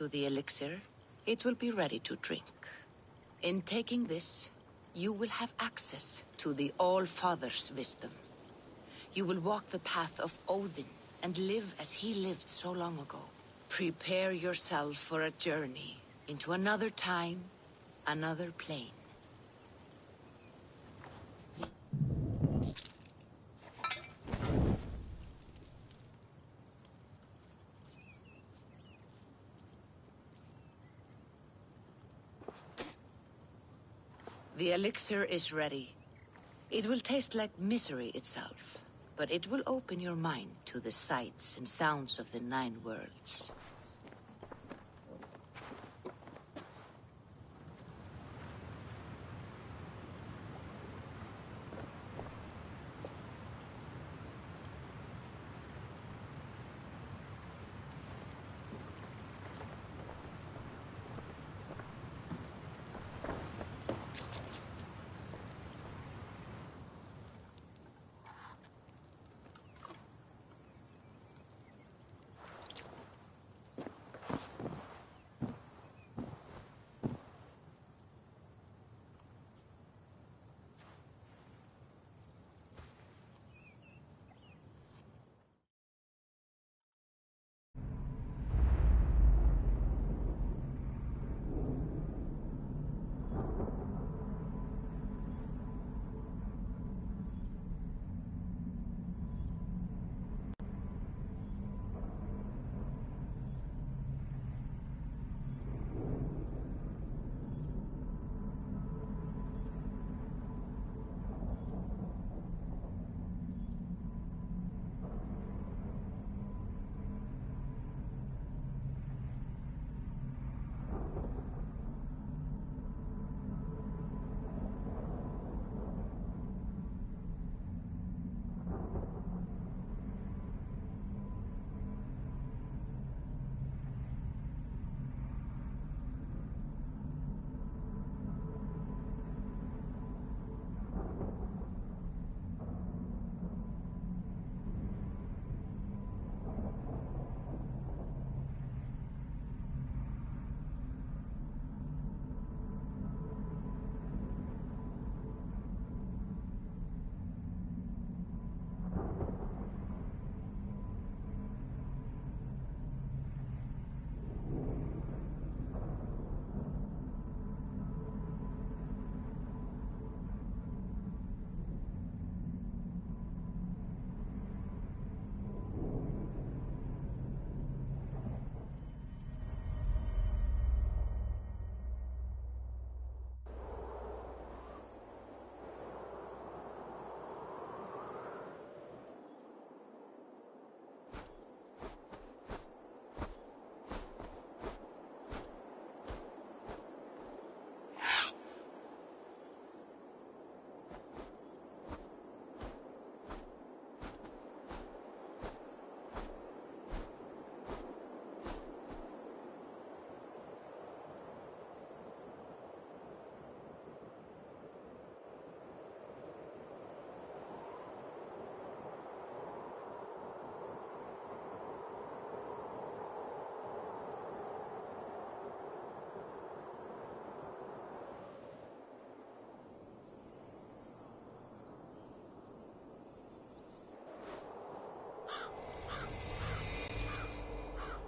To the elixir, it will be ready to drink. In taking this, you will have access to the All-Father's wisdom. You will walk the path of Odin and live as he lived so long ago. Prepare yourself for a journey into another time, another plane. The elixir is ready. It will taste like misery itself, but it will open your mind to the sights and sounds of the 9 worlds.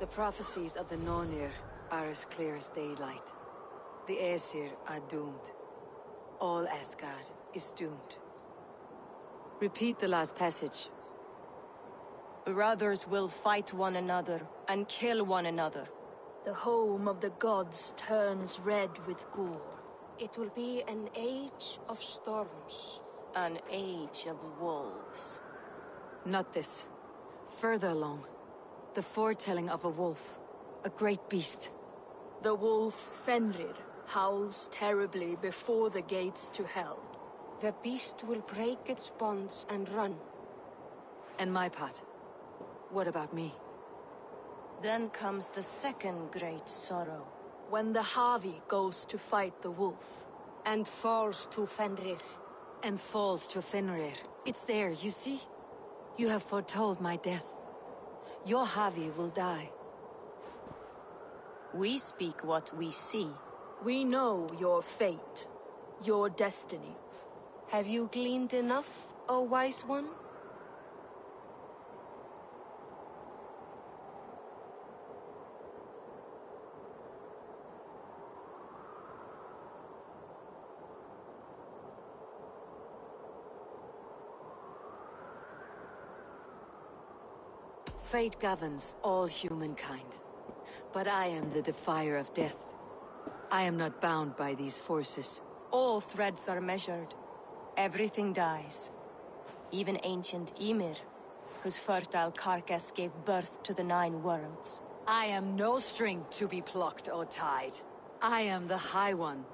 The prophecies of the Nonir are as clear as daylight. The Aesir are doomed. All Asgard is doomed. Repeat the last passage. Brothers will fight one another and kill one another. The home of the gods turns red with gore. It will be an age of storms. An age of wolves. Not this. Further along. The foretelling of a wolf. A great beast. The wolf Fenrir howls terribly before the gates to hell. The beast will break its bonds and run. And my part. What about me? Then comes the second great sorrow. When the Havi goes to fight the wolf. And falls to Fenrir. And falls to Fenrir. It's there, you see? You have foretold my death. Your Havi will die. We speak what we see. We know your fate, your destiny. Have you gleaned enough, O wise one? Fate governs all humankind. But I am the defier of death. I am not bound by these forces. All threads are measured. Everything dies. Even ancient Ymir, whose fertile carcass gave birth to the 9 worlds. I am no string to be plucked or tied. I am the High One,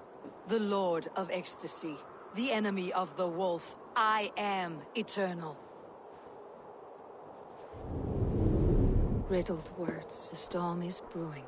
the Lord of Ecstasy, the enemy of the Wolf. I am eternal. Riddled words. The storm is brewing.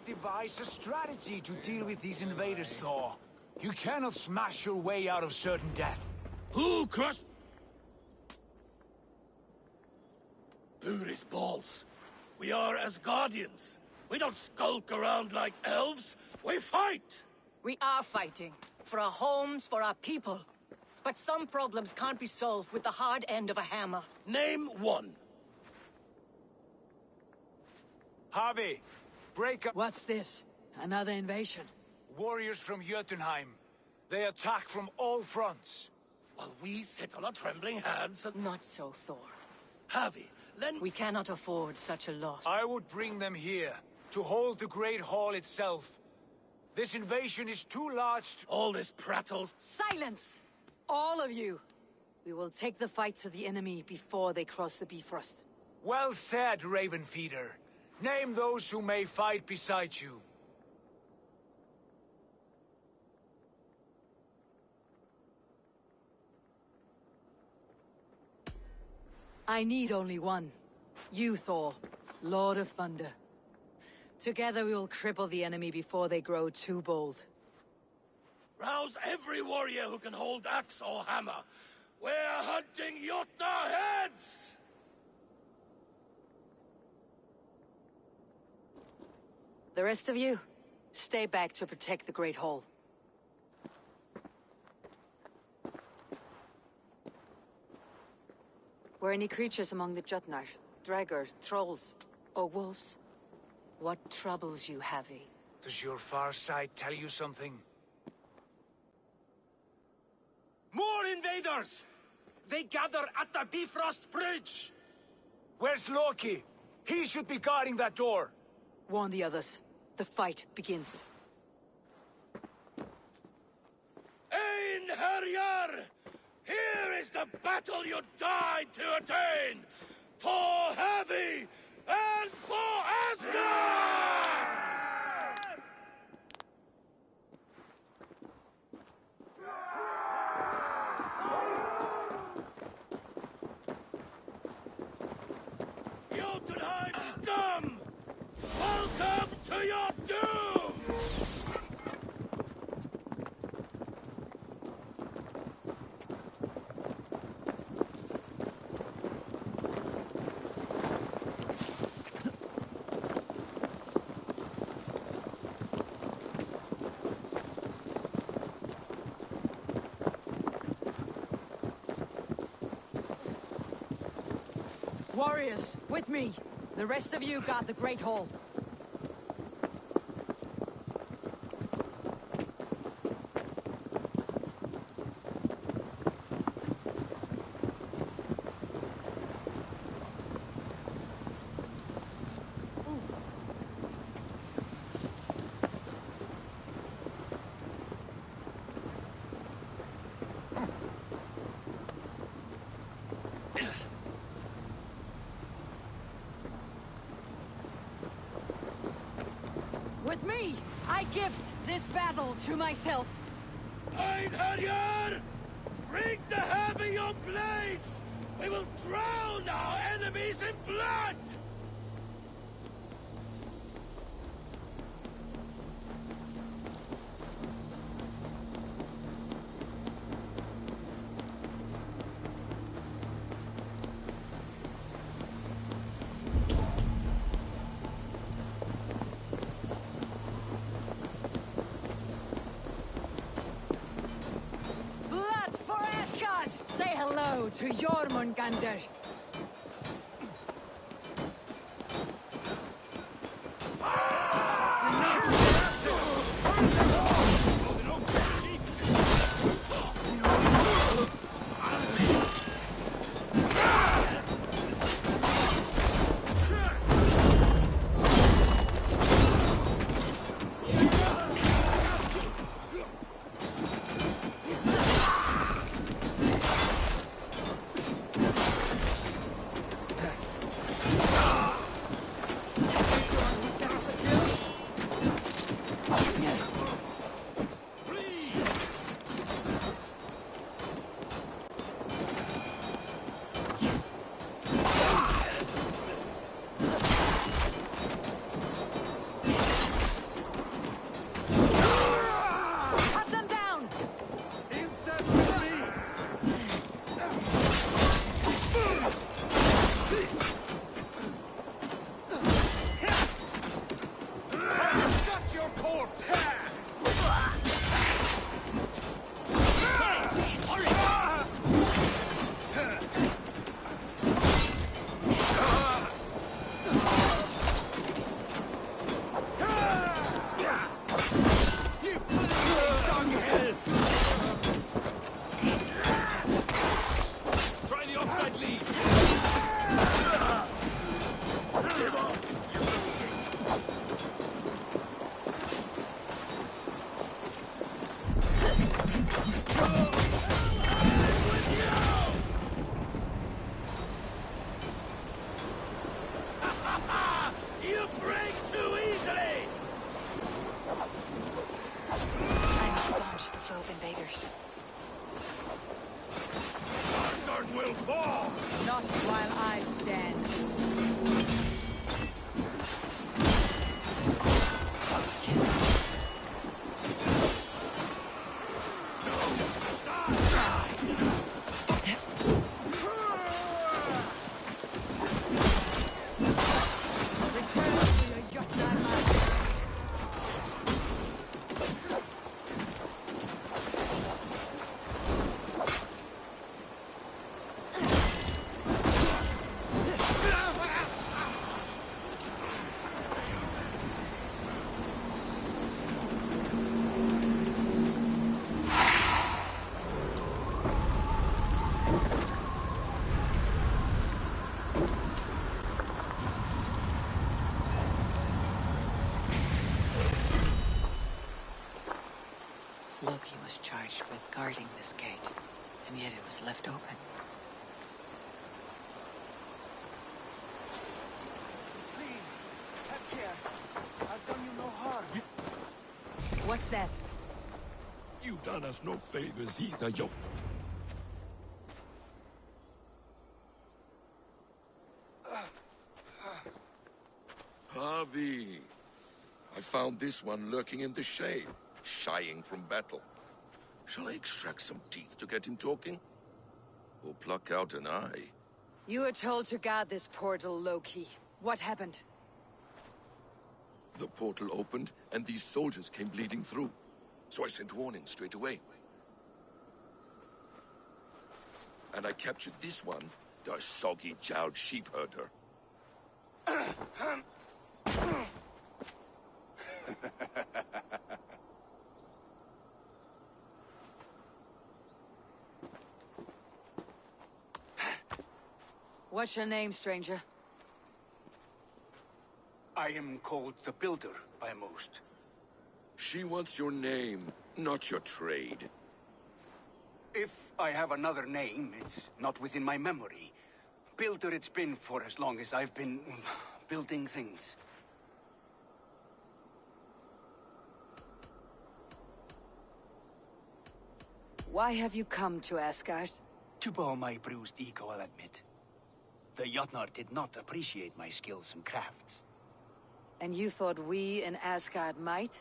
Devise a strategy to deal with these invaders, Thor. You cannot smash your way out of certain death. Who crushed... Booty's balls. We are Asgardians. We don't skulk around like elves. We fight! We are fighting. For our homes, for our people. But some problems can't be solved with the hard end of a hammer. Name one. Harvey, break up. What's this? Another invasion? Warriors from Jotunheim. They attack from all fronts. While we sit on our trembling hands and... Not so, Thor. Harvey, lend... We cannot afford such a loss. I would bring them here, to hold the Great Hall itself. This invasion is too large to... All this prattle... Silence! All of you! We will take the fight to the enemy before they cross the Bifrost. Well said, Ravenfeeder. Name those who may fight beside you. I need only one. You, Thor, Lord of Thunder. Together we will cripple the enemy before they grow too bold. Rouse every warrior who can hold axe or hammer. We're hunting Jotnar heads! The rest of you, stay back to protect the Great Hall. Were any creatures among the Jotnar? Draugr, trolls, or wolves? What troubles you, Havi? Does your far side tell you something? More invaders! They gather at the Bifrost Bridge! Where's Loki? He should be guarding that door. Warn the others. The fight begins. Ein Herjar! Here is the battle you died to attain! For Havi and for Asgard! Jotunheim scum! Welcome to your doom! Warriors, with me! The rest of you guard the Great Hall. with me! I gift this battle to myself. Einherjar! Bring the heavy your blades! We will drown our enemies in blood! Blood for Asgard! Say hello to Jormungandr. Cut them down! Shut your corpse! Try the offside lead! You break too easily! Time to staunch the flow of invaders. Asgard will fall! Not while I stand. Return to your Jotunheim. Loki was charged with guarding this gate, and yet it was left open. Please, take care. I've done you no harm. What's that? You done us no favors either, yo. Harvey, I found this one lurking in the shade, shying from battle. Shall I extract some teeth to get him talking? Or pluck out an eye? You were told to guard this portal, Loki. What happened? The portal opened, and these soldiers came bleeding through. So I sent warning straight away. And I captured this one, the soggy-jowled sheep herder. What's your name, stranger? I am called the Builder by most. She wants your name, not your trade. If I have another name, it's not within my memory. Builder it's been for as long as I've been building things. Why have you come to Asgard? To bow my bruised ego, I'll admit. The Jotnar did not appreciate my skills and crafts. And you thought we in Asgard might?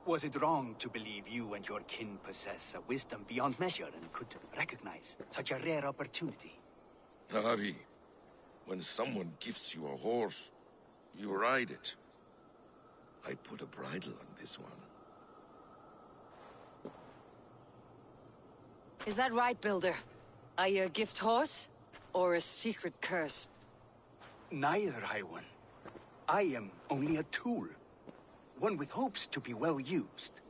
Was it wrong to believe you and your kin possess a wisdom beyond measure and could recognize such a rare opportunity? Harvey, when someone gifts you a horse, you ride it. I put a bridle on this one. Is that right, Builder? Are you a gift horse? Or a secret curse? Neither, High One. I am only a tool. One with hopes to be well used.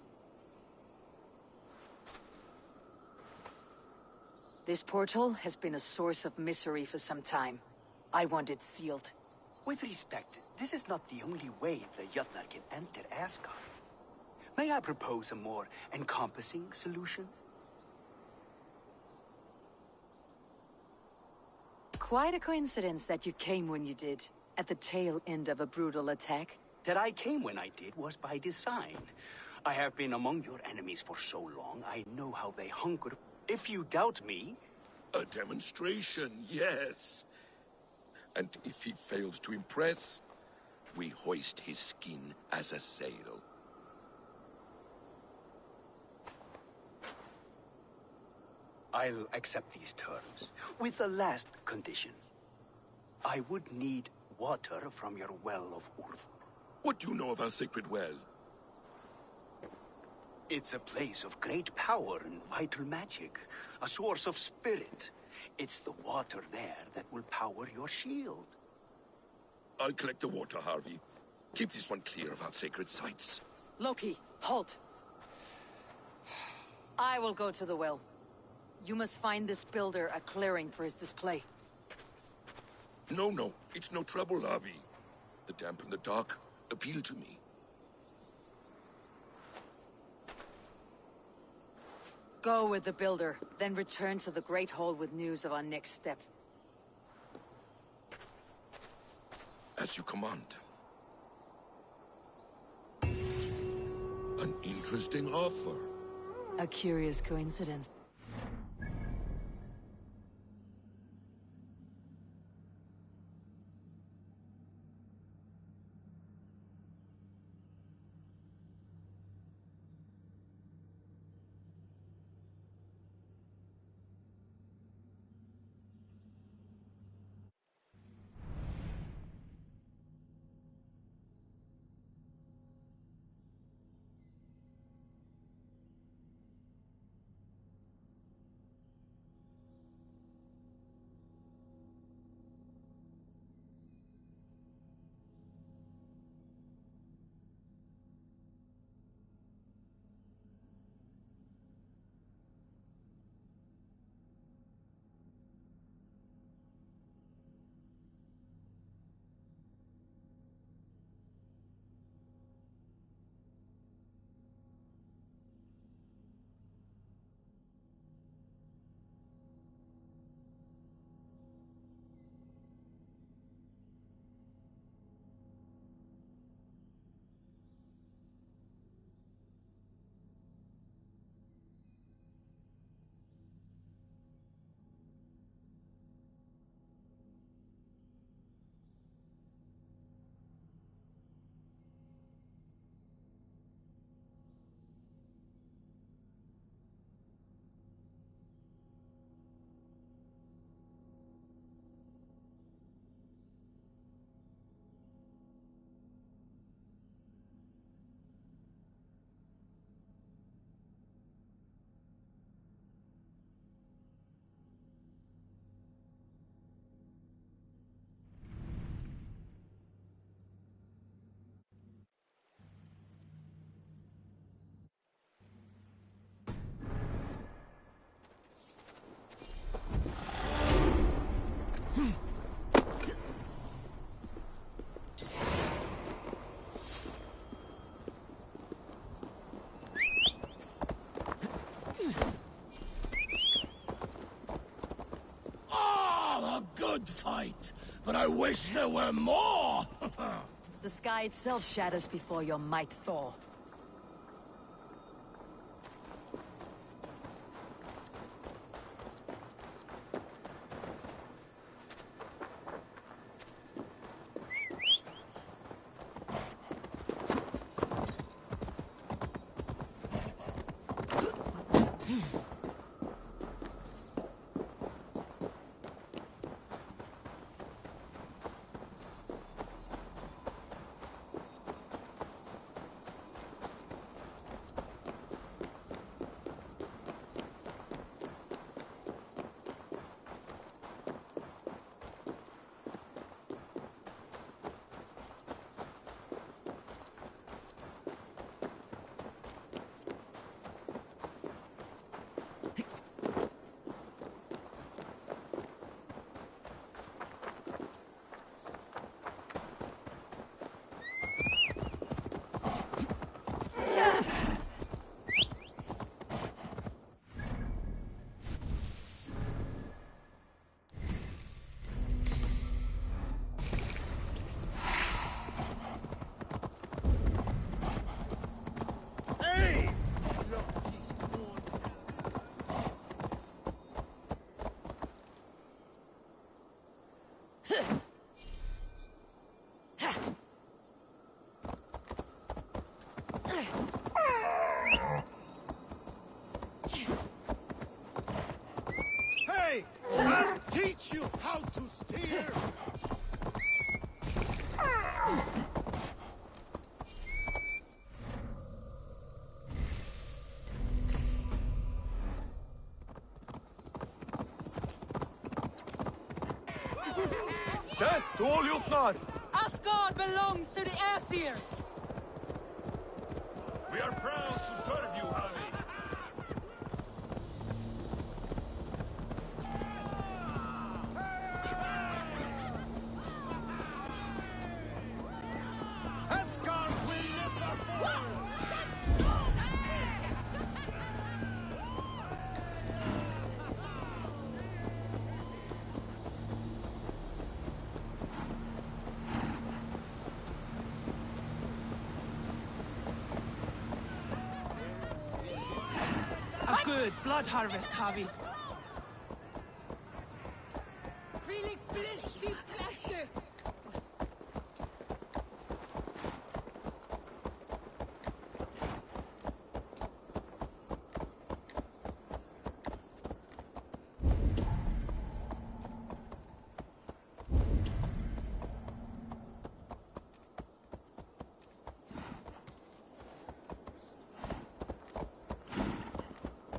This portal has been a source of misery for some time. I want it sealed. With respect, this is not the only way the Jotnar can enter Asgard. May I propose a more encompassing solution? Quite a coincidence that you came when you did, at the tail end of a brutal attack. That I came when I did was by design. I have been among your enemies for so long, I know how they hunker. If you doubt me... A demonstration, yes. And if he fails to impress, we hoist his skin as a sail. I'll accept these terms, with the last condition. I would need water from your well of Urthur. What do you know of our sacred well? It's a place of great power and vital magic, a source of spirit. It's the water there that will power your shield. I'll collect the water, Harvey. Keep this one clear of our sacred sites. Loki, halt! I will go to the well. You must find this builder a clearing for his display. No, it's no trouble, Harvey. The damp and the dark appeal to me. Go with the builder, then return to the Great Hall with news of our next step. As you command. An interesting offer. A curious coincidence. Good fight, but I wish there were more! The sky itself shatters before your might, Thor. I'll teach you how to steer! Death to all Jotnar! Asgard belongs to the Aesir! We are proud to serve you, Harvey. Asgard will never fall! A good blood harvest, Javi.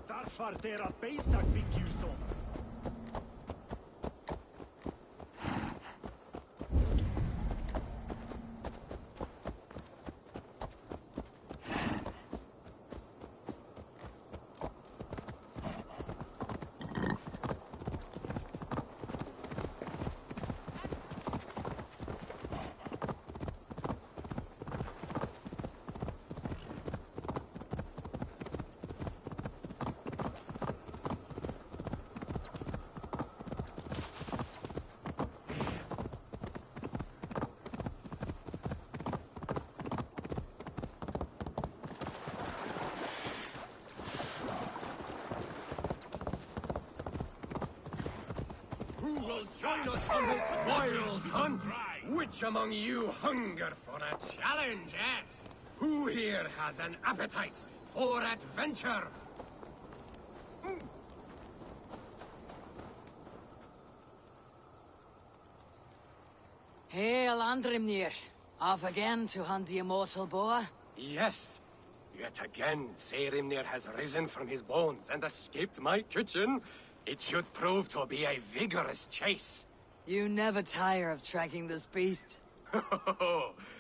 Varför deras beistak bygger ju så? Who will join us on this wild hunt? Which among you hunger for a challenge, eh? Who here has an appetite for adventure? Hail, Andrimnir. Off again to hunt the immortal boar? Yes. Yet again, Saerimnir has risen from his bones and escaped my kitchen. It should prove to be a vigorous chase. You never tire of tracking this beast.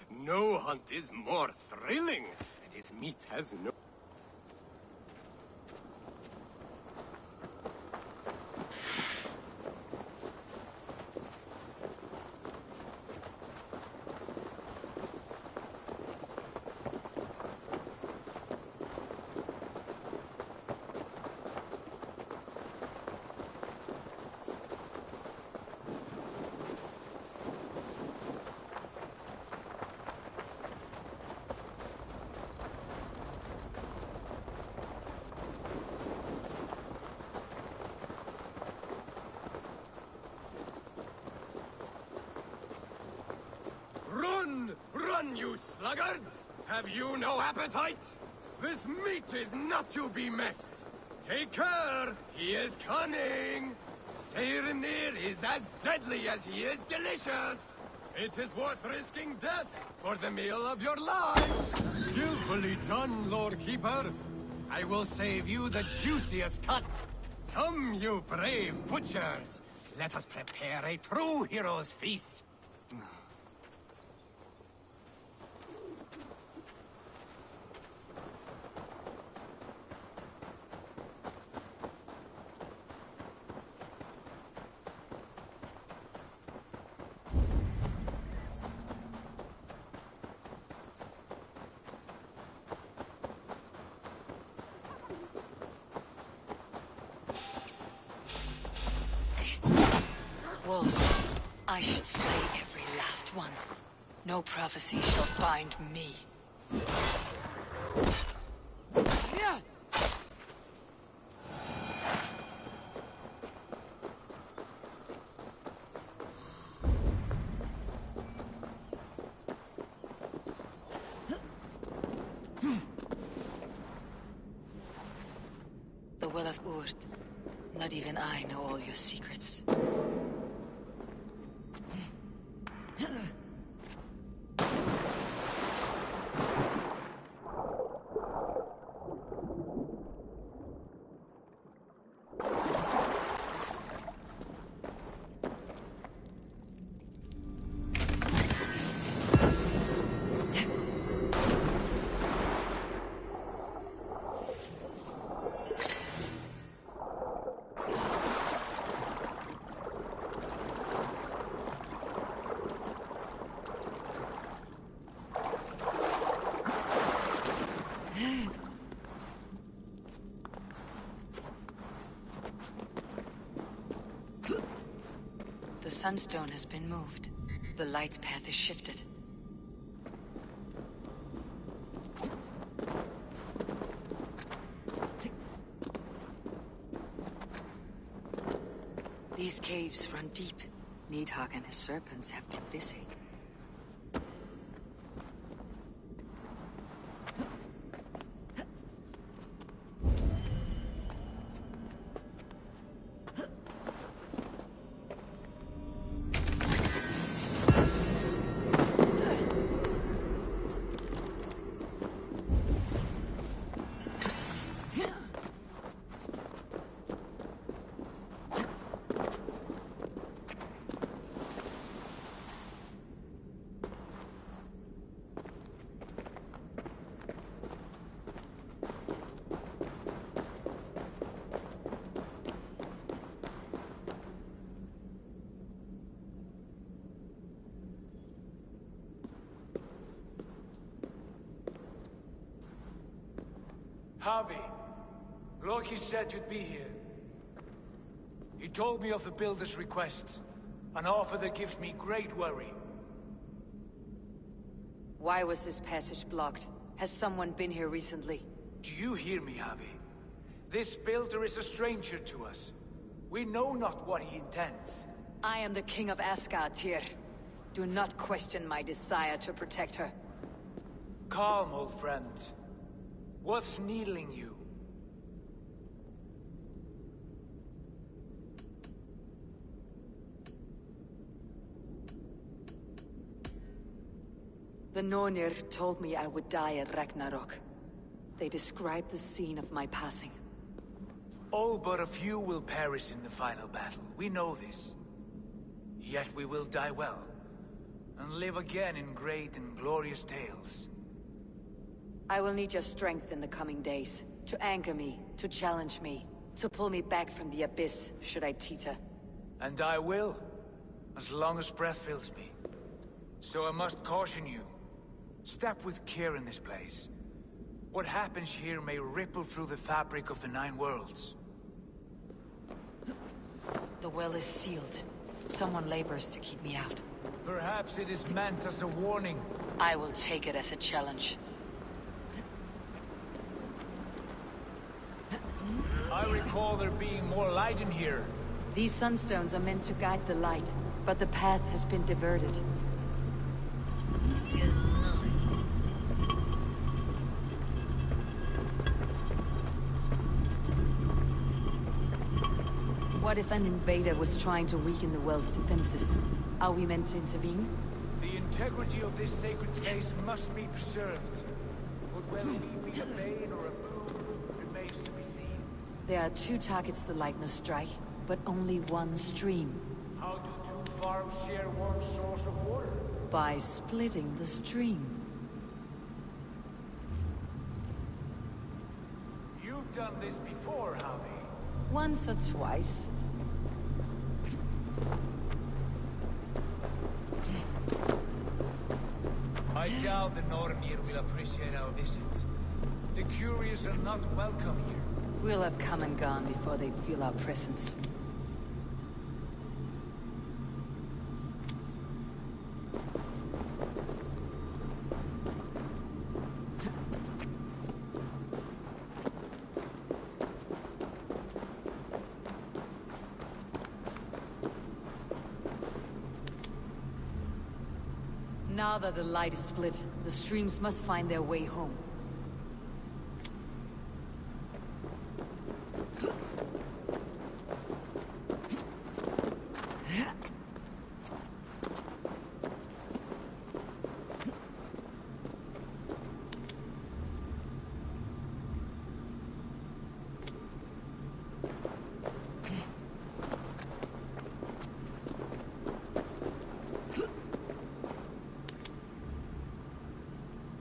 No hunt is more thrilling, and his meat has no... Run! Run, you sluggards! Have you no appetite? This meat is not to be missed. Take care! He is cunning! Saerimnir is as deadly as he is delicious! It is worth risking death for the meal of your life! Skillfully done, Lord Keeper! I will save you the juiciest cut! Come, you brave butchers! Let us prepare a true hero's feast! Wolves. I should slay every last one. No prophecy shall bind me. Yeah. The Will of Urd. Not even I know all your secrets. The sunstone has been moved. The light's path is shifted. These caves run deep. Needhogg and his serpents have been busy. Harvey, Loki said you'd be here. He told me of the Builder's request, an offer that gives me great worry. Why was this passage blocked? Has someone been here recently? Do you hear me, Harvey? This Builder is a stranger to us. We know not what he intends. I am the King of Asgard, Tyr. Do not question my desire to protect her. Calm, old friend. What's needling you? The Nornir told me I would die at Ragnarok. They described the scene of my passing. All but a few will perish in the final battle. We know this. Yet we will die well, and live again in great and glorious tales. I will need your strength in the coming days, to anchor me, to challenge me, to pull me back from the abyss, should I teeter. And I will, as long as breath fills me. So I must caution you. Step with care in this place. What happens here may ripple through the fabric of the Nine Worlds. The well is sealed. Someone labors to keep me out. Perhaps it is meant as a warning. I will take it as a challenge. I recall there being more light in here. These sunstones are meant to guide the light, but the path has been diverted. What if an invader was trying to weaken the well's defenses? Are we meant to intervene? The integrity of this sacred place must be preserved. Would well we be a bane or a boon remains to be seen. There are two targets the light must strike, but only one stream. How do two farms share one source of water? By splitting the stream. You've done this before, Harvey. Once or twice. I doubt the Nornir will appreciate our visit. The curious are not welcome here. We'll have come and gone before they feel our presence. Now that the light is split, the streams must find their way home.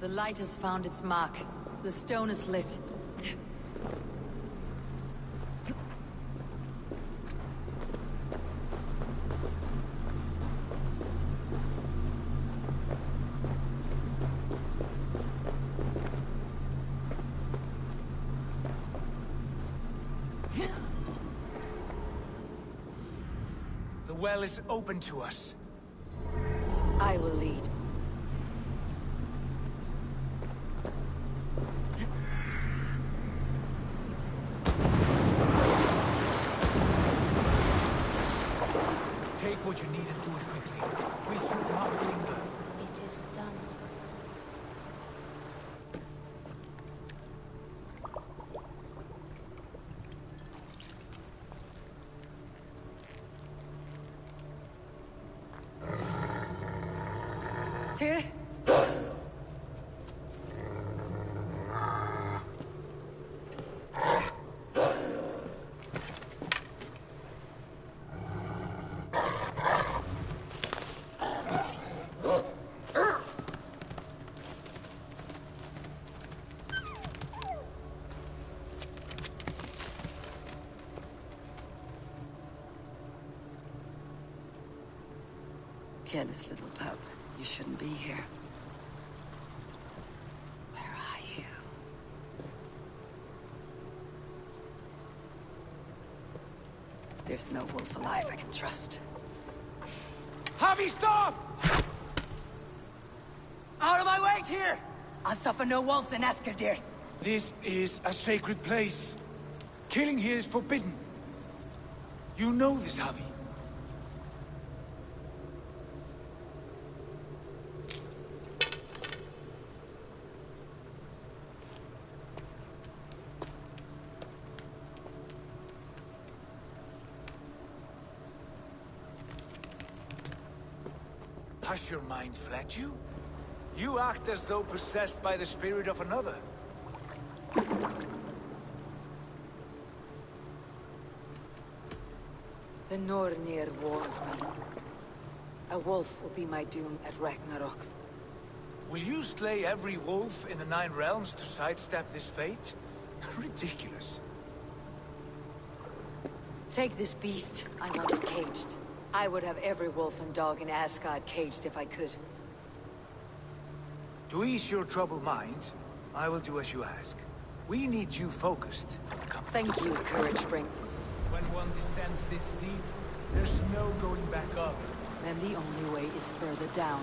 The light has found its mark. The stone is lit. The well is open to us. I will lead. Take what you need and do it quickly. We should not linger. It is done. Tyr? Careless little pup. You shouldn't be here. Where are you? There's no wolf alive I can trust. Javi, stop! Out of my way, Tyr! I'll suffer no wolves in Askerdיר. This is a sacred place. Killing here is forbidden. You know this, Javi. Has your mind fled you? You act as though possessed by the spirit of another. The Nornir warned me. A wolf will be my doom at Ragnarok. Will you slay every wolf in the Nine Realms to sidestep this fate? Ridiculous. Take this beast. I want it caged. I would have every wolf and dog in Asgard caged if I could. To ease your troubled mind, I will do as you ask. We need you focused for the coming. Thank you, Courage Spring. When one descends this deep, there's no going back up. Then the only way is further down.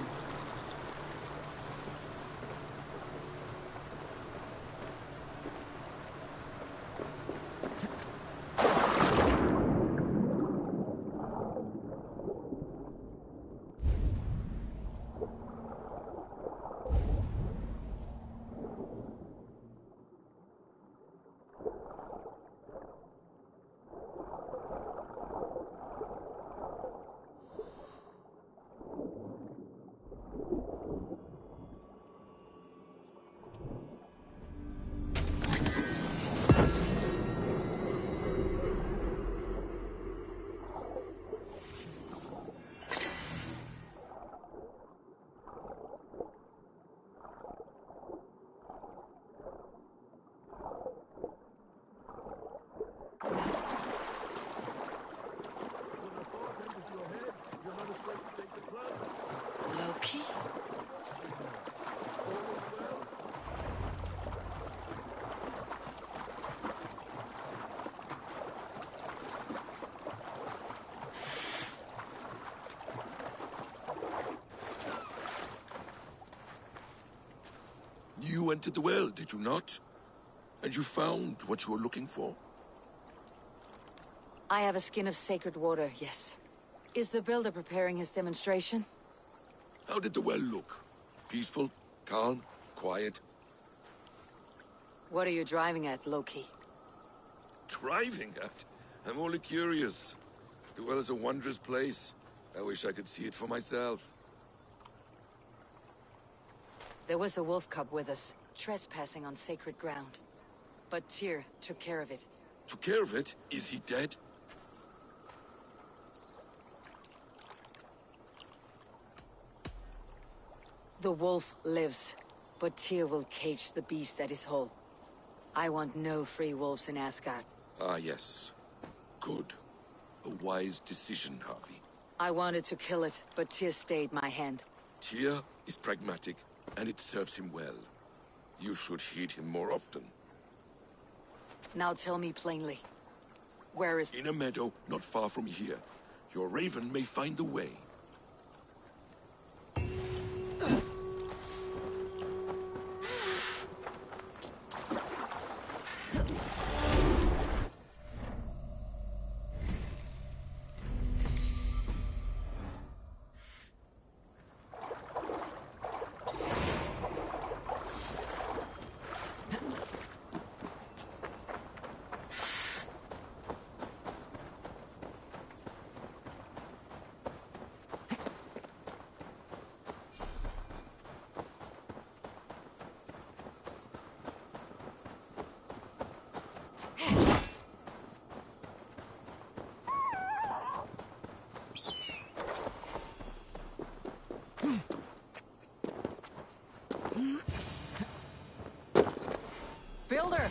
Loki? You entered the well, did you not? And you found what you were looking for? I have a skin of sacred water, yes. Is the builder preparing his demonstration? How did the well look? Peaceful? Calm? Quiet? What are you driving at, Loki? Driving at? I'm only curious. The well is a wondrous place. I wish I could see it for myself. There was a wolf cub with us, trespassing on sacred ground. But Tyr took care of it. Took care of it? Is he dead? The wolf lives, but Tyr will cage the beast at his hole. I want no free wolves in Asgard. Ah, yes. Good. A wise decision, Harvey. I wanted to kill it, but Tyr stayed my hand. Tyr is pragmatic, and it serves him well. You should heed him more often. Now tell me plainly. Where is... In a meadow not far from here. Your raven may find the way. Builder!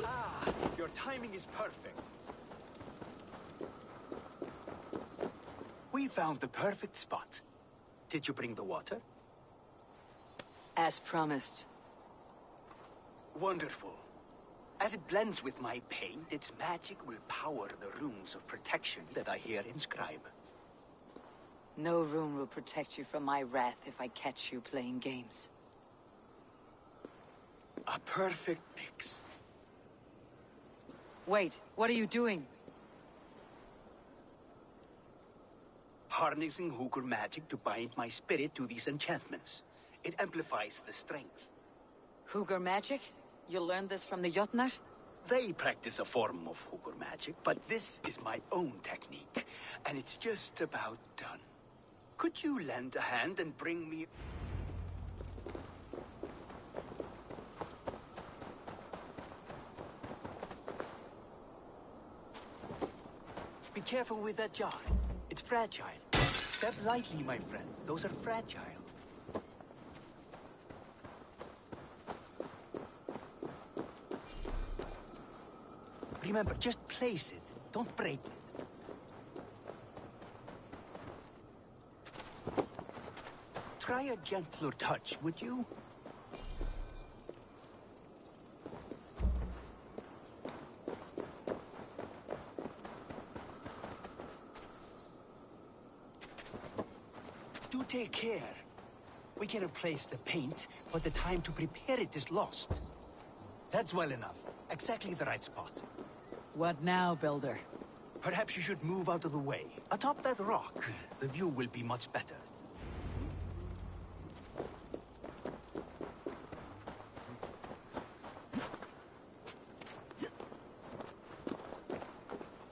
Ah, your timing is perfect. We found the perfect spot. Did you bring the water? As promised. Wonderful. As it blends with my paint, its magic will power the runes of protection that I here inscribe. No rune will protect you from my wrath if I catch you playing games. A perfect mix. Wait, what are you doing? Harnessing Hooker magic to bind my spirit to these enchantments. It amplifies the strength. Hooker magic? You learned this from the Jotnar? They practice a form of Hooker magic, but this is my own technique, and it's just about done. Could you lend a hand and bring me... Be careful with that jar. It's fragile. Step lightly, my friend. Those are fragile. Remember, just place it. Don't break it. Try a gentler touch, would you? Do take care. We can replace the paint, but the time to prepare it is lost. That's well enough. Exactly the right spot. What now, Builder? Perhaps you should move out of the way. Atop that rock, the view will be much better.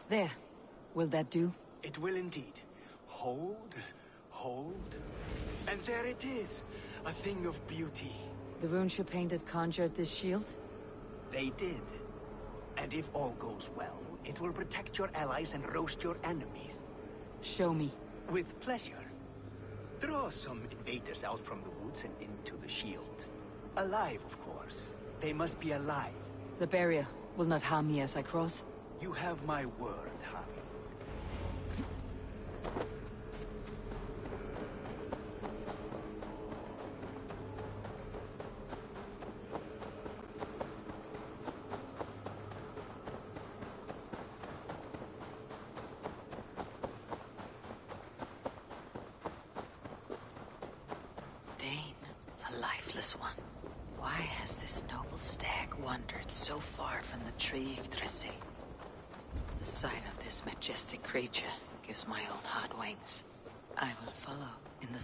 There. Will that do? It will indeed. Hold, hold, and there it is. A thing of beauty. The runes you painted conjured this shield? They did. And if all goes well, it will protect your allies and roast your enemies. Show me. With pleasure. Draw some invaders out from the woods and into the shield. Alive, of course. They must be alive. The barrier will not harm me as I cross? You have my word, Harry. One. Why has this noble stag wandered so far from the tree Yggdrasil? The sight of this majestic creature gives my own heart wings. I will follow in the...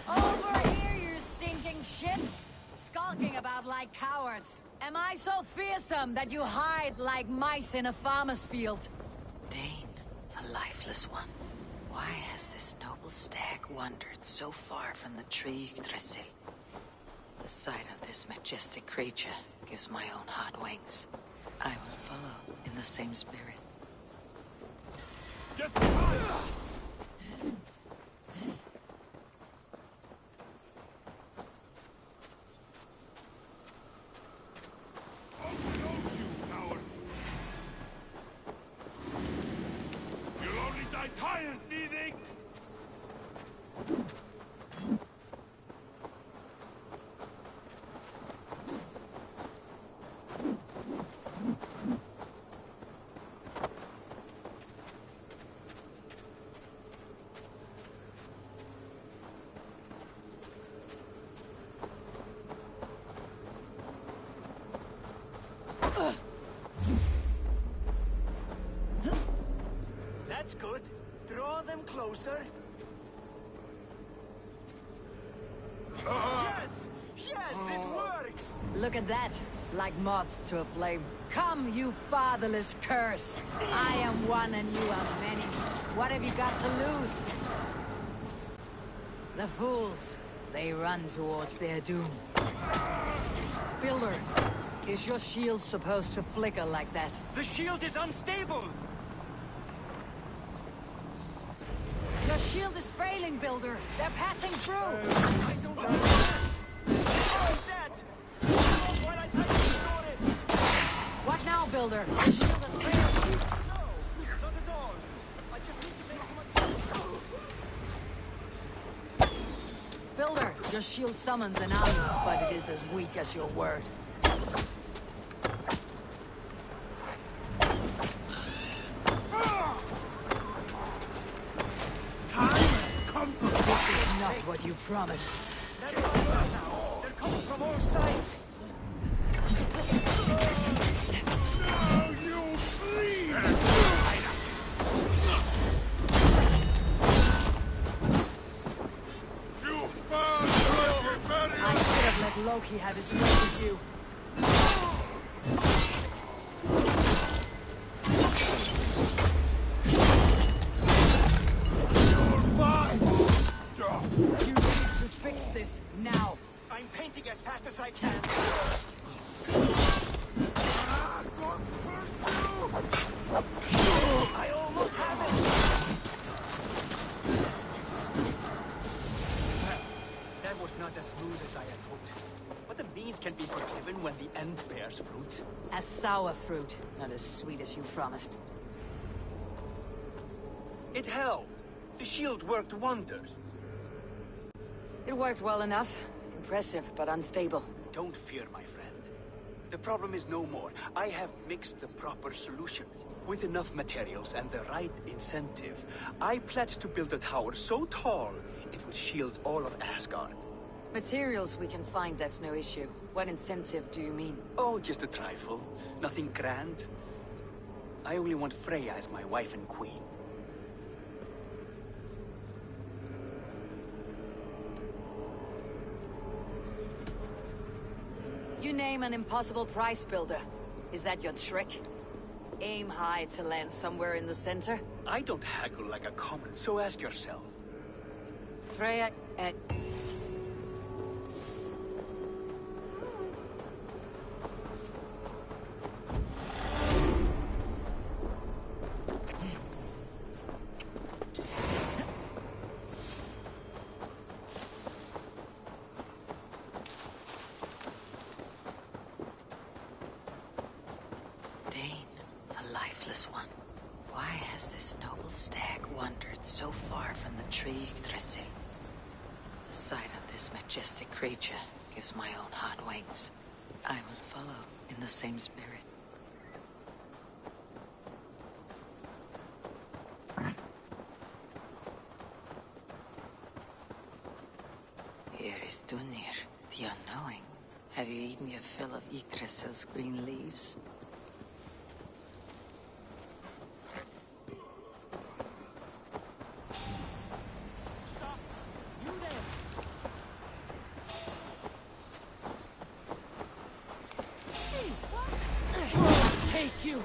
Over here, you stinking shits! Skulking about like cowards. Am I so fearsome that you hide like mice in a farmer's field? Dane, the lifeless one. Why has this noble stag wandered so far from the tree Yggdrasil? The sight of this majestic creature gives my own heart wings. I will follow in the same spirit. Get behind! That's good. Draw them closer. Yes! Yes, it works! Look at that, like moth to a flame. Come, you fatherless curse! I am one and you are many. What have you got to lose? The fools, they run towards their doom. Builder, is your shield supposed to flicker like that? The shield is unstable! Your shield is failing, Builder. They're passing through. I don't understand. Oh, that! While I try to restore it! What now, Builder? The shield has failed. No, not at all. I just need to make some... Builder, your shield summons an army, but it is as weak as your word. This is not what you promised. Never mind now. They're coming from all sides. Now you bleed! I should have let Loki have his way with you. You need to fix this now. I'm painting as fast as I can. I almost have it. That was not as smooth as I had hoped. But the means can be forgiven when the end bears fruit. A sour fruit, not as sweet as you promised. It held. The shield worked wonders. It worked well enough. Impressive, but unstable. Don't fear, my friend. The problem is no more. I have mixed the proper solution. With enough materials and the right incentive, I pledge to build a tower so tall, it would shield all of Asgard. Materials we can find, that's no issue. What incentive do you mean? Oh, just a trifle. Nothing grand. I only want Freya as my wife and queen. You name an impossible price, Builder. Is that your trick? Aim high to land somewhere in the center? I don't haggle like a common, so ask yourself. Freya... One. Why has this noble stag wandered so far from the tree Yggdrasil? The sight of this majestic creature gives my own heart wings. I will follow in the same spirit. Here is Dunir, the unknowing. Have you eaten your fill of Yggdrasil's green leaves? Take you!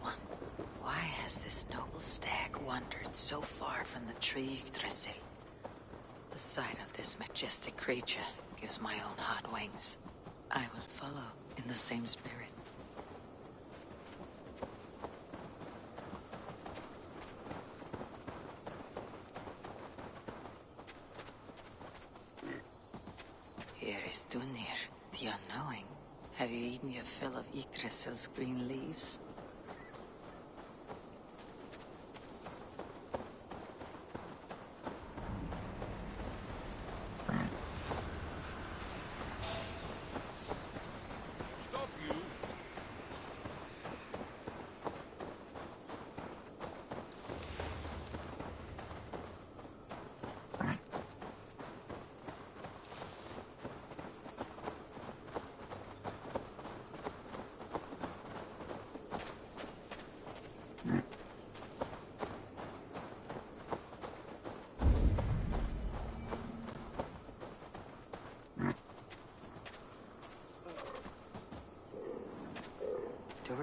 One. Why has this noble stag wandered so far from the tree Yggdrasil? The sight of this majestic creature gives my own heart wings. I will follow in the same spirit. Here is Dunir, the unknowing. Have you eaten your fill of Yggdrasil's green leaves?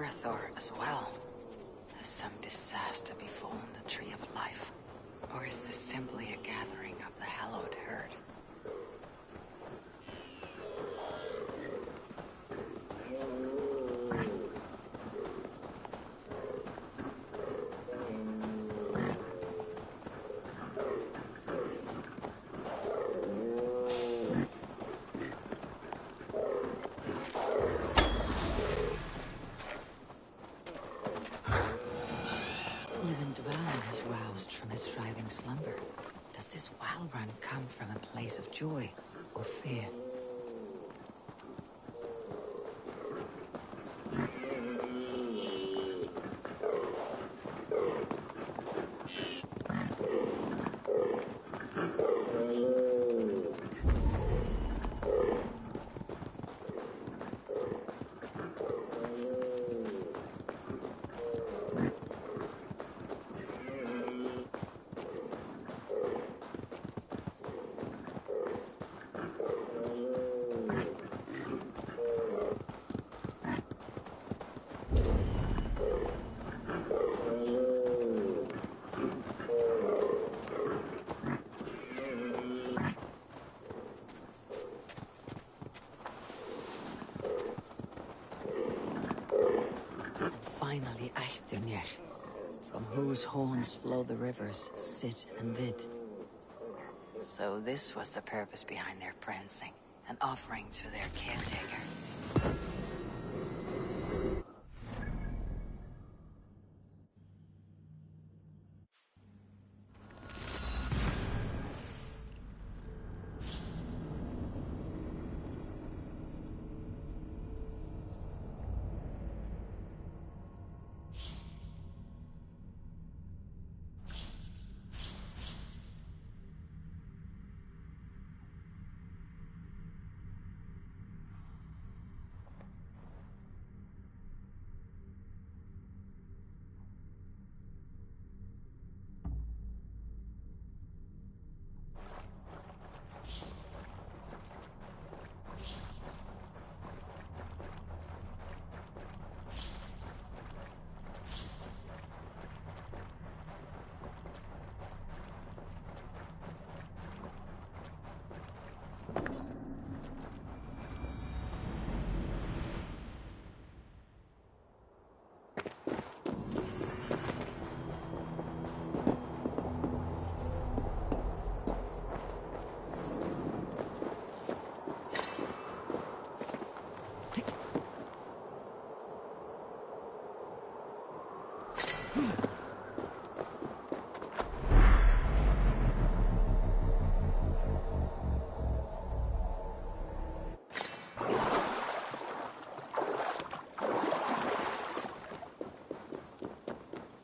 Arathor as well. Has some disaster befallen the Tree of Life? Or is this simply a gathering of the hallowed herd? Even Dval has roused from his thriving slumber. Does this wild run come from a place of joy or fear? Finally, Echternir, from whose horns flow the rivers Sid and Vid. So this was the purpose behind their prancing, an offering to their caretaker.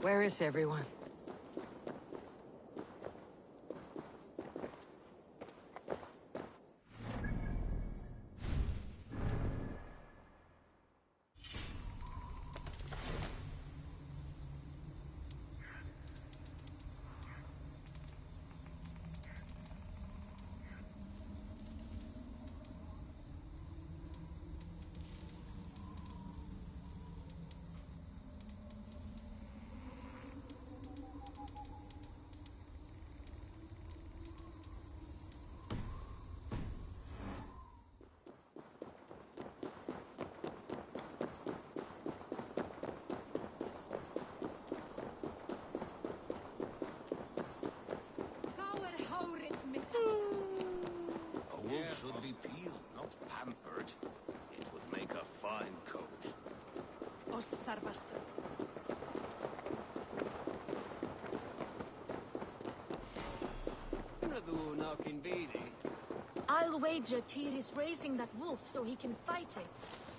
Where is everyone? A wolf should be peeled, not pampered. It would make a fine coat. I'll wager Tyr is raising that wolf so he can fight it.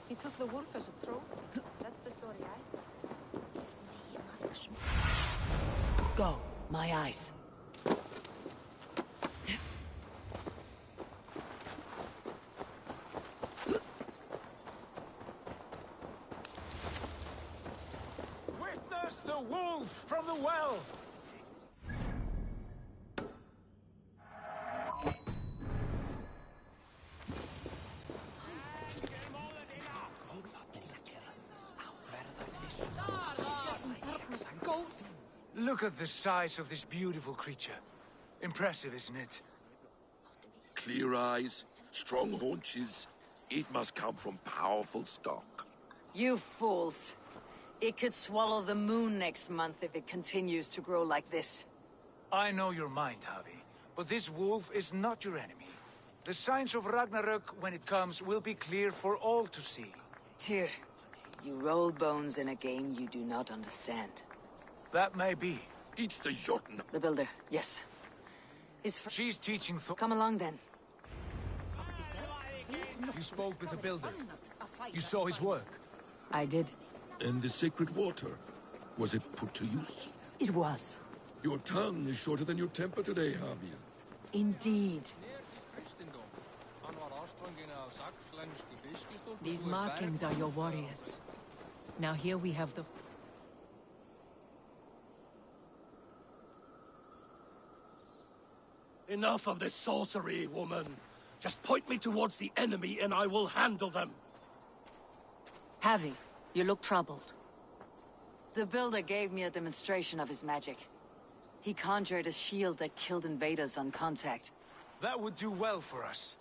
He took the wolf as a trophy. That's the story, Go, my eyes. Witness the wolf from the well! Look at the size of this beautiful creature. Impressive, isn't it? Clear eyes, strong haunches. It must come from powerful stock. You fools. It could swallow the moon next month if it continues to grow like this. I know your mind, Javi, but this wolf is not your enemy. The signs of Ragnarök, when it comes, will be clear for all to see. Tyr, you roll bones in a game you do not understand. That may be. It's the Jotun. The builder, yes. She's teaching Come along then. You spoke with the builder. You saw his work. I did. And the sacred water, was it put to use? It was. Your tongue is shorter than your temper today, Javi. Indeed. These markings are your warriors. Now here we have the... Enough of this sorcery, woman. Just point me towards the enemy and I will handle them. Javi, you look troubled. The builder gave me a demonstration of his magic. He conjured a shield that killed invaders on contact. That would do well for us.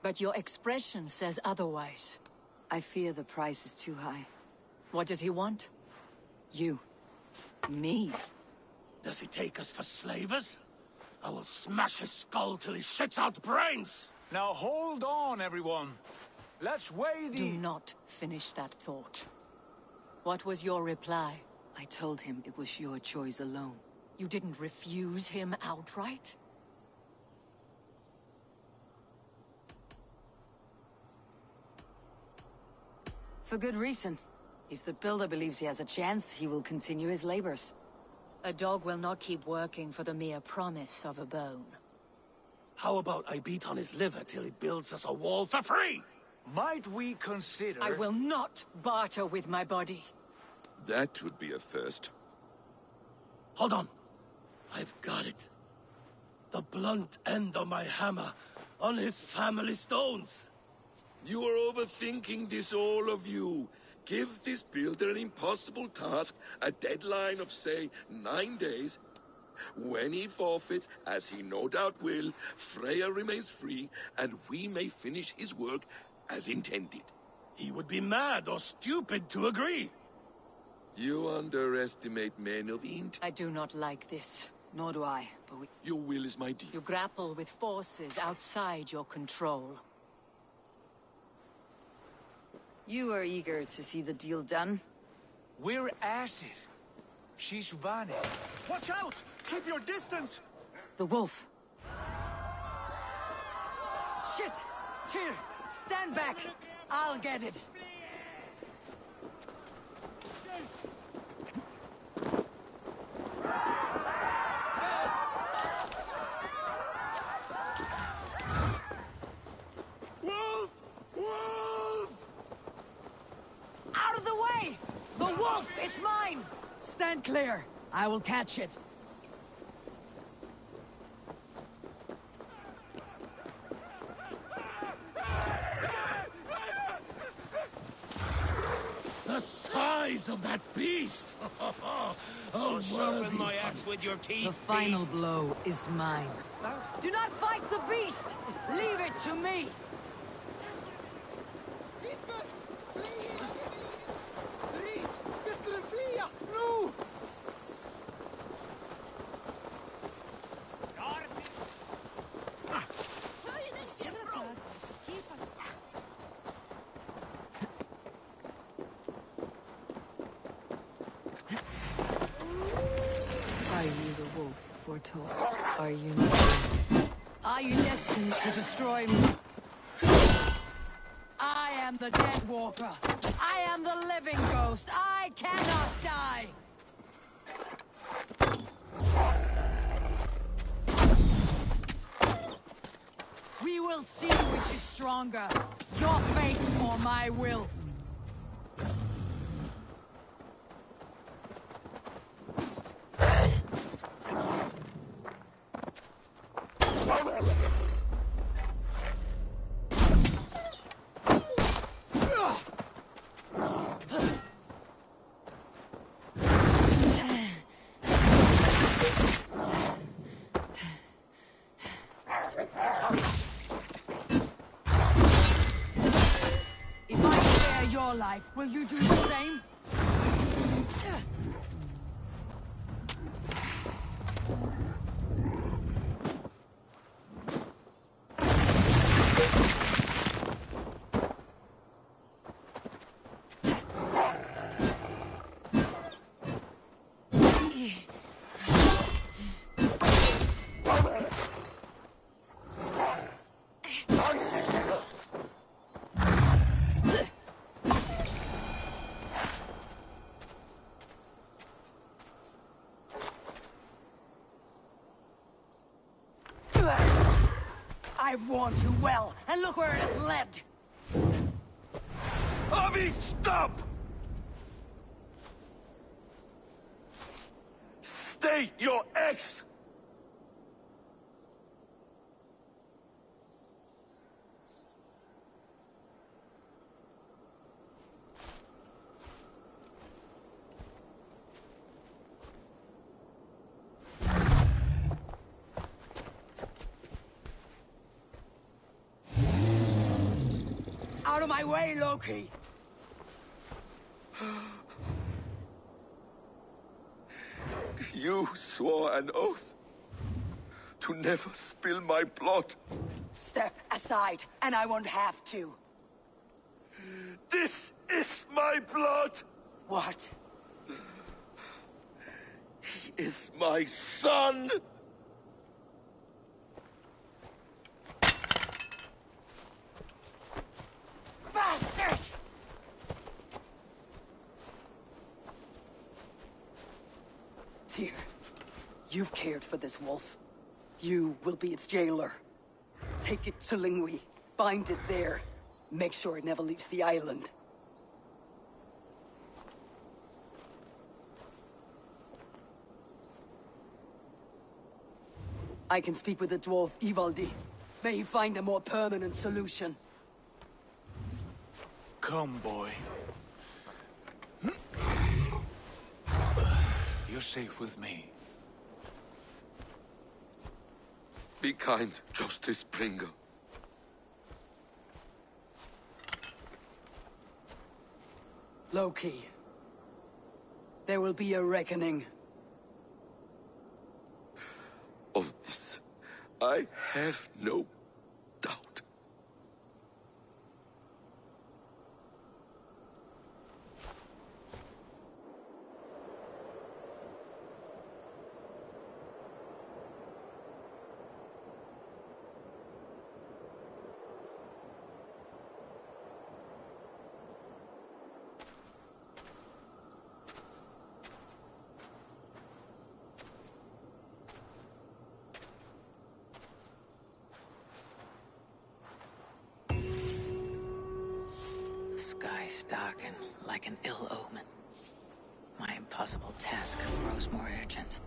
But your expression says otherwise. I fear the price is too high. What does he want? You. Me. Does he take us for slavers? I will smash his skull till he shits out brains! Now hold on, everyone. Let's weigh the... Do not finish that thought. What was your reply? I told him it was your choice alone. You didn't refuse him outright? For good reason. If the builder believes he has a chance, he will continue his labors. A dog will not keep working for the mere promise of a bone. How about I beat on his liver till he builds us a wall for free? Might we consider... I will not barter with my body. That would be a first. Hold on. I've got it. The blunt end of my hammer on his family stones. You are overthinking this, all of you. Give this builder an impossible task, a deadline of, say, 9 days. When he forfeits, as he no doubt will, Freya remains free, and we may finish his work as intended. He would be mad or stupid to agree. You underestimate men of int. I do not like this. Nor do I, but we... Your will is my deed. You grapple with forces outside your control. You are eager to see the deal done? We're acid. She's Vani. Watch out! Keep your distance! The wolf. Shit! Tyr, stand back! I'll get it. Wolf! Wolf! Out of the way! The wolf is mine! Stand clear. I will catch it. The size of that beast! I'll sharpen my axe with your teeth, The final beast. blow is mine. Do not fight the beast! Leave it to me! Are you the wolf foretold? Are you not? Are you destined to destroy me? I am the dead walker. I am the living ghost. I cannot die. We will see which is stronger. Your fate or my will. life, will you do the same? I've warned you well, and look where it has led! Avi, stop! State your ex! Out of my way, Loki! You swore an oath to never spill my blood. Step aside, and I won't have to. This is my blood! What? He is my son! Bastard! Tyr, you've cared for this wolf. You will be its jailer. Take it to Lingui, bind it there. Make sure it never leaves the island. I can speak with the dwarf Ivaldi. May he find a more permanent solution. Come, boy. You're safe with me. Be kind, Justice Bringer. Loki. There will be a reckoning. Of this, I have no doubt. Skies darken like an ill omen. My impossible task grows more urgent.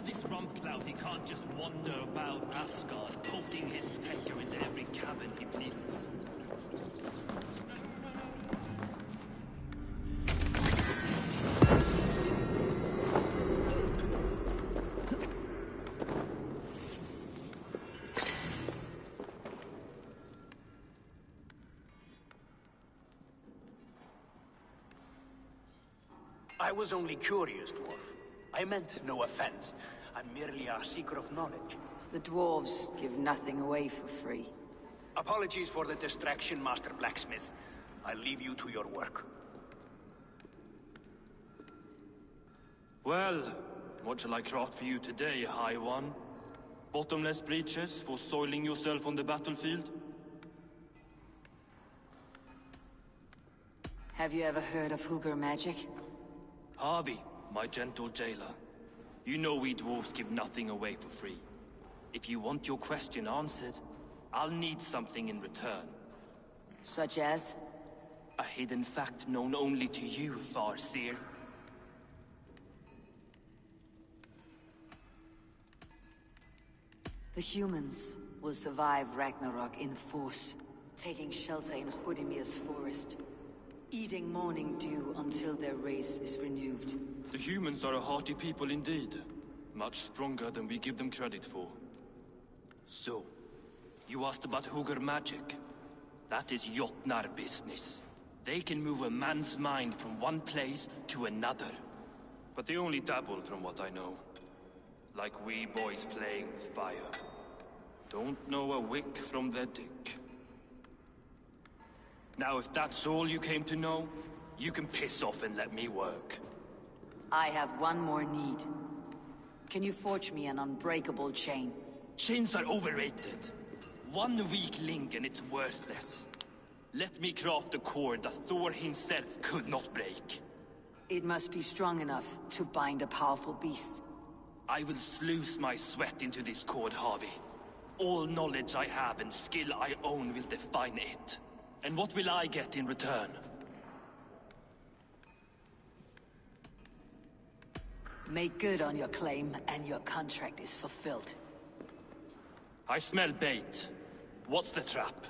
this rump clout he can't just wander about Asgard, poking his pecker into every cabin he pleases. I was only curious, dwarf. I meant no offense. I'm merely a seeker of knowledge. The dwarves give nothing away for free. Apologies for the distraction, Master Blacksmith. I'll leave you to your work. Well, what shall I craft for you today, High One? Bottomless breeches for soiling yourself on the battlefield? Have you ever heard of Hugr magic? Harvey, my gentle jailer. You know we dwarves give nothing away for free. If you want your question answered, I'll need something in return. Such as? A hidden fact known only to you, Farseer. The humans will survive Ragnarok in force, taking shelter in Hodimir's forest, eating morning dew until their race is renewed. The humans are a hearty people indeed. Much stronger than we give them credit for. So, you asked about Hugr magic. That is Jotnar business. They can move a man's mind from one place to another. But they only dabble from what I know. Like wee boys playing with fire. Don't know a wick from their dick. Now if that's all you came to know, you can piss off and let me work. I have one more need. Can you forge me an unbreakable chain? Chains are overrated. One weak link and it's worthless. Let me craft a cord that Thor himself could not break. It must be strong enough to bind a powerful beast. I will sluice my sweat into this cord, Harvey. All knowledge I have and skill I own will define it. And what will I get in return? Make good on your claim, and your contract is fulfilled. I smell bait. What's the trap?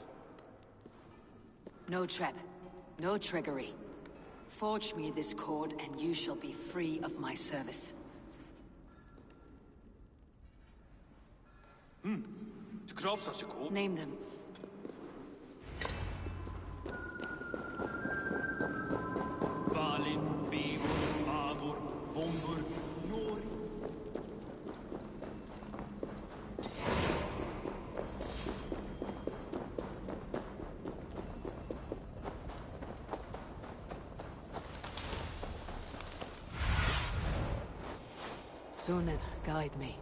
No trap. No trickery. Forge me this cord, and you shall be free of my service. To craft such a cord? Name them. Valin, Bivor, Avor, Vombur, Nori. Sunan, guide me.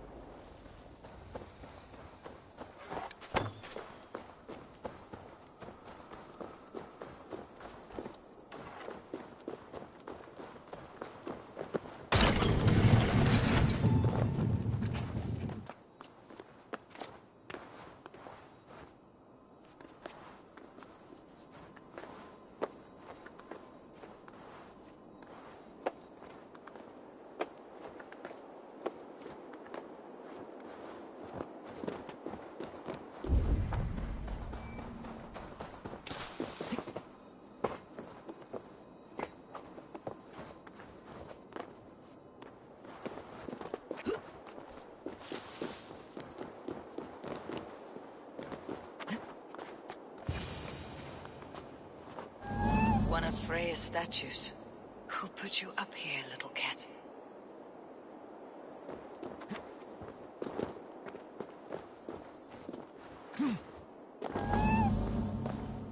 One of Freya's statues. Who put you up here, little cat?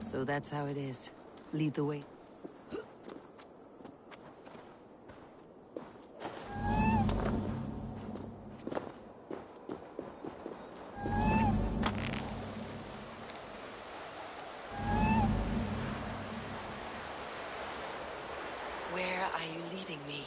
So that's how it is. Lead the way. Where are you leading me?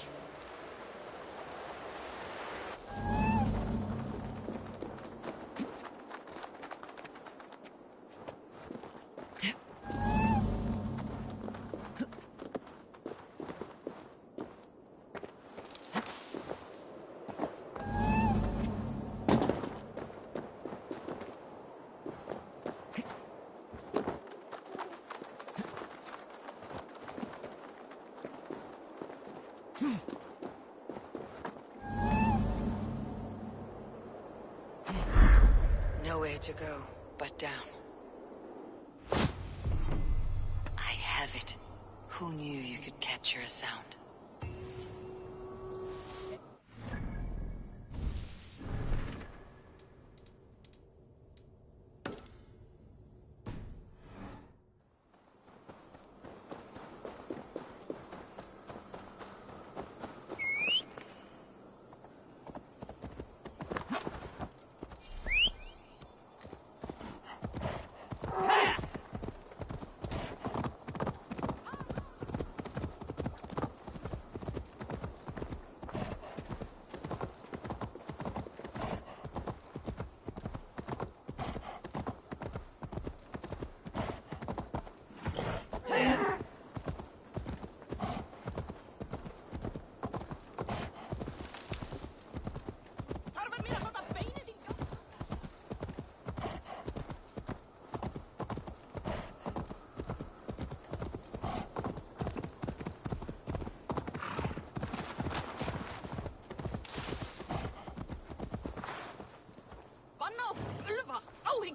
way to go but down. I have it. Who knew you could capture a sound?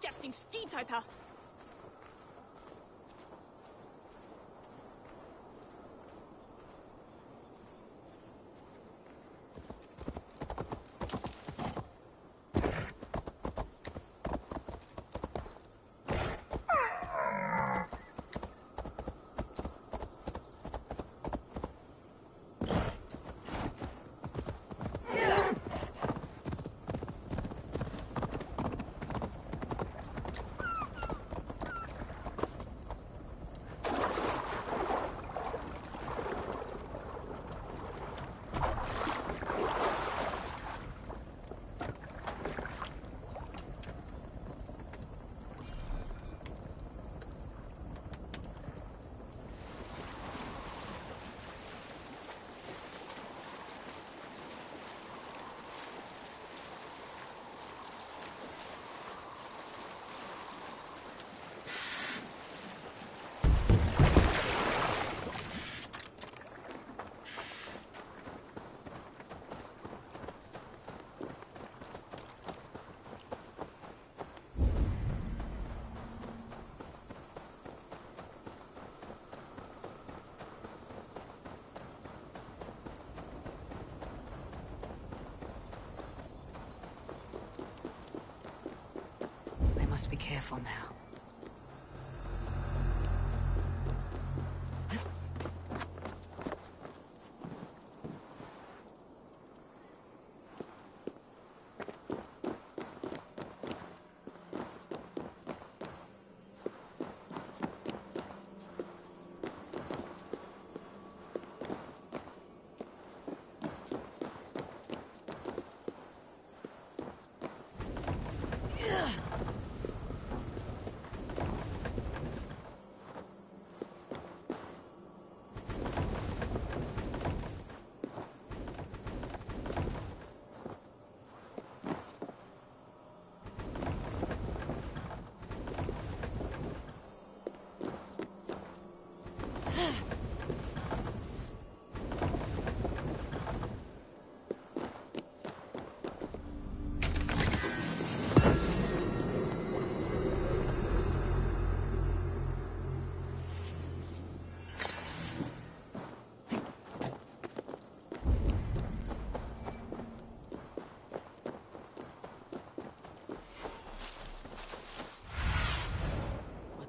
Casting skítæta. Must be careful now.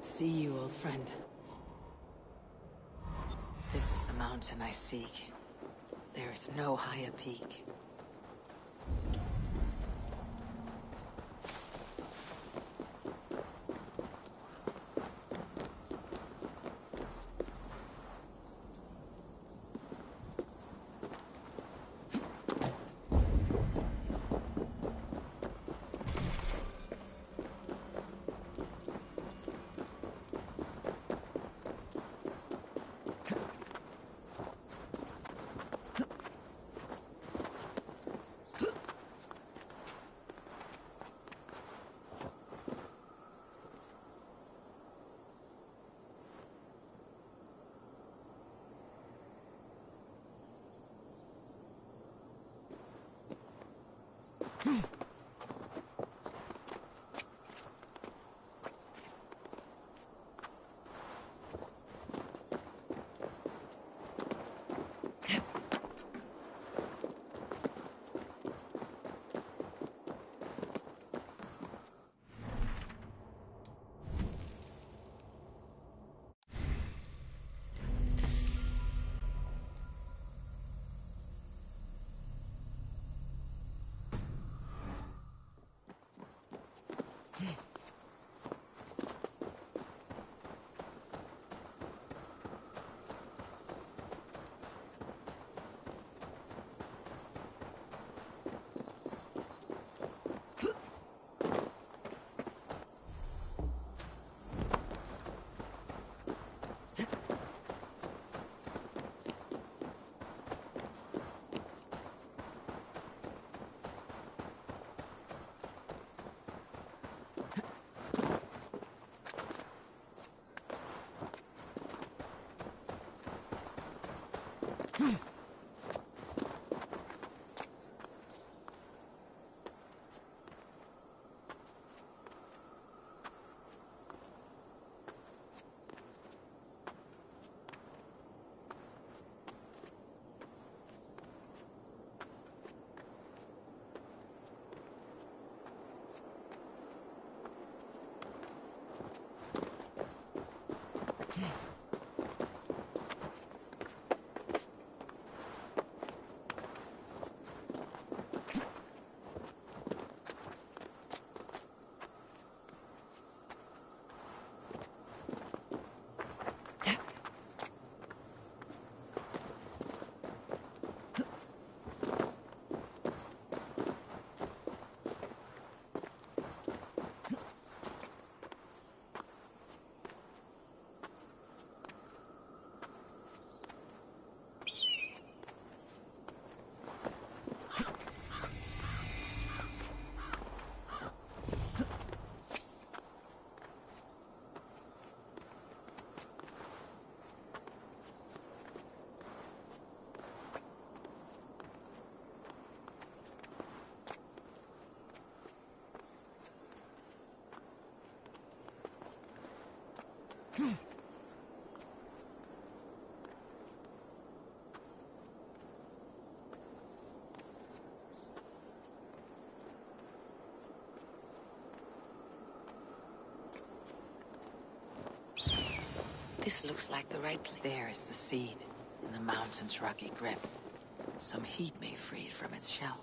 See you, old friend. This is the mountain I seek. There is no higher peak. This looks like the right place. There is the seed, in the mountain's rocky grip. Some heat may free it from its shell.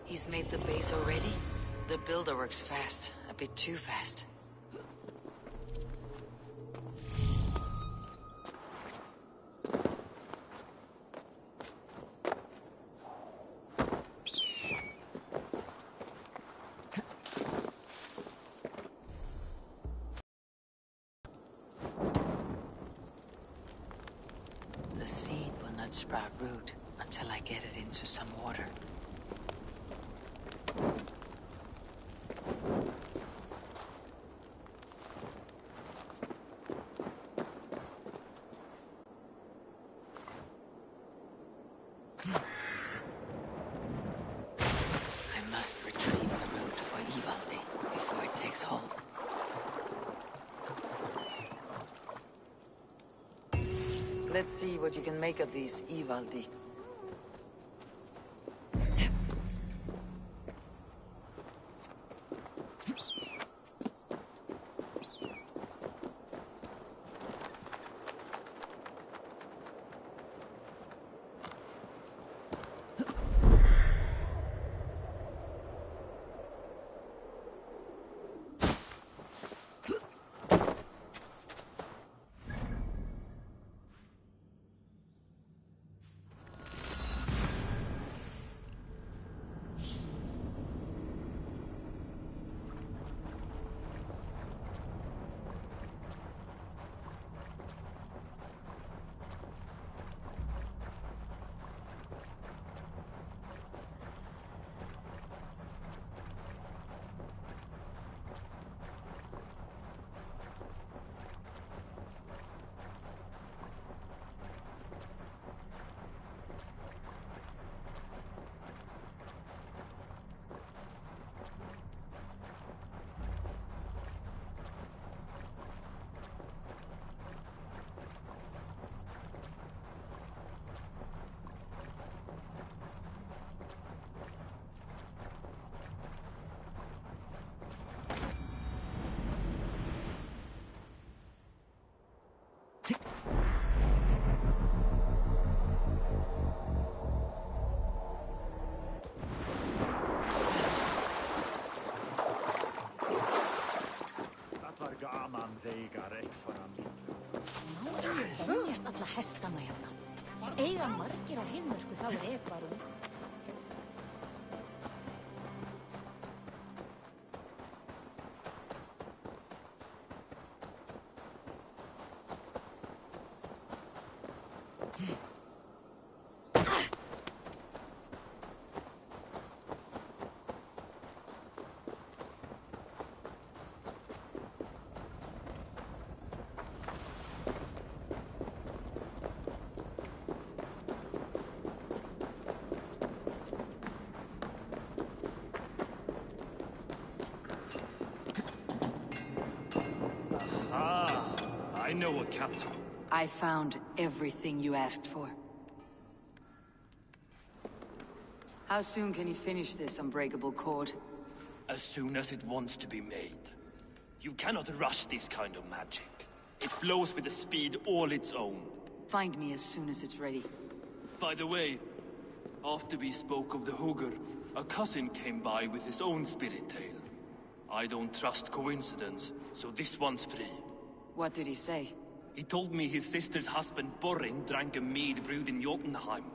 He's made the base already? The builder works fast. A bit too fast. The seed will not sprout root until I get it into some water. I must retrieve the root for Ivaldi before it takes hold. Let's see what you can make of these Ivaldi. Högjast alla hestana hérna. Eiga margir á Heiðmörku þá rekvarum. I know a captain. I found everything you asked for. How soon can you finish this unbreakable cord? As soon as it wants to be made. You cannot rush this kind of magic. It flows with a speed all its own. Find me as soon as it's ready. By the way, after we spoke of the Hugr, a cousin came by with his own spirit tale. I don't trust coincidence, so this one's free. What did he say? He told me his sister's husband Borin drank a mead brewed in Jotunheim,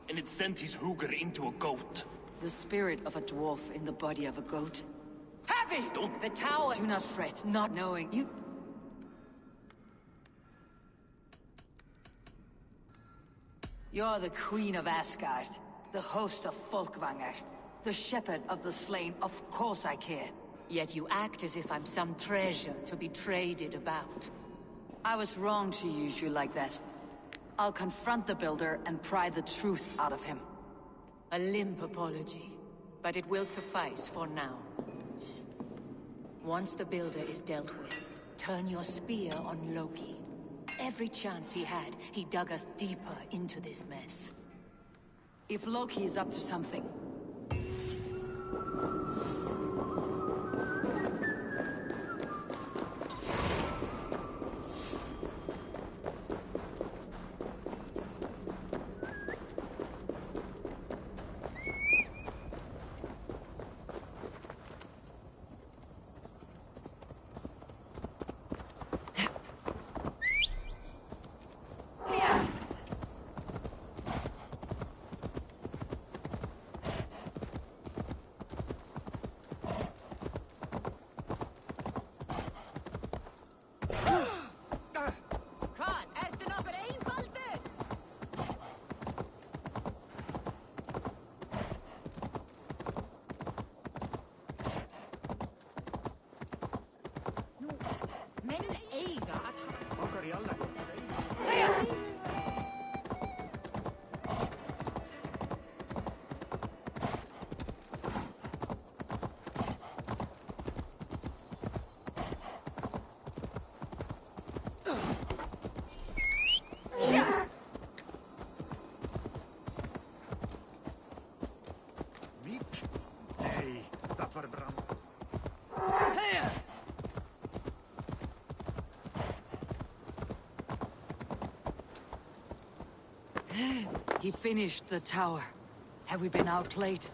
and it sent his Hugr into a goat. The spirit of a dwarf in the body of a goat? Heavy! Don't... The tower! Do not fret, not knowing you... You're the Queen of Asgard, the host of Folkvanger, the shepherd of the slain. Of course I care. Yet you act as if I'm some treasure to be traded about. I was wrong to use you like that. I'll confront the Builder and pry the truth out of him. A limp apology, but it will suffice for now. Once the Builder is dealt with, turn your spear on Loki. Every chance he had, he dug us deeper into this mess. If Loki is up to something... He finished the tower. Have we been outplayed?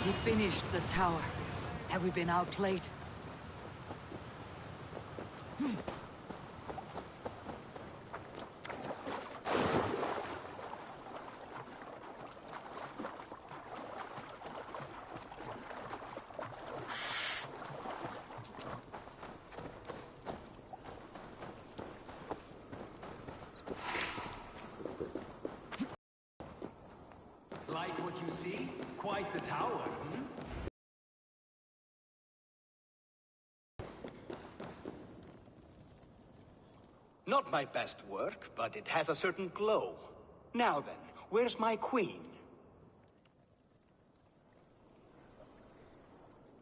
He finished the tower. Have we been outplayed? Like what you see? Quite the tower, hmm? Not my best work, but it has a certain glow. Now then, where's my queen?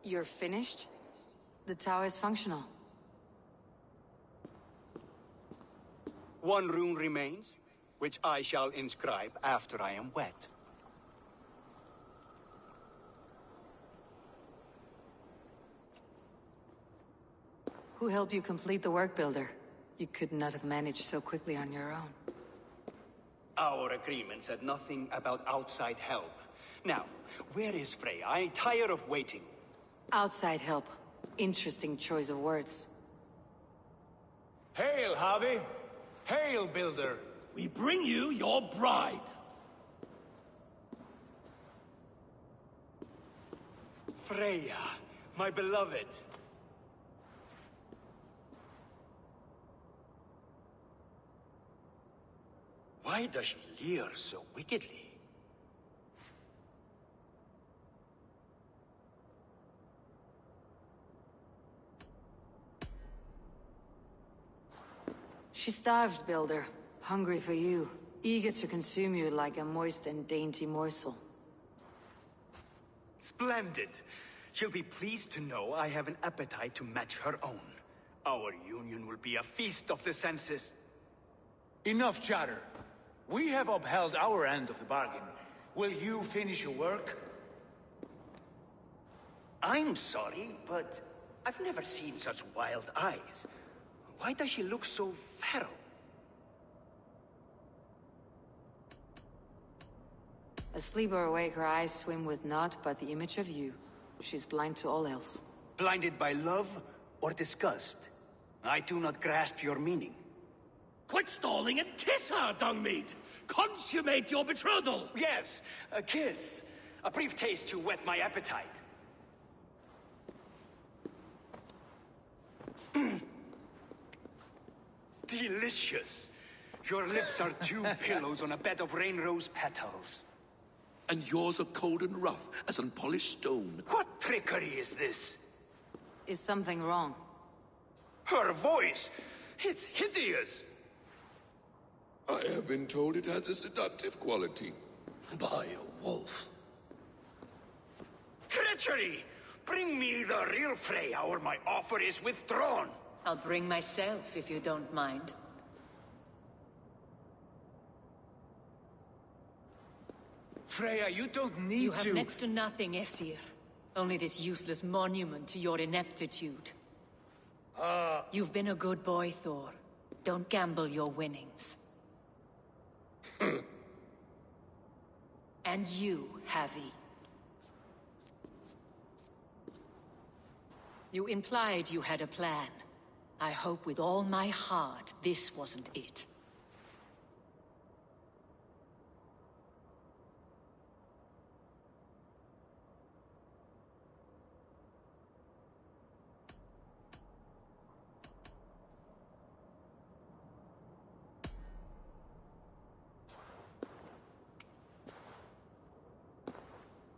You're finished? The tower is functional. One rune remains, which I shall inscribe after I am wet. Who helped you complete the work, Builder? You could not have managed so quickly on your own. Our agreement said nothing about outside help. Now, where is Freya? I'm tired of waiting. Outside help. Interesting choice of words. Hail, Harvey! Hail, Builder! We bring you your bride! Freya, my beloved. Why does she leer so wickedly? She starved, Builder. Hungry for you. Eager to consume you like a moist and dainty morsel. Splendid. She'll be pleased to know I have an appetite to match her own. Our union will be a feast of the senses. Enough chatter. We have upheld our end of the bargain. Will you finish your work? I'm sorry, but I've never seen such wild eyes. Why does she look so feral? Asleep or awake, her eyes swim with naught but the image of you. She's blind to all else. Blinded by love or disgust? I do not grasp your meaning. Quit stalling and kiss her, Dungmeat! Consummate your betrothal! Yes, a kiss. A brief taste to whet my appetite. Delicious. Your lips are two pillows on a bed of rain rose petals. And yours are cold and rough as unpolished stone. What trickery is this? Is something wrong? Her voice! It's hideous! I have been told it has a seductive quality. By a wolf. Treachery! Bring me the real Freya, or my offer is withdrawn! I'll bring myself, if you don't mind. Freya, you don't need to... You have next to nothing, Aesir. Only this useless monument to your ineptitude. You've been a good boy, Thor. Don't gamble your winnings. And you, Havi. You implied you had a plan. I hope with all my heart this wasn't it.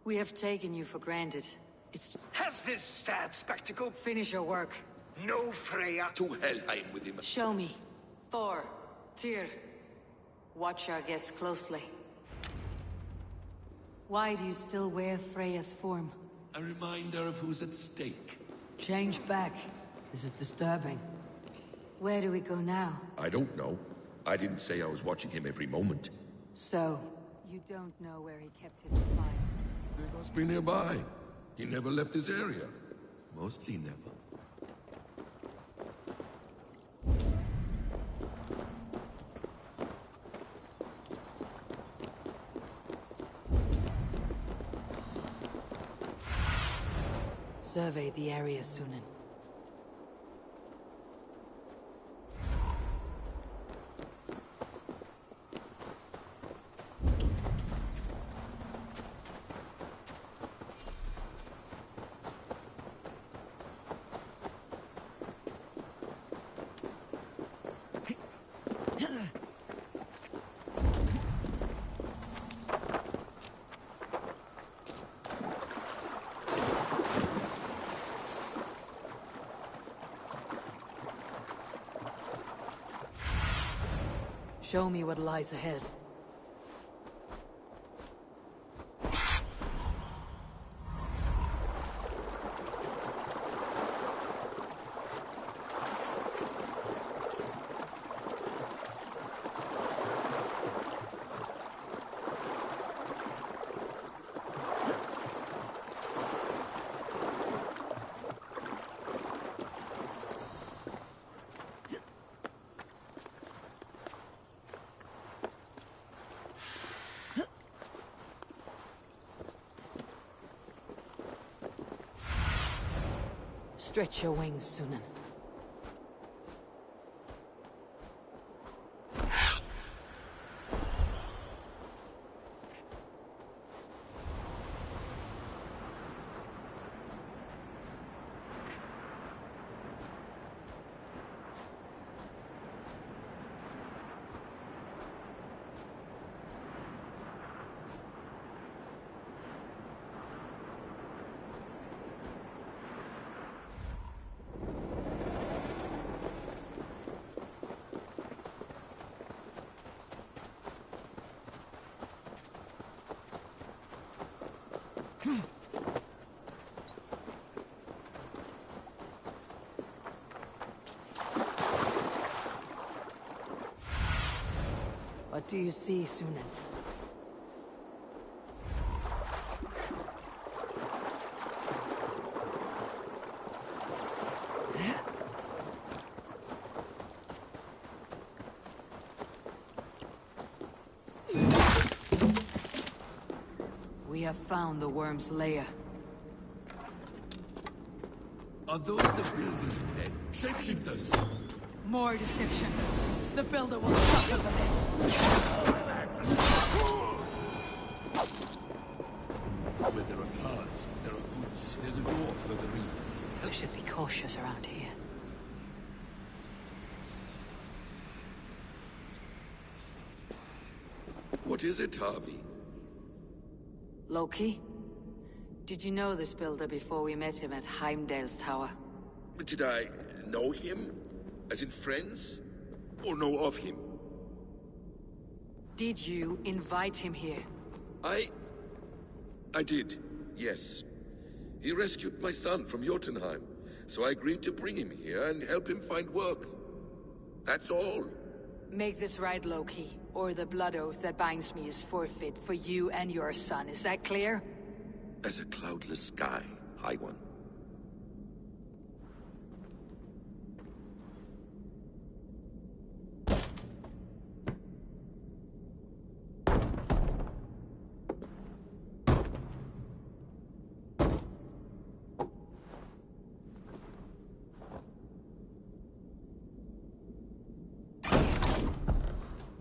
We have taken you for granted. It's... Has this sad spectacle... Finish your work. No, Freya. To Helheim with him. Show me. Thor, Tyr, watch our guests closely. Why do you still wear Freya's form? A reminder of who's at stake. Change back. This is disturbing. Where do we go now? I don't know. I didn't say I was watching him every moment. So, you don't know where he kept his spies? They must be nearby. He never left this area. Mostly never. Survey the area, Sunan. Show me what lies ahead. Stretch your wings, Sunan. What do you see, Sunan? We have found the worm's lair. Are those the builder's pet? Shapeshifters! More deception. The builder will suffer for this. Where there are cards, there are goods. There's a door further in. We should be cautious around here. What is it, Harvey? Loki? Did you know this builder before we met him at Heimdall's tower? Did I know him? As in friends? Or know of him? Did you invite him here? I did, yes. He rescued my son from Jotunheim, so I agreed to bring him here and help him find work. That's all. Make this right, Loki, or the blood oath that binds me is forfeit for you and your son. Is that clear? As a cloudless sky, High One.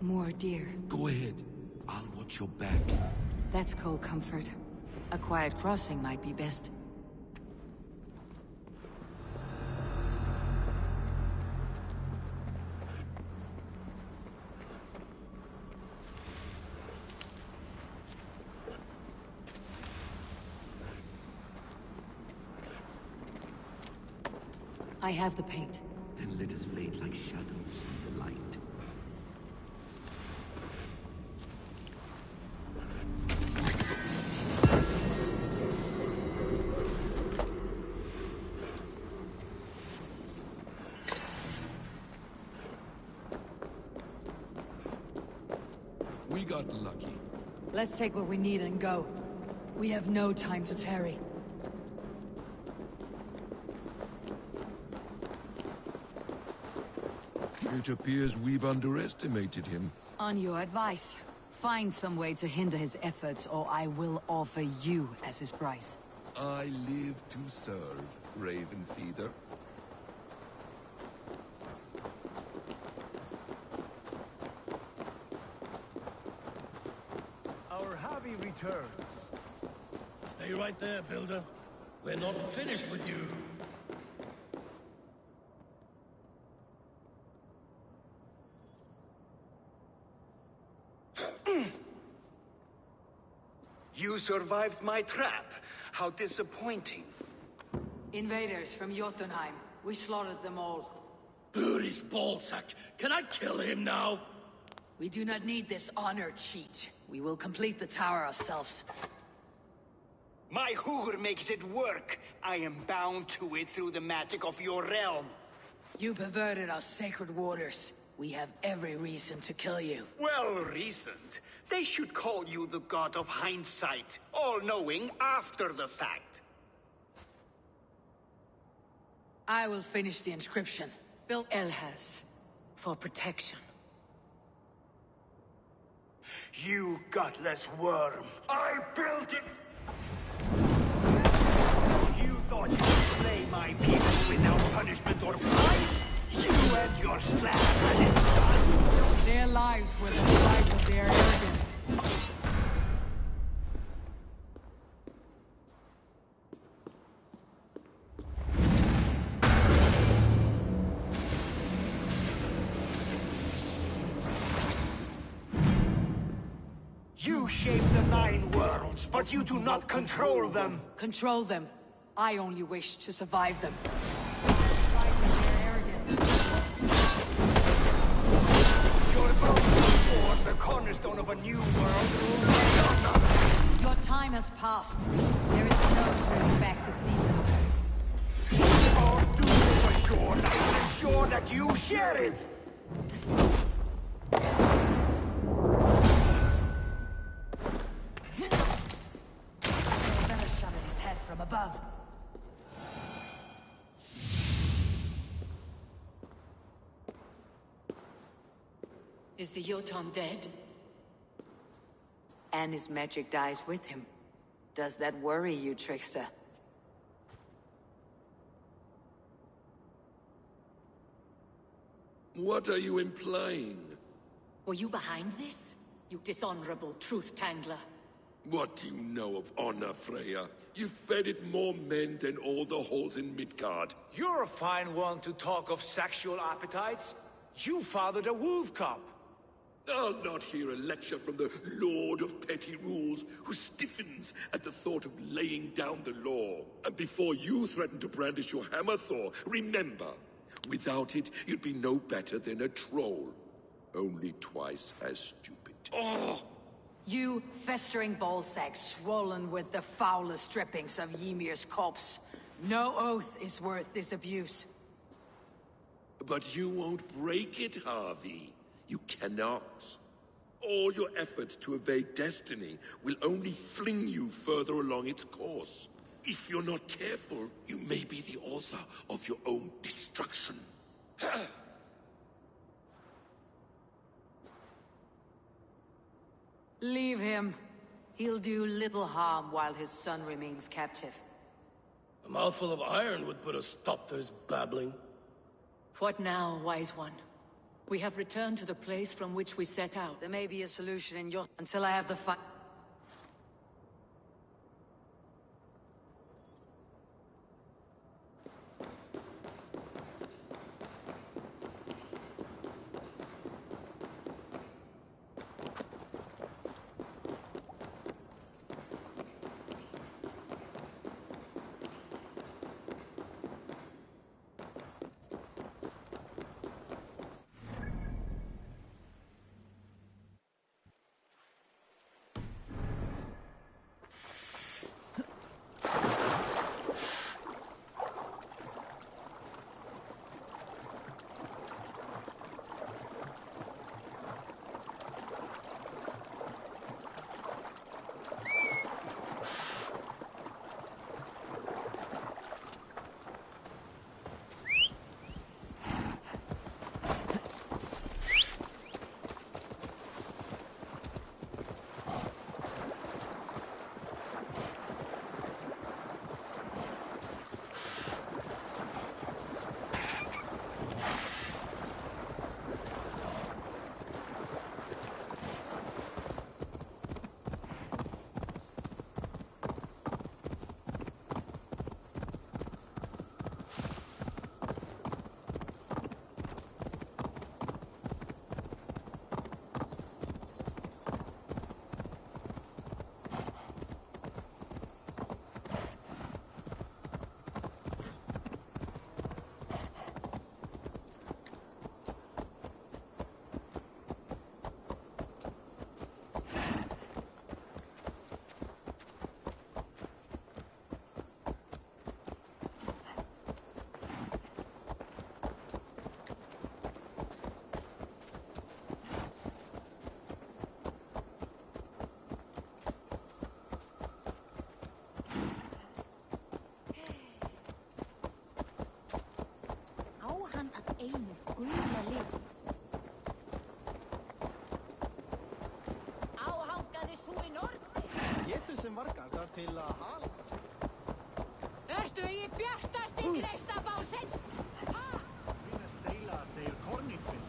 More deer. Go ahead. I'll watch your back. That's cold comfort. A quiet crossing might be best. I have the paint. Then let us fade like shadows in the light. We got lucky. Let's take what we need and go. We have no time to tarry. It appears we've underestimated him. On your advice, find some way to hinder his efforts, or I will offer you as his price. I live to serve, Raven Feeder. Our Javi returns. Stay right there, Builder. We're not finished with you. You survived my trap. How disappointing. Invaders from Jotunheim. We slaughtered them all. Buri's ballsack. Can I kill him now? We do not need this honor cheat. We will complete the tower ourselves. My Hugr makes it work. I am bound to it through the magic of your realm. You perverted our sacred waters. We have every reason to kill you. Well reasoned. They should call you the god of hindsight, all-knowing after the fact. I will finish the inscription. Built Elhas for protection. You gutless worm. I built it! You thought you could slay my people without punishment or prize? You and your slab had it done. Their lives were the price of their arrogance. You shape the 9 worlds, but you do not control them. Control them. I only wish to survive them. Your bones form the cornerstone of a new world. Your time has passed. There is no turning back the seasons. Our doom is assured. I will ensure that you share it. Better shove at his head from above. Is the Jotun dead? And his magic dies with him. Does that worry you, trickster? What are you implying? Were you behind this? You dishonorable truth-tangler. What do you know of honor, Freya? You've bedded more men than all the halls in Midgard. You're a fine one to talk of sexual appetites. You fathered a wolf cub. I'll not hear a lecture from the Lord of Petty Rules, who stiffens at the thought of laying down the law. And before you threaten to brandish your hammer, Thor, remember, without it, you'd be no better than a troll. Only twice as stupid. Oh! You festering ballsack swollen with the foulest drippings of Ymir's corpse. No oath is worth this abuse. But you won't break it, Harvey. You cannot. All your efforts to evade destiny will only fling you further along its course. If you're not careful, you may be the author of your own destruction. Leave him. He'll do little harm while his son remains captive. A mouthful of iron would put a stop to his babbling. What now, wise one? We have returned to the place from which we set out. There may be a solution in your... until I have the fi... einu gula lit. Áhangaðist þú í norði? Getur sem vargar þar til að hala. Ertu í bjartasti greista bálsins? Minna steila þeir korningvinn.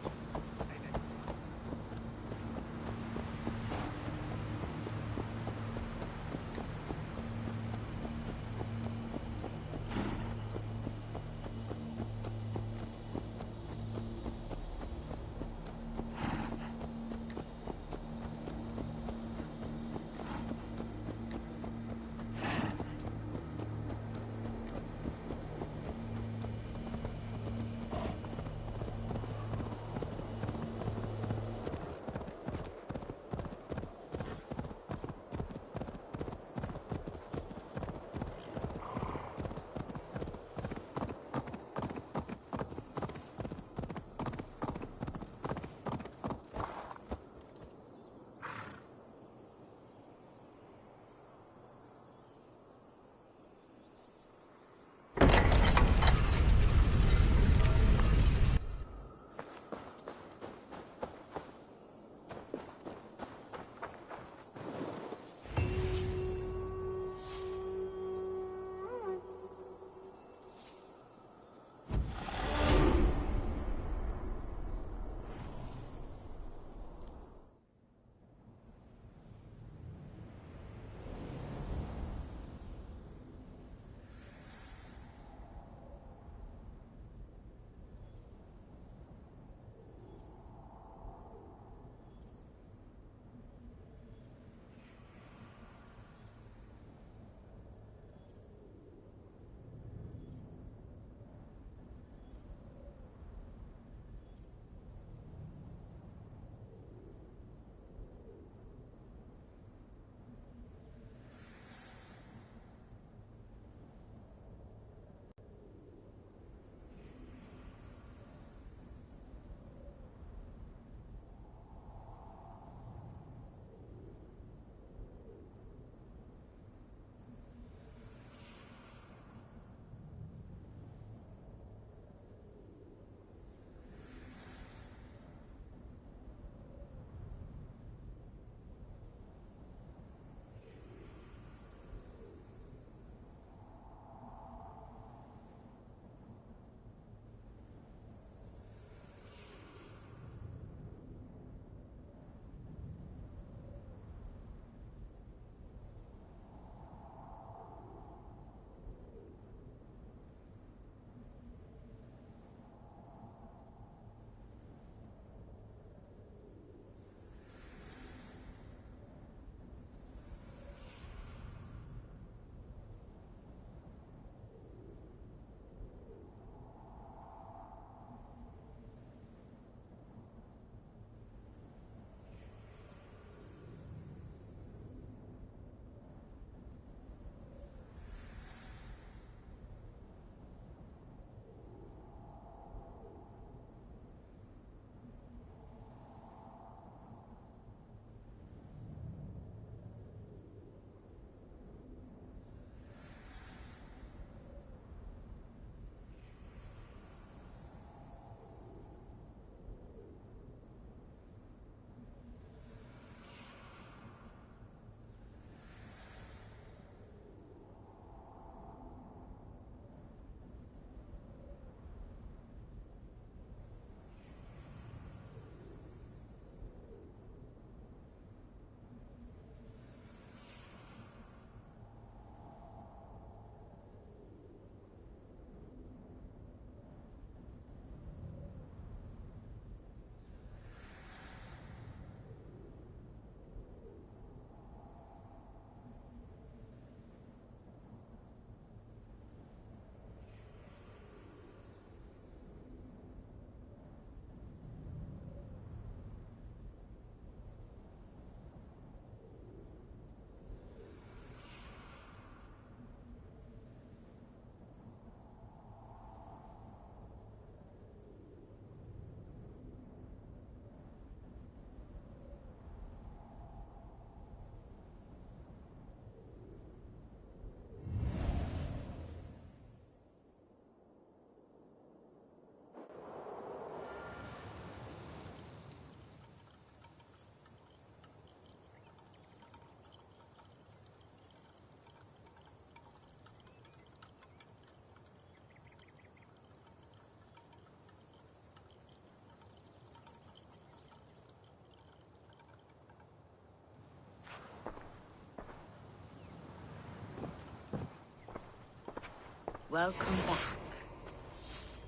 Welcome back.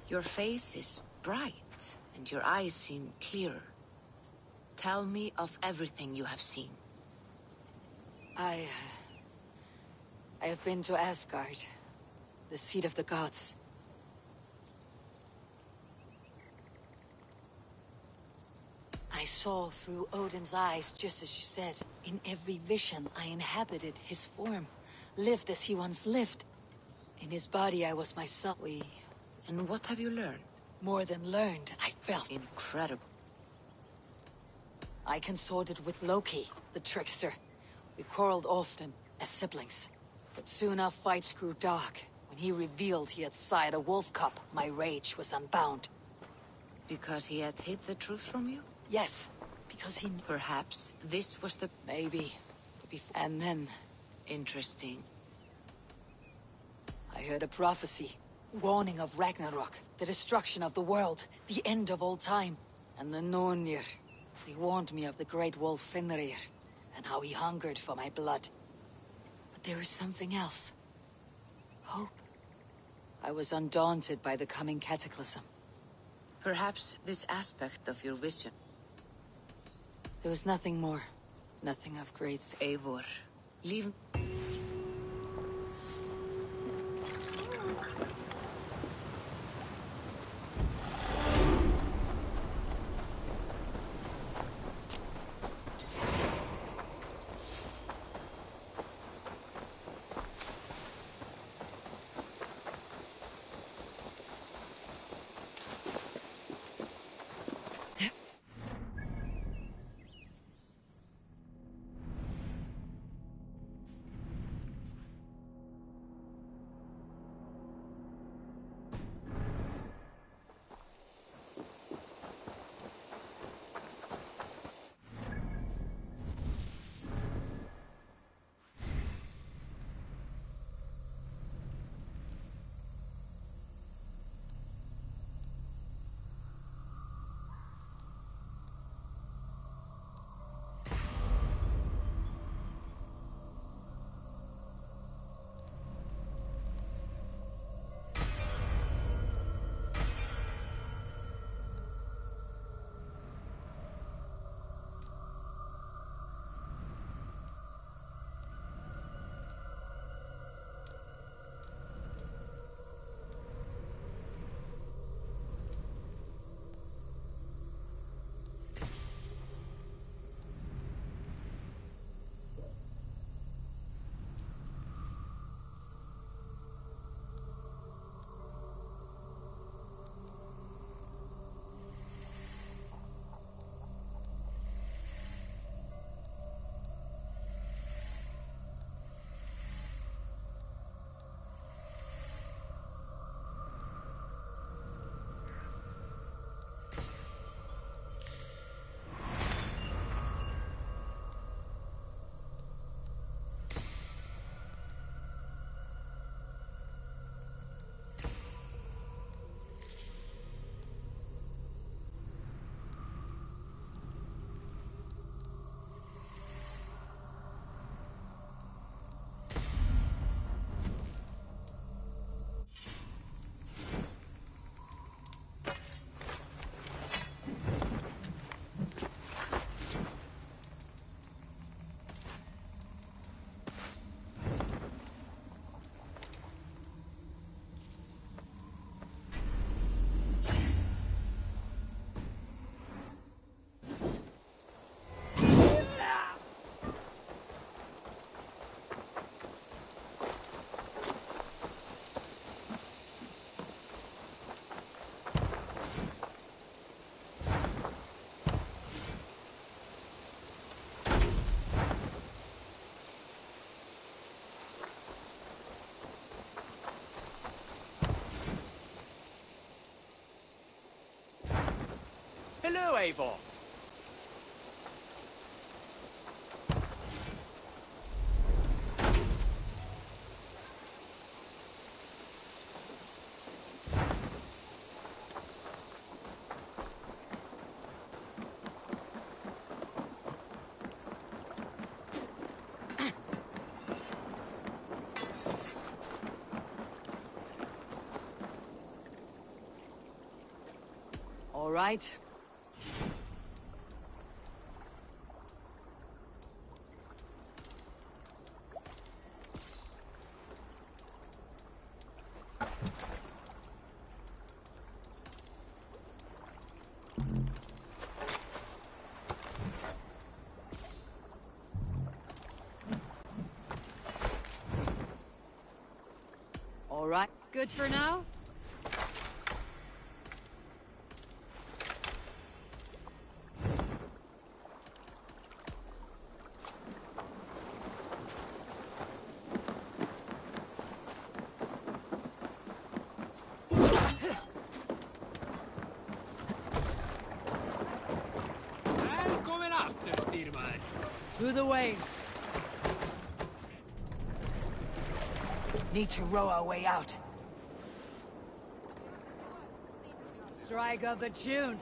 Your face is bright, and your eyes seem clearer. Tell me of everything you have seen. I have been to Asgard, the seat of the gods. I saw through Odin's eyes, just as you said. In every vision, I inhabited his form, lived as he once lived. In his body, I was myself. And what have you learned? More than learned, I felt. Incredible. I consorted with Loki, the trickster. We quarreled often, as siblings. But soon our fights grew dark. When he revealed he had sired a wolf cub, my rage was unbound. Because he had hid the truth from you? Yes, because he... Perhaps this was the... Maybe. And then... Interesting. I heard a prophecy. Warning of Ragnarok, the destruction of the world, the end of all time. And the Nornir. They warned me of the great wolf Fenrir, and how he hungered for my blood. But there was something else. Hope. I was undaunted by the coming cataclysm. Perhaps this aspect of your vision. There was nothing more. Nothing of great... Eivor, leave... Hello, Eivor. right? All right. Good for now? Coming after, Styrman. Through the waves. Need to row our way out. Strike up a tune.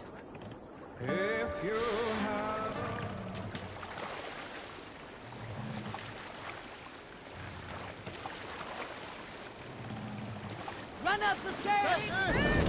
If you have Run up the stairs!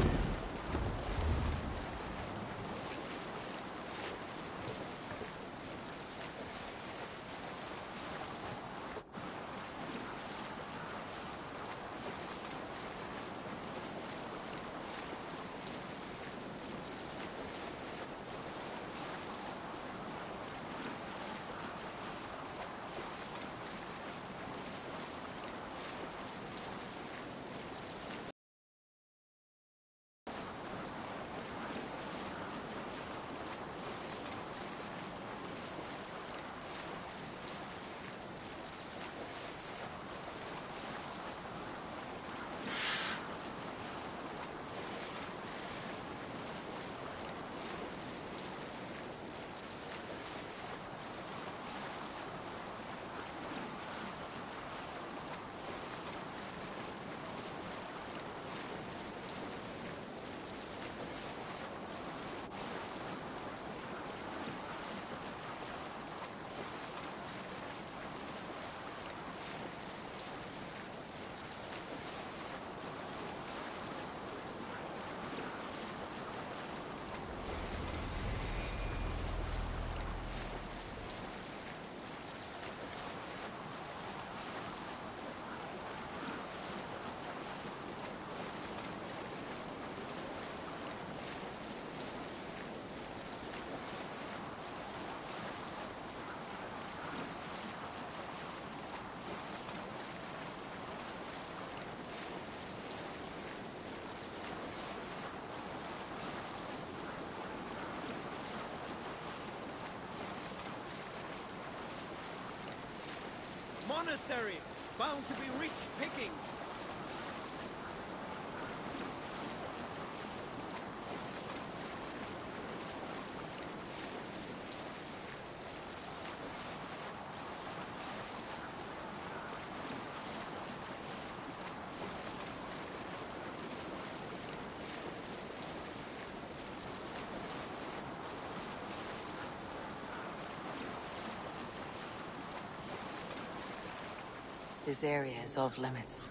Monastery, bound to be rich pickings. This area is off limits.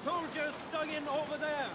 Soldiers dug in over there!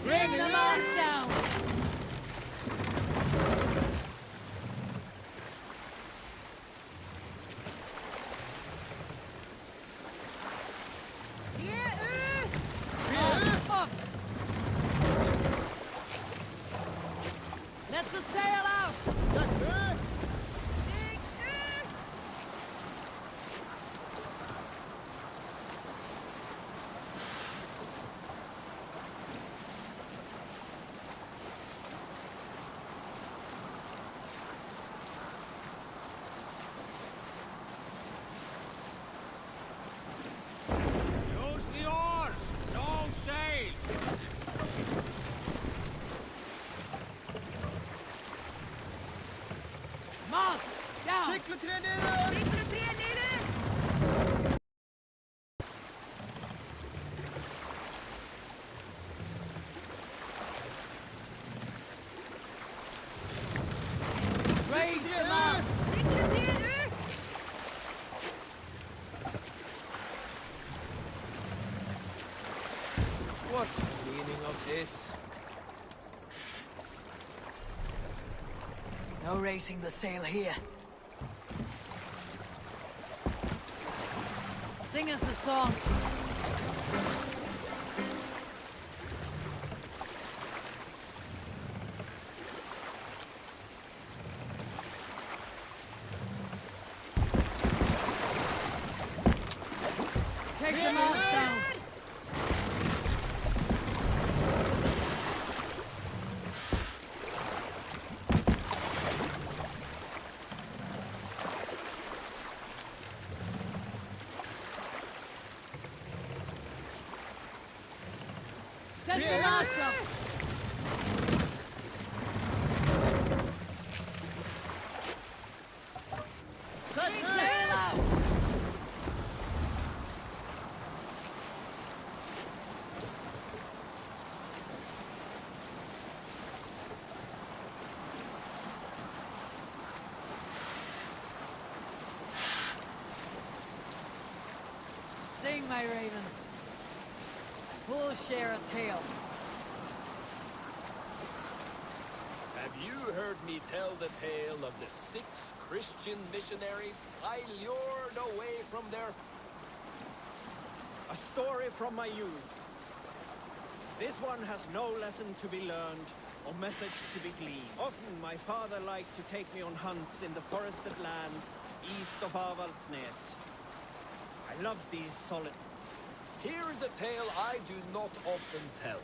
Bring the mast down! Up! Let the sail out! Use the oars! No sail! Mast! Down! Cykelträ nere! Cykelträ nere! Raise the mast! Cykelträ nere! What's the meaning of this? No raising the sail here. Sing us a song. Take the mast down. Set the mast up. Take sail out. Sing, my ravens. We'll share a tale. Have you heard me tell the tale of the 6 Christian missionaries I lured away from their... A story from my youth. This one has no lesson to be learned or message to be gleaned. Often my father liked to take me on hunts in the forested lands east of Avaldsnes. I loved these solid... Here is a tale I do not often tell.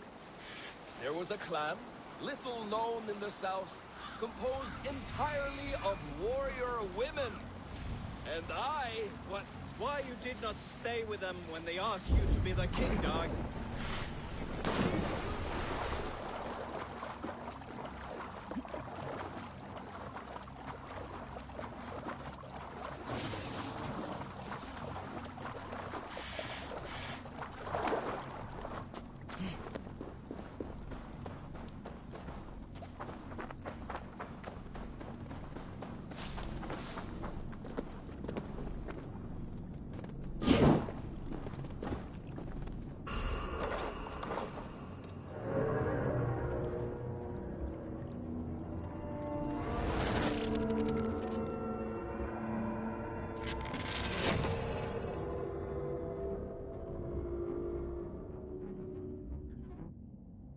There was a clan, little known in the south, composed entirely of warrior women. And I, what... Why you did not stay with them when they asked you to be the king, dog?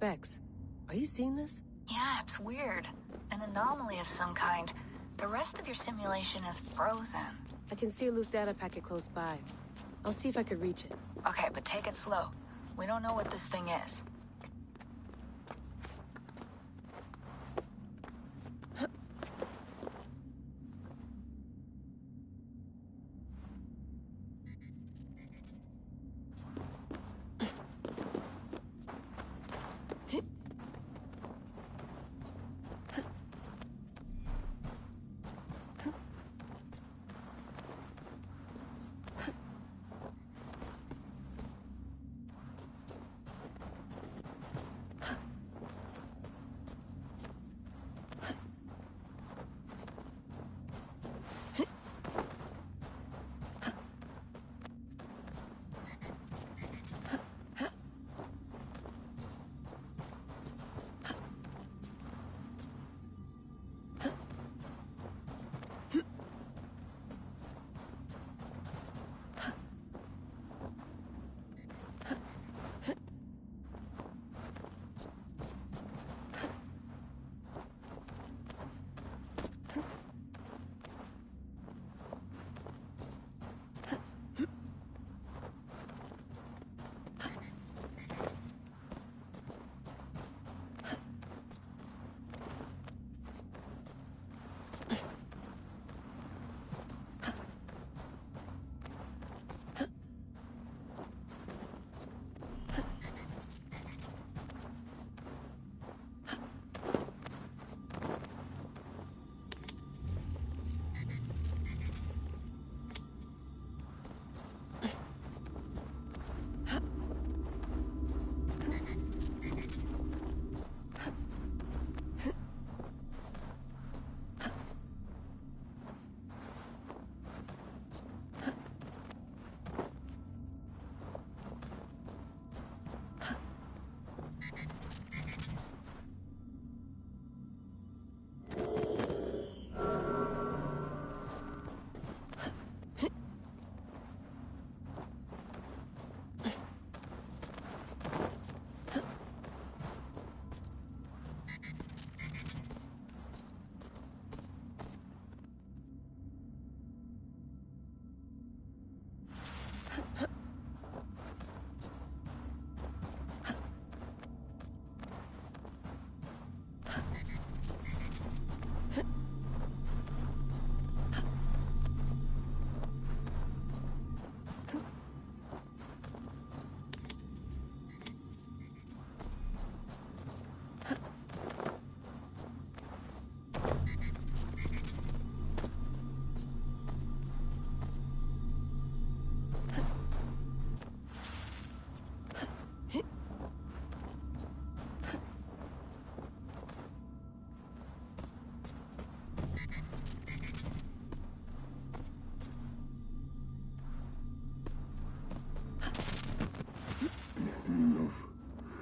Bex, Are you seeing this? Yeah, it's weird. An anomaly of some kind. The rest of your simulation is frozen. I can see a loose data packet close by. I'll see if I could reach it. Okay, but take it slow. We don't know what this thing is.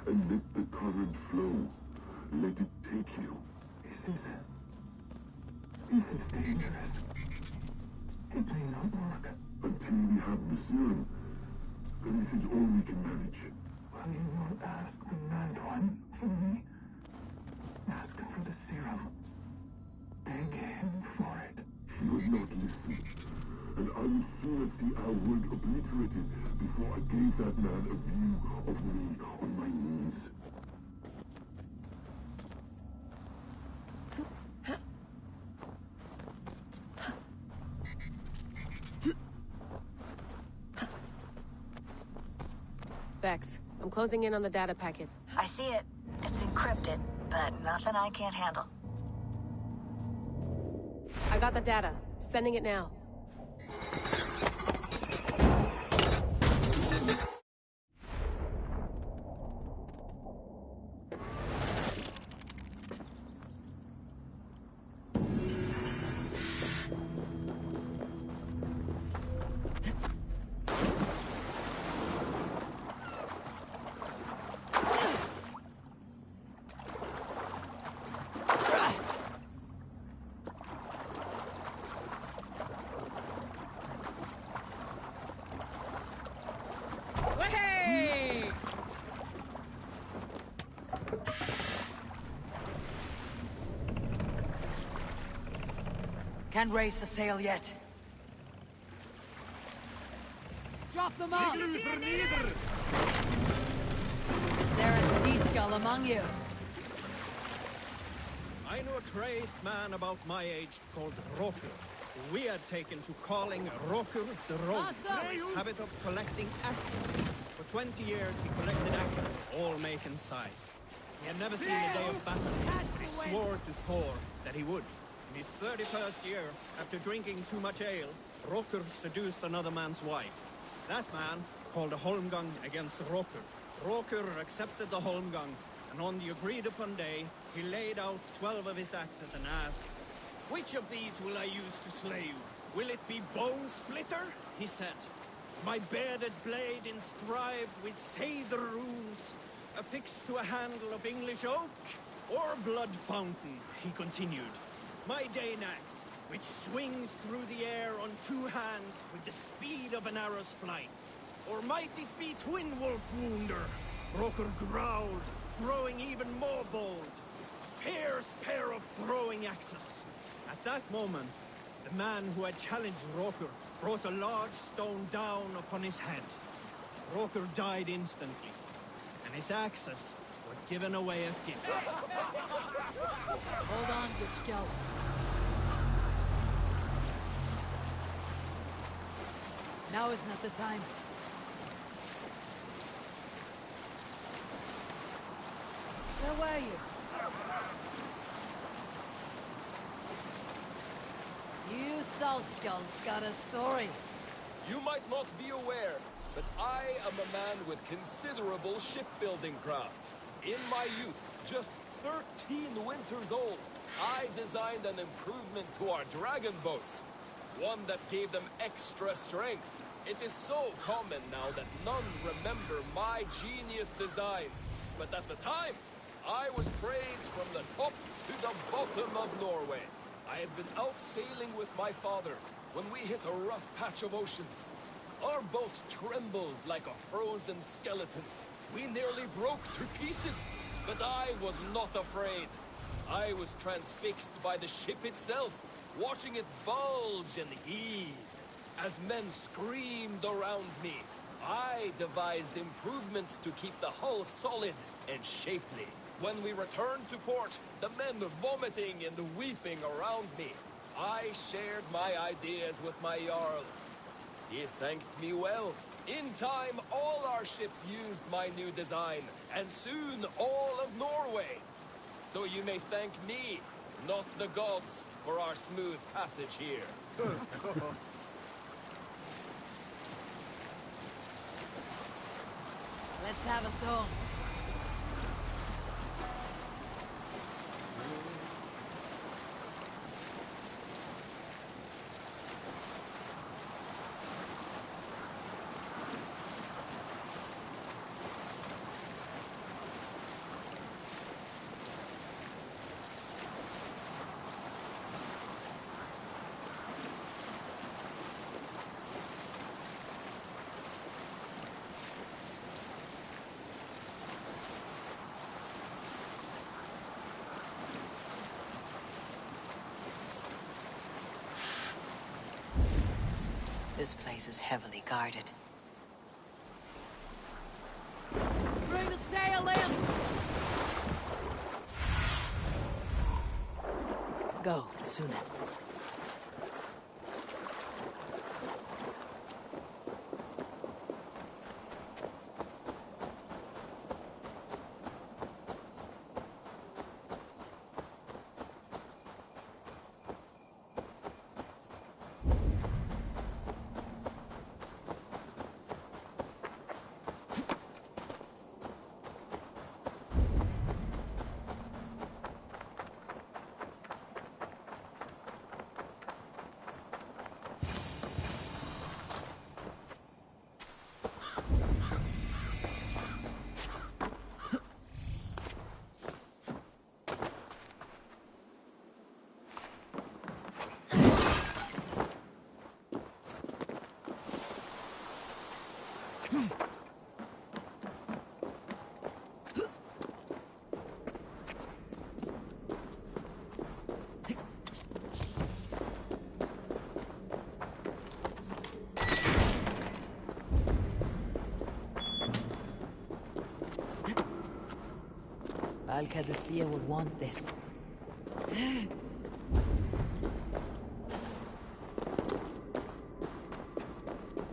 And let the current flow. Let it take you. This is dangerous. It may not work. Until we have the serum, this is all we can manage. Will you not ask the Mad One for me? Ask him for the serum. Beg him for it. He would not listen. And I would sooner see our word obliterated before I gave that man a view of me on my knees. Vex, I'm closing in on the data packet. I see it. It's encrypted, but nothing I can't handle. I got the data. Sending it now. Can't raise the sail yet. Drop them off! Is there a sea skull among you? I knew a crazed man about my age called Rokur, who we had taken to calling Rokur the Rogue for his habit of collecting axes. For 20 years he collected axes of all make and size. He had never seen a day of battle, but he swore to Thor that he would. In his 31st year, after drinking too much ale, Rokur seduced another man's wife. That man called a holmgang against Rokur. Rokur accepted the holmgang, and on the agreed-upon day, he laid out 12 of his axes and asked, "Which of these will I use to slay you? Will it be Bone Splitter?" he said. "My bearded blade inscribed with Seidr runes, affixed to a handle of English oak? Or Blood Fountain?" he continued. "My Dane axe, which swings through the air on 2 hands with the speed of an arrow's flight. Or might it be Twin Wolf Wounder?" Rokur growled, growing even more bold. A fierce pair of throwing axes. At that moment, the man who had challenged Rokur brought a large stone down upon his head. Rokur died instantly, and his axes were given away as gifts. Hold on, good scout. Now is not the time. Where were you? You Salskulls got a story. You might not be aware, but I am a man with considerable shipbuilding craft. In my youth, just 13 winters old, I designed an improvement to our dragon boats. One that gave them extra strength. It is so common now that none remember my genius design. But at the time, I was praised from the top to the bottom of Norway. I had been out sailing with my father when we hit a rough patch of ocean. Our boat trembled like a frozen skeleton. We nearly broke to pieces, but I was not afraid. I was transfixed by the ship itself, watching it bulge and heave. As men screamed around me, I devised improvements to keep the hull solid and shapely. When we returned to port, the men vomiting and weeping around me, I shared my ideas with my Jarl. He thanked me well. In time, all our ships used my new design, and soon all of Norway. So you may thank me, not the gods, for our smooth passage here. Let's have a song. This place is heavily guarded. Bring the sail in! Go, Suna. Valka the Seer will want this.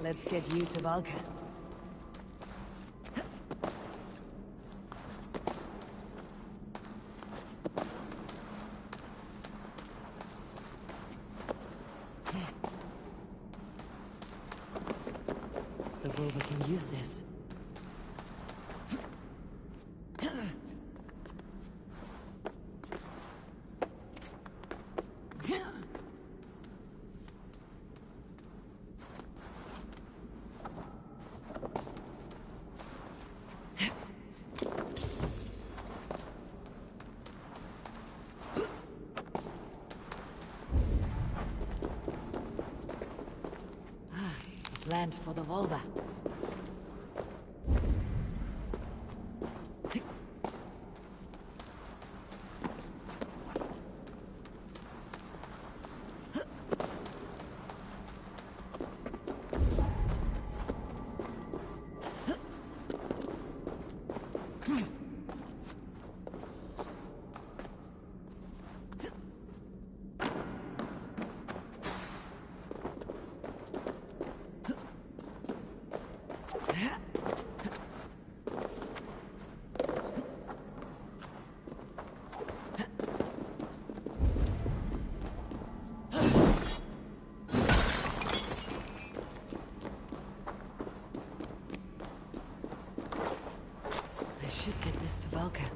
Let's get you to Valka. The rover can use this. Land for the Volva. Should get this to Valka.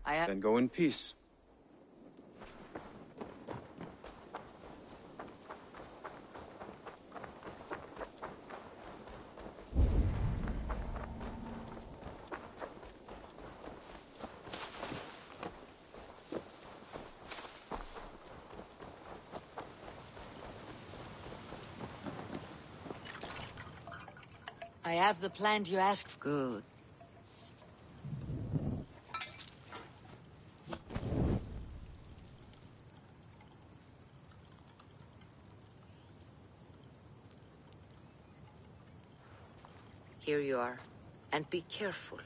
Then go in peace. I have the plant you asked for. Good. Here you are. And be careful.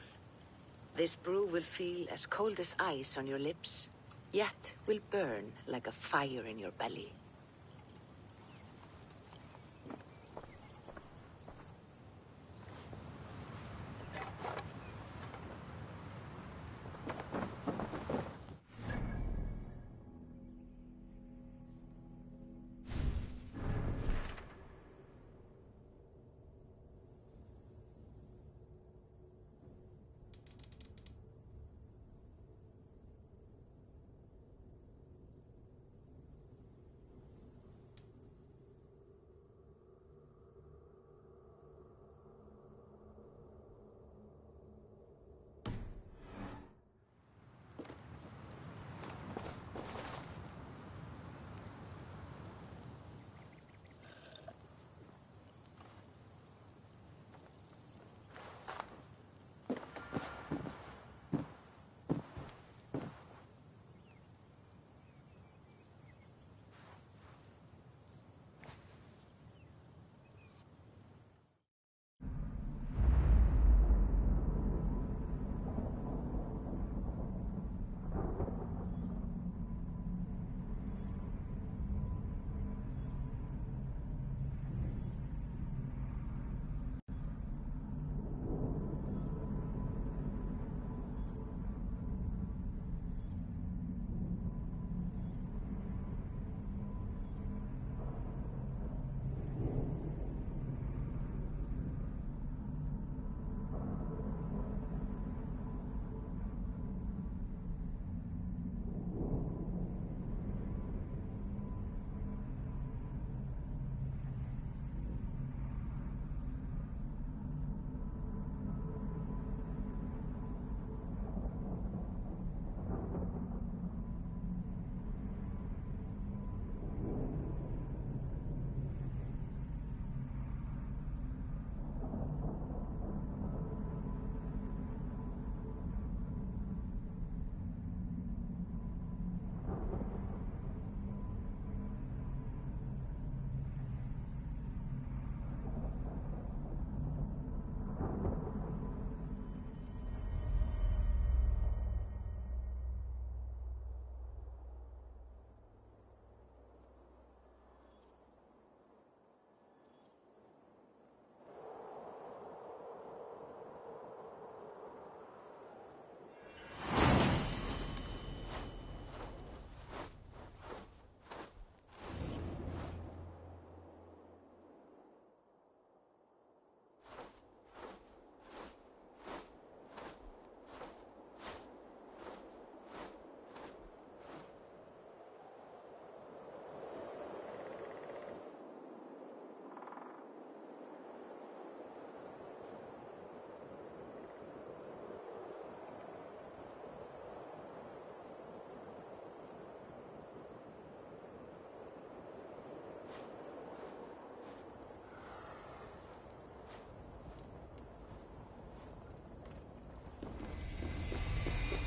This brew will feel as cold as ice on your lips, yet will burn like a fire in your belly.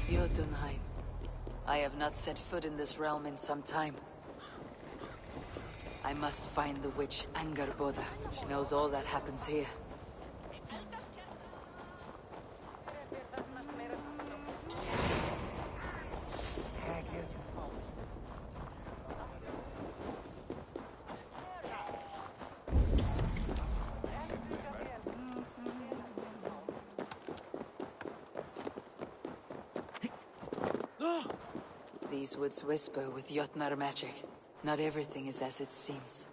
Jotunheim. I have not set foot in this realm in some time. I must find the witch Angerboda. She knows all that happens here. These woods whisper with Jotnar magic. Not everything is as it seems.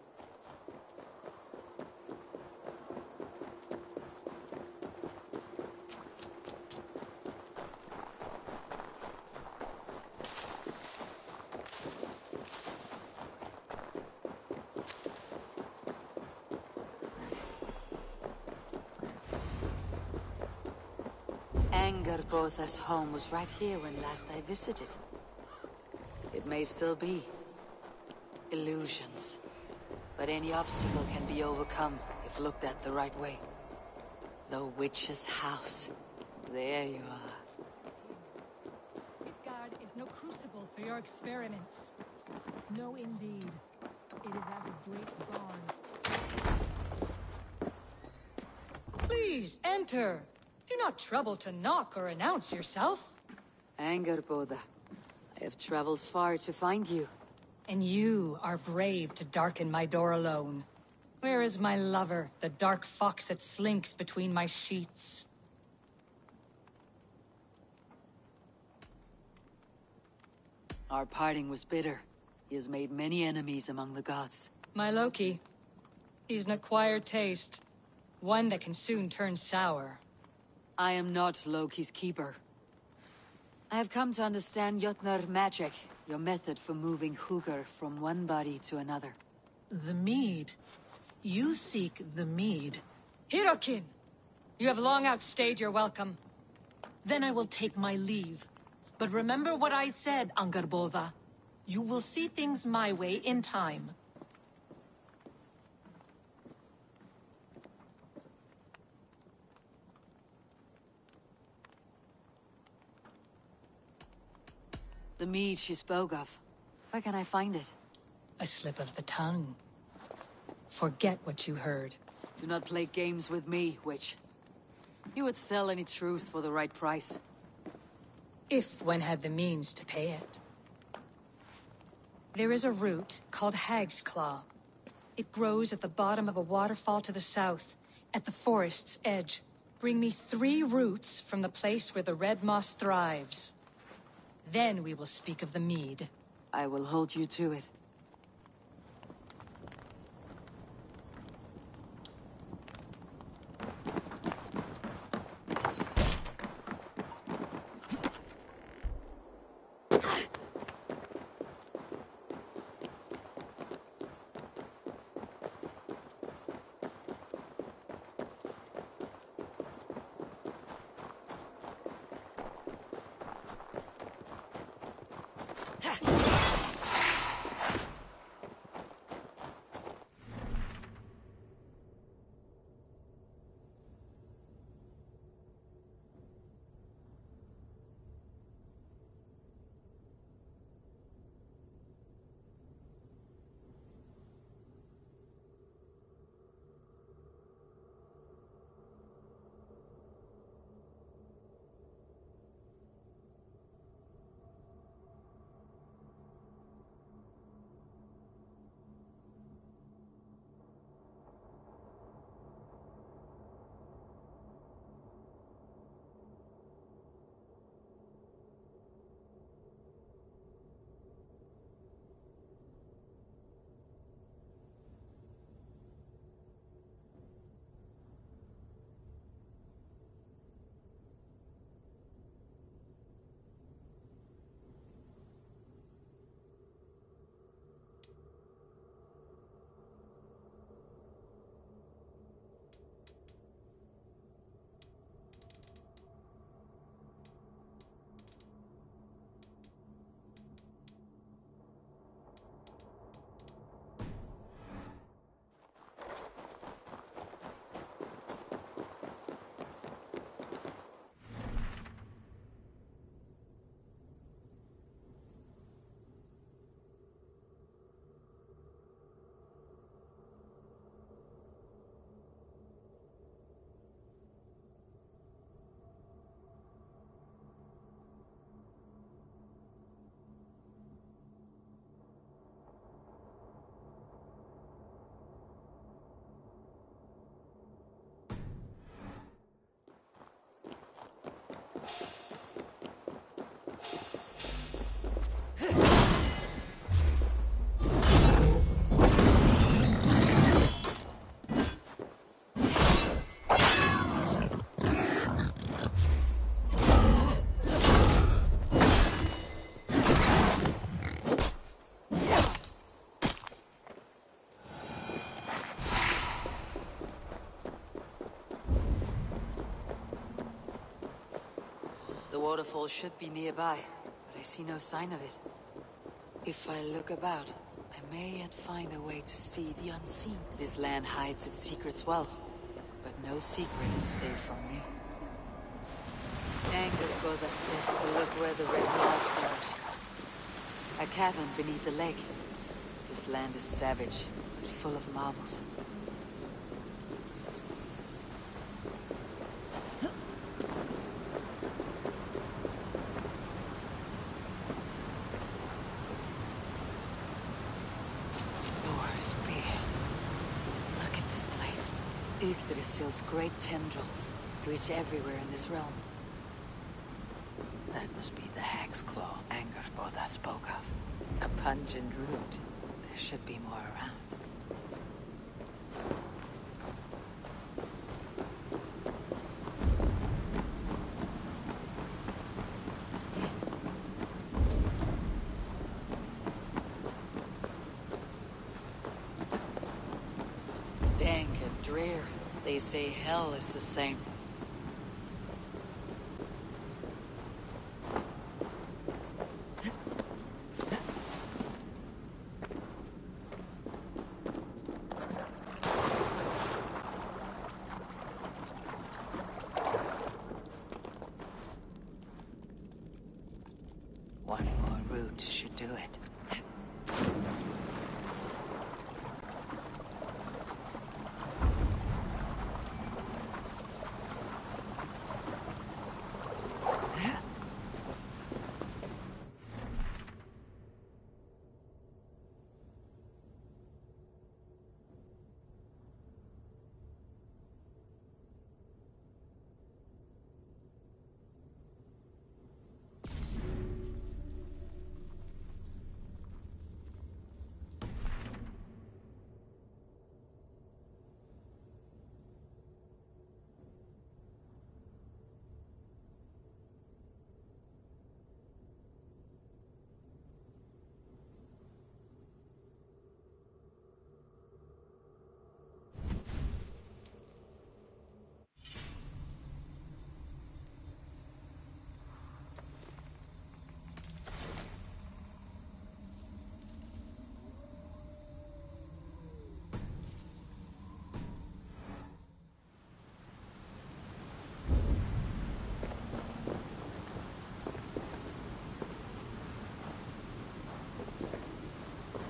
Angerbotha's home was right here when last I visited. It may still be. Illusions. But any obstacle can be overcome if looked at the right way. The witch's house. There you are. Midgard is no crucible for your experiments. No, indeed. It is as a great barn. Please, enter! Do not trouble to knock or announce yourself. Angerbotha, I have traveled far to find you. And you are brave to darken my door alone. Where is my lover, the dark fox that slinks between my sheets? Our parting was bitter. He has made many enemies among the gods. My Loki. He's an acquired taste. One that can soon turn sour. I am not Loki's keeper. I have come to understand Jotnar magic, your method for moving Hugr from one body to another. The mead. You seek the mead. Hirokin! You have long outstayed your welcome. Then I will take my leave. But remember what I said, Angerbotha. You will see things my way in time. The mead she spoke of. Where can I find it? A slip of the tongue. Forget what you heard. Do not play games with me, witch. You would sell any truth for the right price. If one had the means to pay it. There is a root called Hag's Claw. It grows at the bottom of a waterfall to the south, at the forest's edge. Bring me 3 roots from the place where the red moss thrives. Then we will speak of the mead. I will hold you to it. waterfall should be nearby, but I see no sign of it. If I look about, I may yet find a way to see the unseen. This land hides its secrets well, but no secret is safe from me. Anger got us set to look where the red moss grows. A cavern beneath the lake. This land is savage, but full of marvels. Thor's beard. Look at this place. Yggdrasil's great tendrils reach everywhere in this realm. That must be the hag's claw Angerboda spoke of. A pungent root. There should be more around. Dank and drear. They say hell is the same. One more route should do it.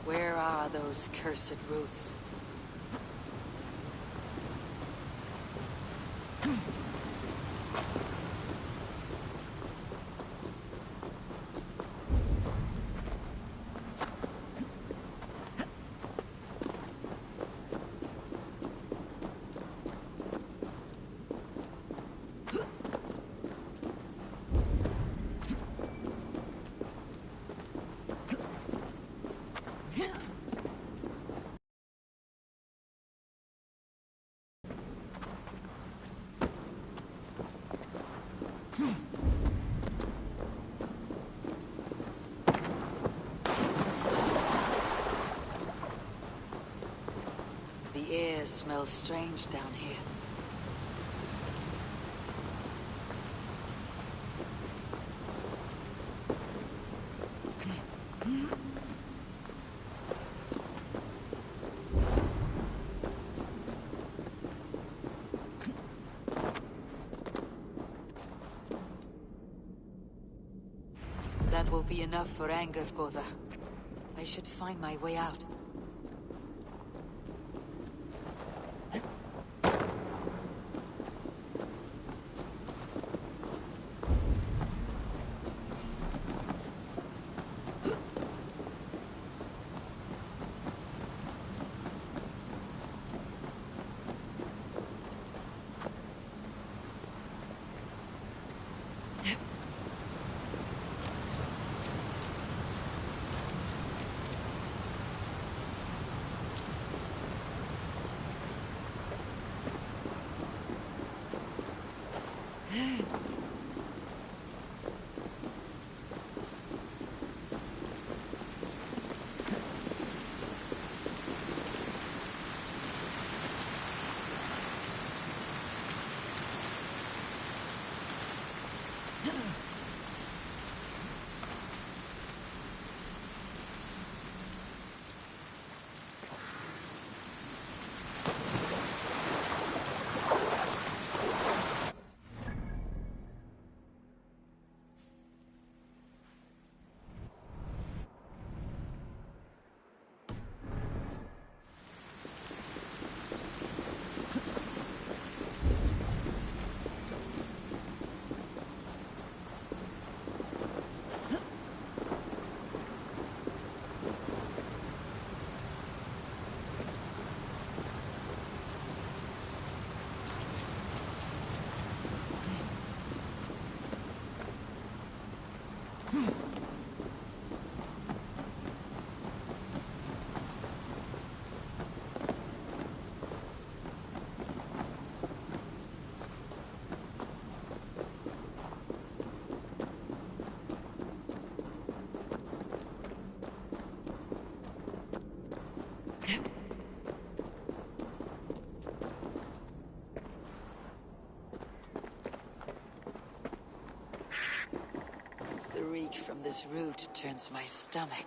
Where are those cursed roots? The air smells strange down here. That will be enough for Angerboda. I should find my way out. The reek from this root turns my stomach.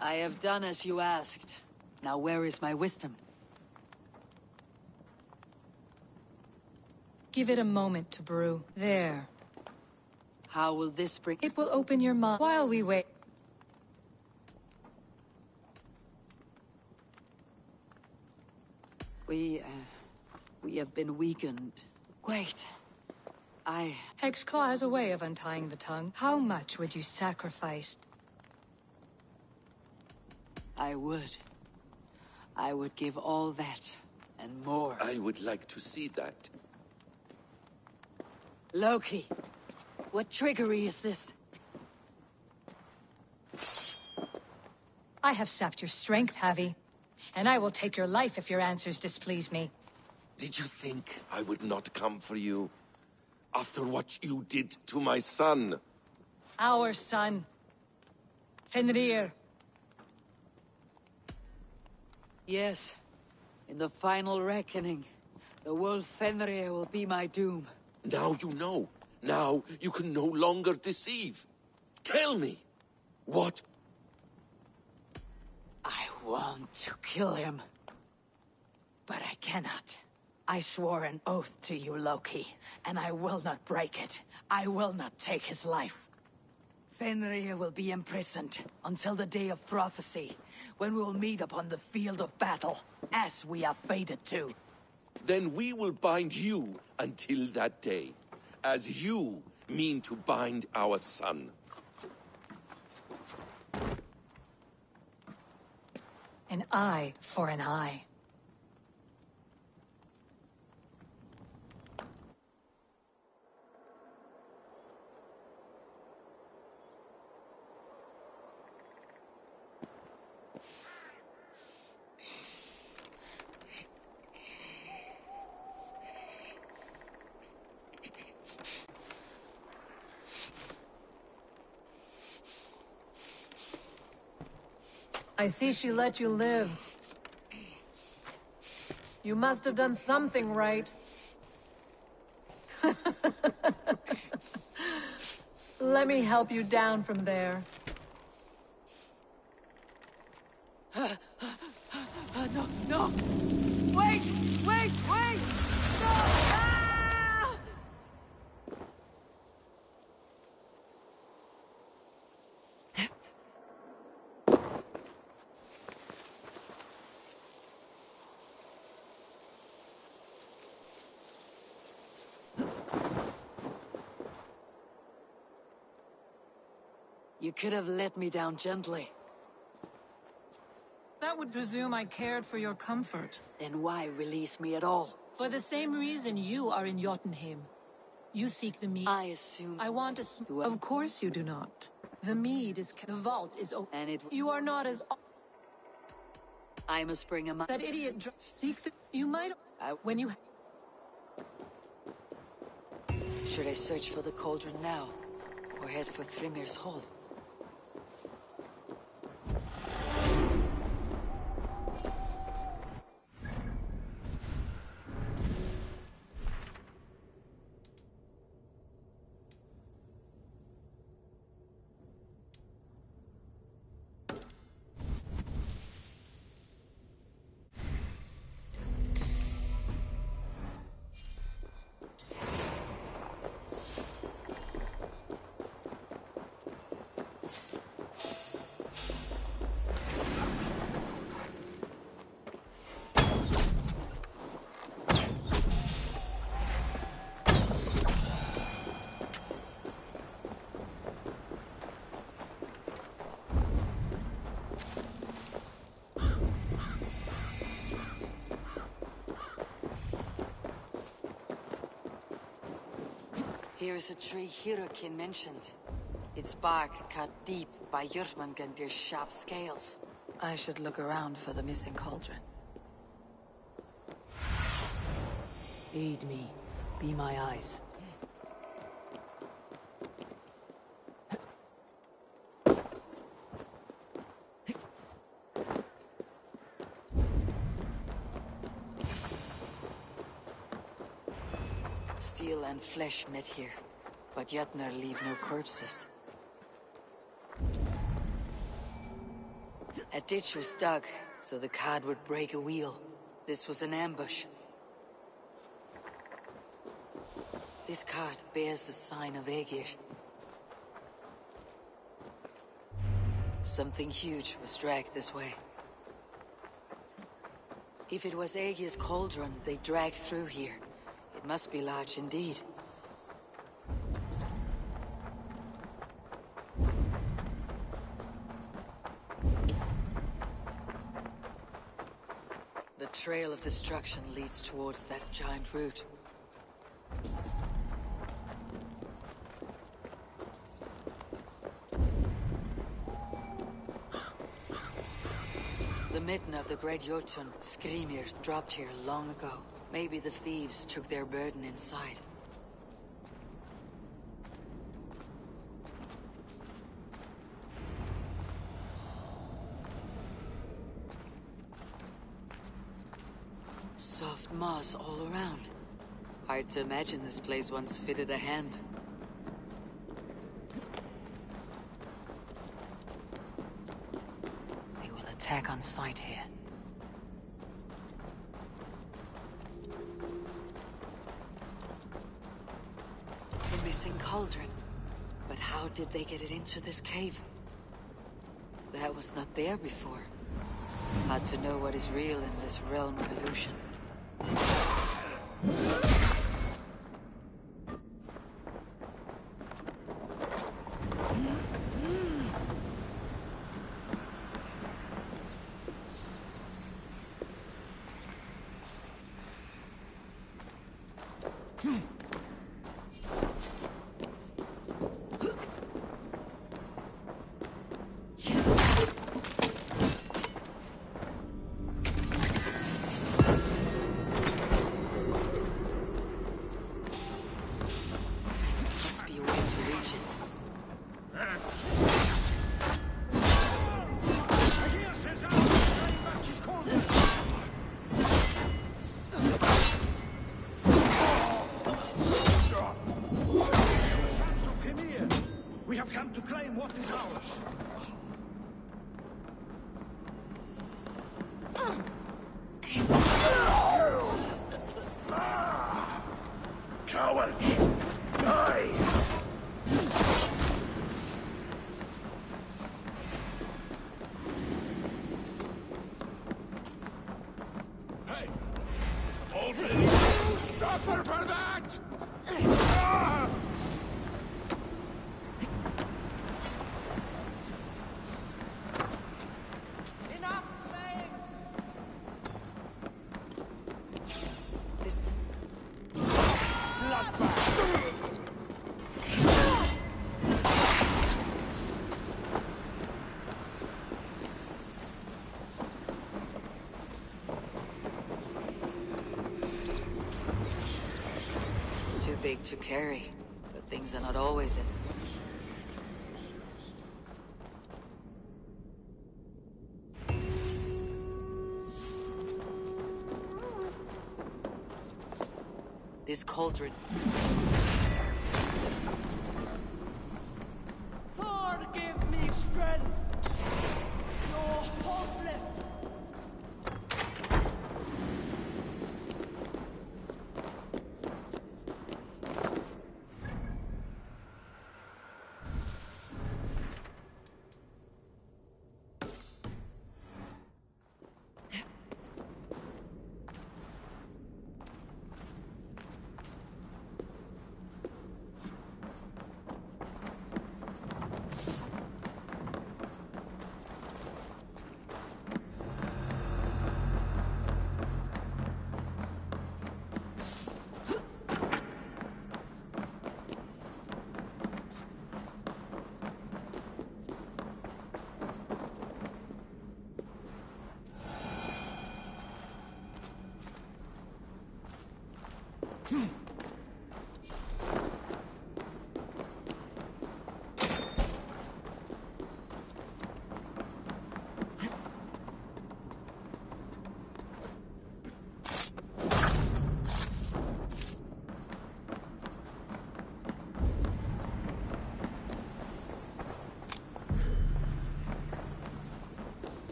I have done as you asked. Now where is my wisdom? Give it a moment to brew. There. How will this bring— It will open your mind while we wait. We have been weakened. Wait. Hexclaw has a way of untying the tongue. How much would you sacrifice? I would give all that, and more. I would like to see that. Loki, what trickery is this? I have sapped your strength, Havi. And I will take your life if your answers displease me. Did you think I would not come for you? After what you did to my son? Our son. Fenrir. Yes. In the final reckoning, the wolf Fenrir will be my doom. Now you know. Now you can no longer deceive. Tell me, what? I want to kill him. But I cannot. I swore an oath to you, Loki, and I will not break it. I will not take his life. Fenrir will be imprisoned until the day of prophecy, when we will meet upon the field of battle, as we are fated to. Then we will bind you until that day, as you mean to bind our son. An eye for an eye. I see she let you live. You must have done something right. Let me help you down from there. No, no! Wait! Wait! Wait! No! Ah! You could have let me down gently. That would presume I cared for your comfort. Then why release me at all? For the same reason you are in Jotunheim. You seek the mead. I assume... I want a... Of course you do not. The mead is... The vault is open. And it... You are not as... I must bring him up. That idiot... Seek the... You might... When you... Should I search for the cauldron now? Or head for Thrimir's hole? Here is a tree Hirokin mentioned. Its bark cut deep by Jörmungandr's sharp scales. I should look around for the missing cauldron. Aid me. Be my eyes. Steel and flesh met here, but Jötnar leave no corpses. A ditch was dug, so the cart would break a wheel. This was an ambush. This cart bears the sign of Aegir. Something huge was dragged this way. If it was Aegir's cauldron they dragged through here, it must be large indeed. The trail of destruction leads towards that giant root. The midden of the great Jotun, Skrimir, dropped here long ago. Maybe the thieves took their burden inside. Soft moss all around. Hard to imagine this place once fitted a hand. They will attack on sight here. The missing cauldron. But how did they get it into this cave? That was not there before. Hard to know what is real in this realm of illusion. We have come to claim what is ours. Coward! Die! Hey! Already you suffer for that! Enough playing! This... Too big to carry, but things are not always as... This cauldron... Thor, give me strength! You're hopeless!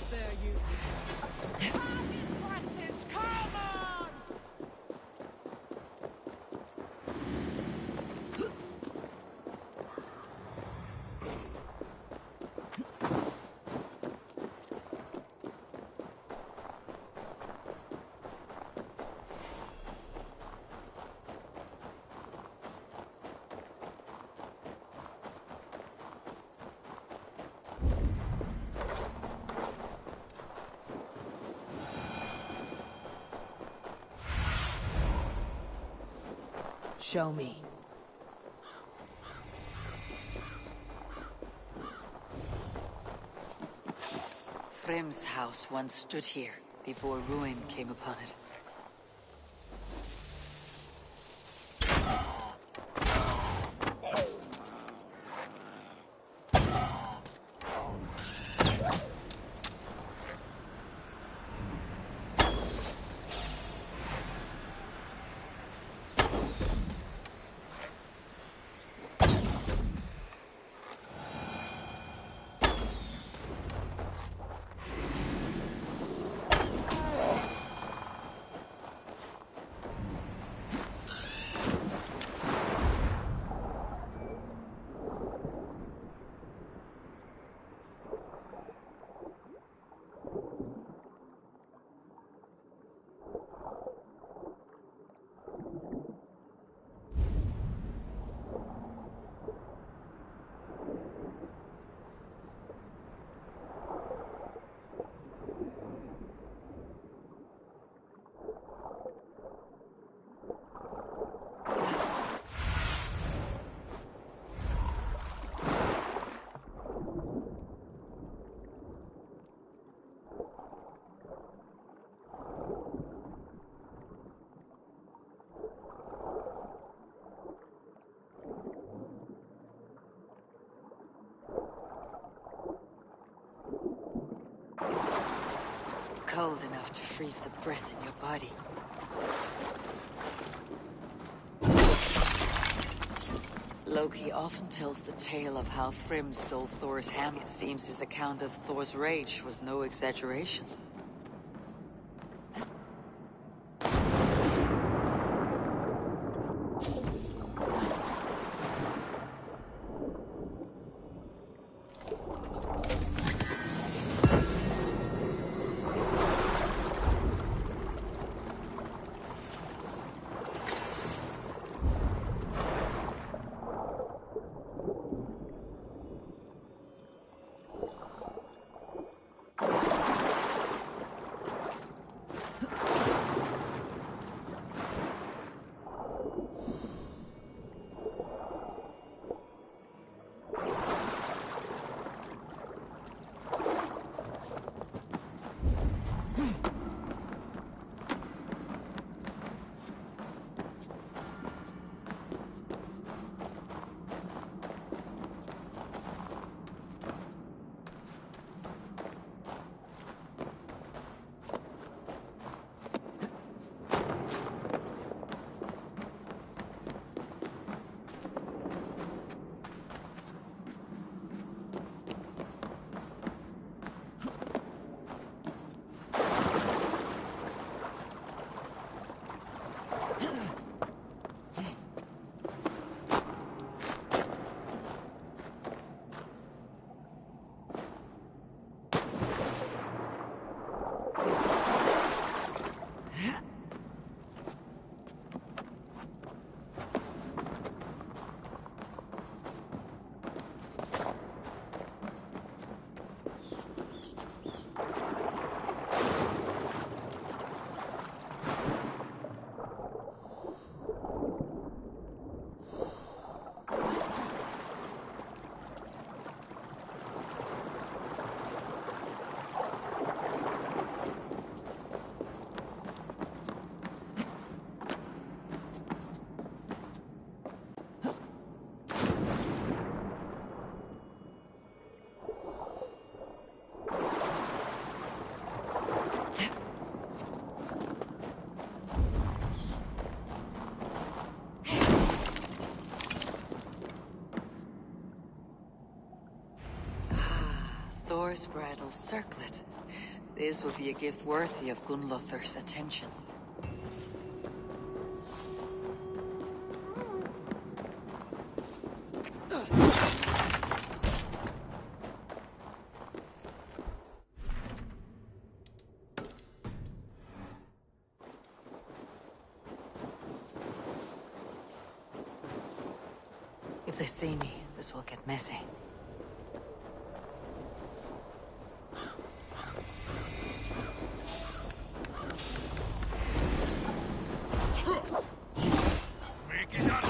There, you. Target practice, come on! Show me. Thrym's house once stood here, before ruin came upon it. Cold enough to freeze the breath in your body. Loki often tells the tale of how Thrym stole Thor's hammer. It seems his account of Thor's rage was no exaggeration. Thor's bridal circlet. This would be a gift worthy of Gunnlothr's attention. If they see me, this will get messy. Make it up!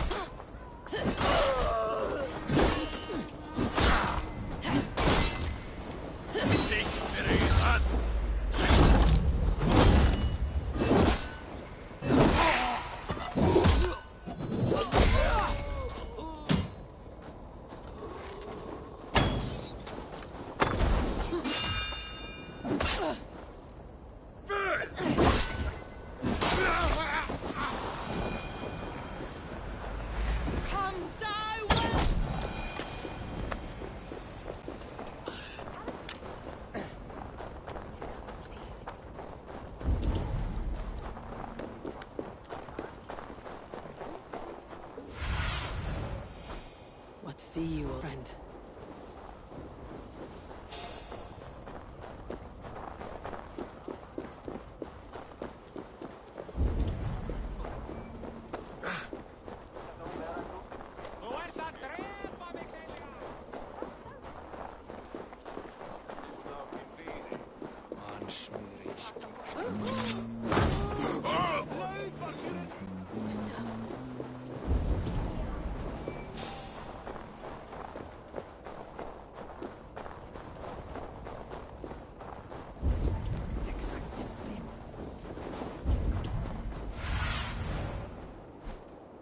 see you, old friend.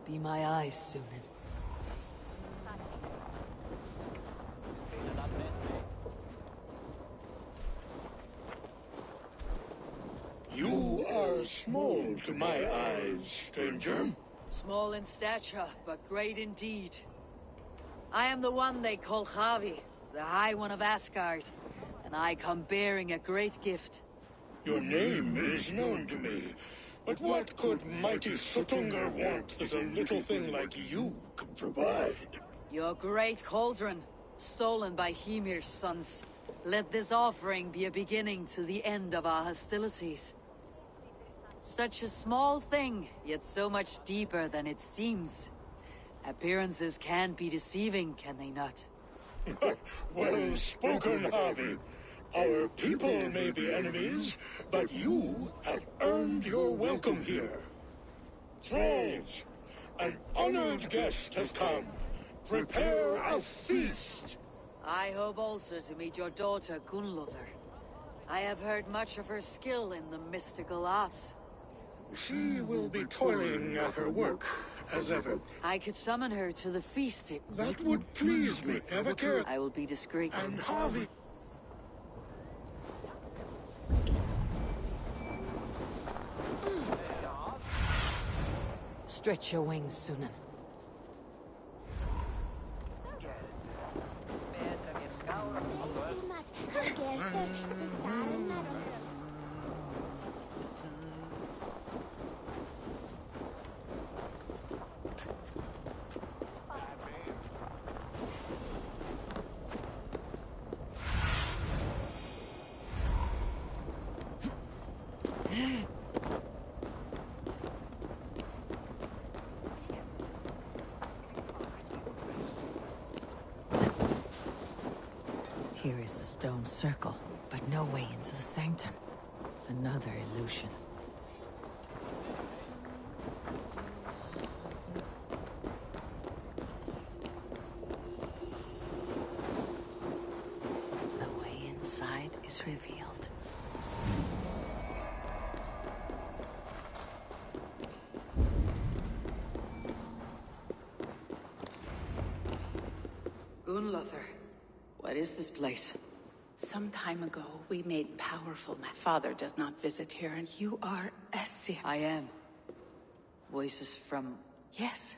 Be my eyes, Sunan. You are small to my eyes, stranger. Small in stature, but great indeed. I am the one they call Javi, the High One of Asgard, and I come bearing a great gift. Your name is known to me, but what could mighty Suttungr want that a little thing like you could provide? Your great cauldron, stolen by Hymir's sons. Let this offering be a beginning to the end of our hostilities. Such a small thing, yet so much deeper than it seems. Appearances can be deceiving, can they not? Well spoken, Javi. Our people may be enemies, but you have earned your welcome here. Thralls, an honored guest has come. Prepare a feast. I hope also to meet your daughter, Gunnlothr. I have heard much of her skill in the mystical arts. She will be toiling at her work, as ever. I could summon her to the feast. That would please me. Ever care? I will be discreet. And Javi... Stretch your wings, Sunan. Here is the stone circle, but no way into the sanctum. Another illusion. The way inside is revealed. Gunnlothr. What is this place? Some time ago, we made powerful. My father does not visit here, and you are Essir. I am. Voices from... Yes.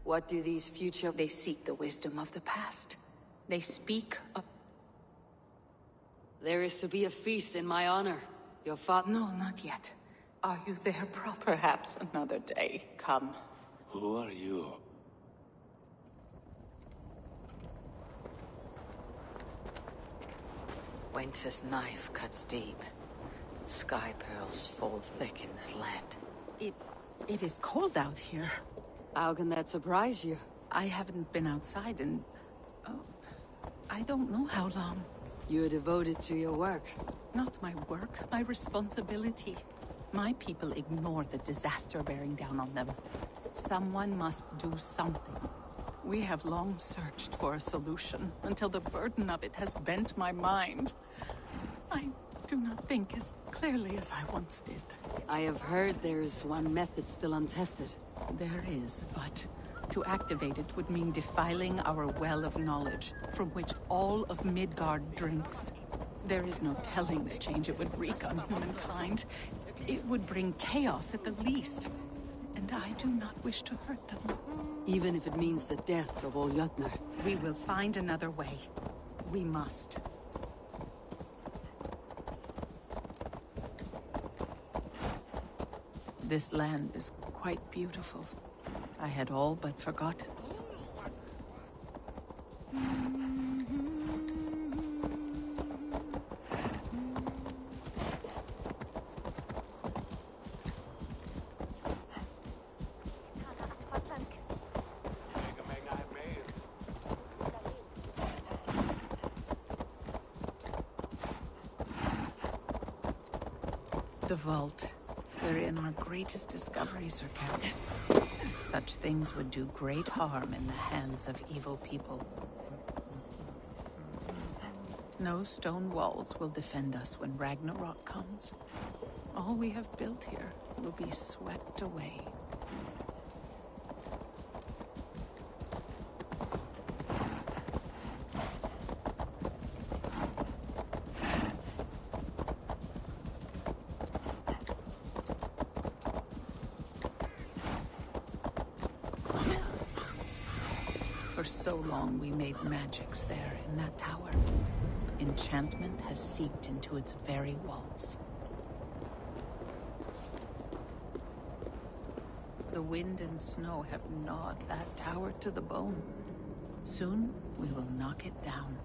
What do these future... They seek the wisdom of the past. They speak of... There is to be a feast in my honor. Your father... No, not yet. Are you there? Perhaps another day. Come. Who are you? Winter's knife cuts deep. Sky pearls fall thick in this land. It is cold out here. How can that surprise you? I haven't been outside in... I don't know how long. You are devoted to your work. Not my work, my responsibility. My people ignore the disaster bearing down on them. Someone must do something. We have long searched for a solution, until the burden of it has bent my mind. I do not think as clearly as I once did. I have heard there's one method still untested. There is, but to activate it would mean defiling our well of knowledge, from which all of Midgard drinks. There is no telling the change it would wreak on humankind. It would bring chaos at the least. And I do not wish to hurt them. Even if it means the death of all Jotnar. We will find another way. We must. This land is quite beautiful. I had all but forgotten. The vault, wherein our greatest discoveries are kept. Such things would do great harm in the hands of evil people. No stone walls will defend us when Ragnarok comes. All we have built here will be swept away. For so long we made magics there in that tower. Enchantment has seeped into its very walls. The wind and snow have gnawed that tower to the bone. Soon we will knock it down.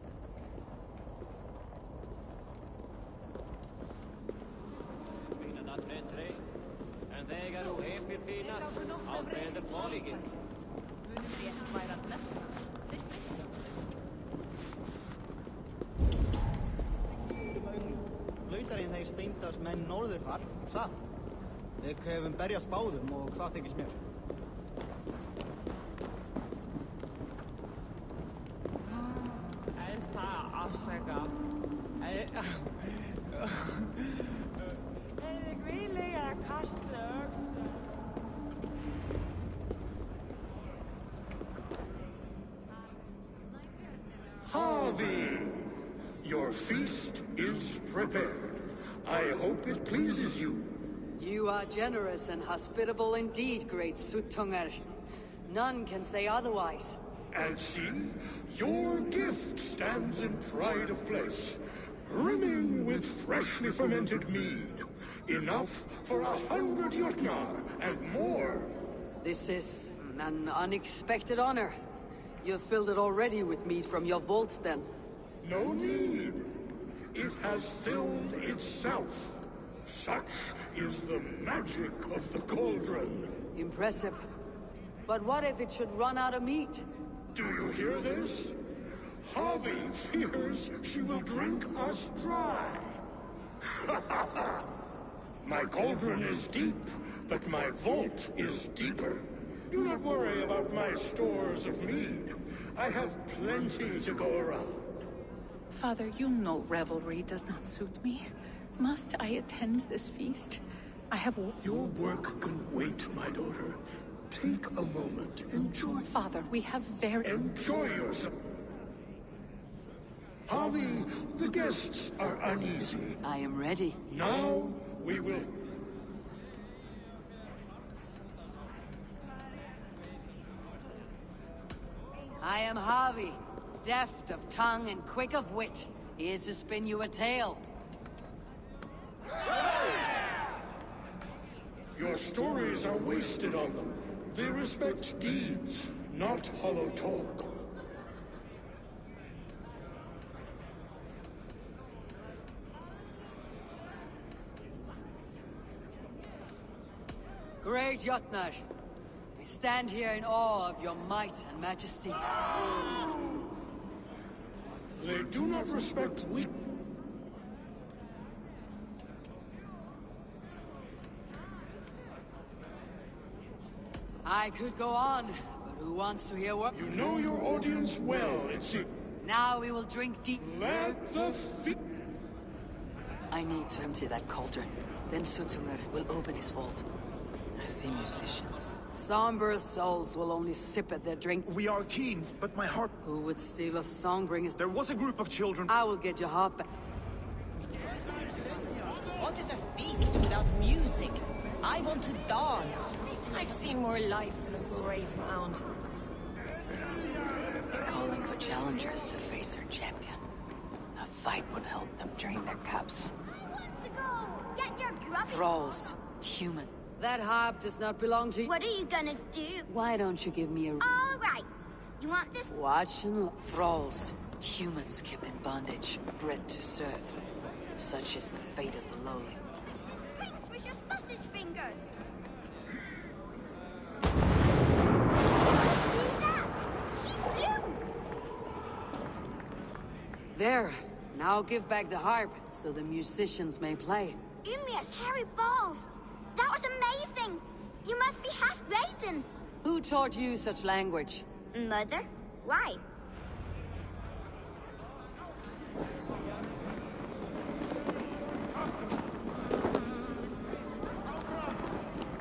Lautarinn þeir steindars menn norður þar, satt. Þeir hefum berjast báðum og hvað þykist mér? En það afsaka. Jeg vil jeg kaste økse. Harvey! Your feast is prepared. I hope it pleases you. You are generous and hospitable indeed, great Suttungar. None can say otherwise. And see, your gift stands in pride of place, brimming with freshly fermented mead. Enough for 100 Jotnar and more. This is an unexpected honor. You've filled it already with mead from your vault, then. No need. It has filled itself. Such is the magic of the cauldron. Impressive. But what if it should run out of meat? Do you hear this? Harvey fears she will drink us dry. My cauldron is deep, but my vault is deeper. Do not worry about my stores of mead. I have plenty to go around. Father, you know revelry does not suit me. Must I attend this feast? I have... Your work can wait, my daughter. Take a moment. Enjoy. Father, we have very... Enjoy yourself. Harvey, the guests are uneasy. I am ready. Now we will... I am Harvey, deft of tongue and quick of wit, here to spin you a tale. Your stories are wasted on them. They respect deeds, not hollow talk. Great Jotnar, I stand here in awe of your might and majesty. They do not respect weak. I could go on, but who wants to hear what? You know your audience well, it seems. Now we will drink deep. Let the feast. I need to empty that cauldron. Then Suttungar will open his vault. I see musicians. Somber souls will only sip at their drink. We are keen, but my heart... Who would steal a songbringer's... There was a group of children... I will get your heart back. What is a feast without music? I want to dance. I've seen more life in a grave mound. They're calling for challengers to face their champion. A fight would help them drain their cups. I want to go! Get your gruffy... Thralls, humans. That harp does not belong to you. What are you gonna do? Why don't you give me a... All right. You want this? Watch and thralls. Humans kept in bondage, bred to serve. Such is the fate of the lowly. Springs with your sausage fingers. See that? She flew. There. Now give back the harp, so the musicians may play. Umia's hairy balls. That was amazing. You must be half Raven. Who taught you such language? Mother? Why?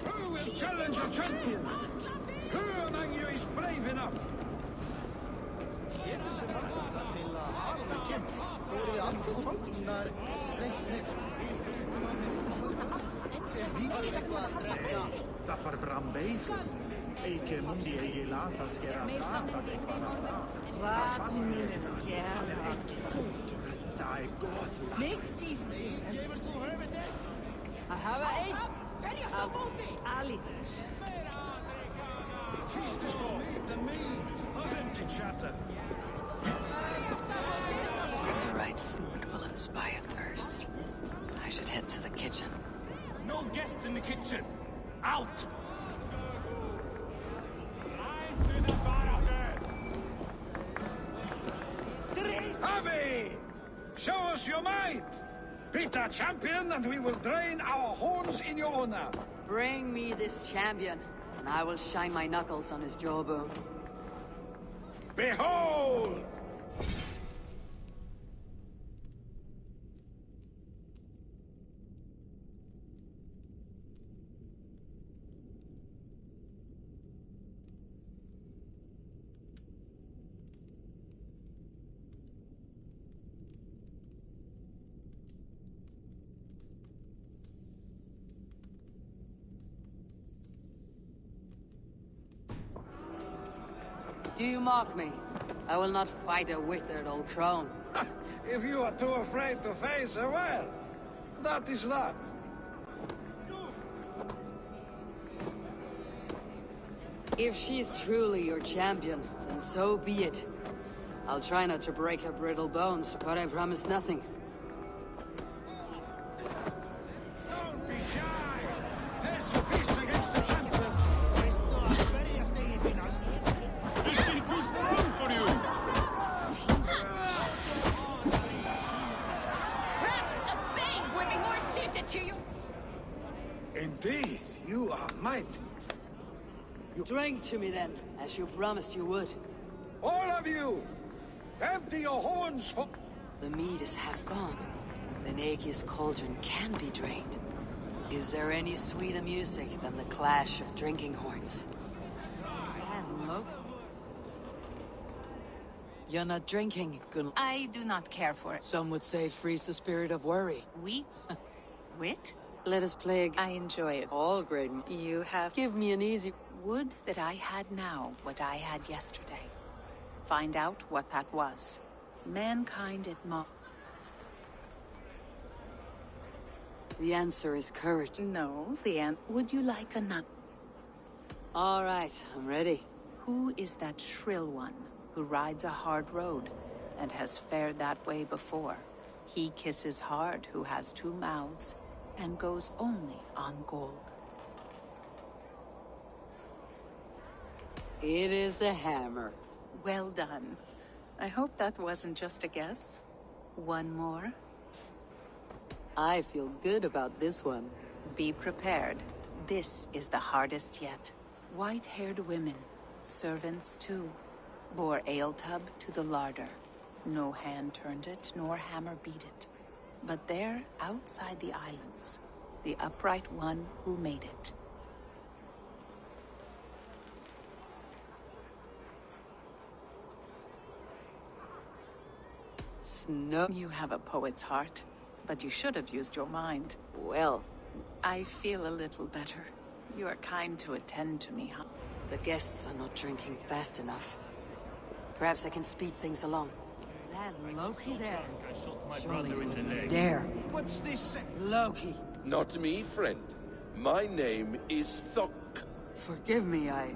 Who will challenge a champion? Who among you is brave enough? Dapper brambeifen. Eike mundi ege lata skerazata de kvarata. Vad ni gärna. Dai goth. Make feast dinners. I have alitas. Feast is for meat and mead. Empty chatter. The right food will inspire thirst. I should head to the kitchen. No guests in the kitchen! Out! Harvey! Show us your might! Beat our champion and we will drain our horns in your honor. Bring me this champion, and I will shine my knuckles on his jawbone. Behold! Do you mock me? I will not fight a withered old crone. If you are too afraid to face her, well, that is that. If she's truly your champion, then so be it. I'll try not to break her brittle bones, but I promise nothing. Don't be shy! There's your fist against the champion! Is she too strong for you? Perhaps a babe would be more suited to you. Indeed, you are mighty. Drink to me then, as you promised you would. All of you! Empty your horns for... The mead is half gone. Then Aegir's cauldron can be drained. Is there any sweeter music than the clash of drinking horns? You're not drinking, Gun. I do not care for it. Some would say it frees the spirit of worry. We? Wit? Let us play again. I enjoy it. All great. You have... Give me an easy... Would that I had now what I had yesterday. Find out what that was. Mankind at The answer is courage. No, would you like a nut? All right, I'm ready. Who is that shrill one who rides a hard road and has fared that way before? He kisses hard who has 2 mouths and goes only on gold. It is a hammer. Well done. I hope that wasn't just a guess. One more. I feel good about this one. Be prepared. This is the hardest yet. White-haired women, servants too, bore ale tub to the larder. No hand turned it, nor hammer beat it. But there, outside the islands, the upright one who made it. Snow. You have a poet's heart, but you should have used your mind. Well, I feel a little better. You are kind to attend to me, huh? The guests are not drinking fast enough. Perhaps I can speed things along. Is that Loki there? I shot my Surely brother in the leg. dare. What's this? Loki. Not me, friend. My name is Thok. Forgive me, I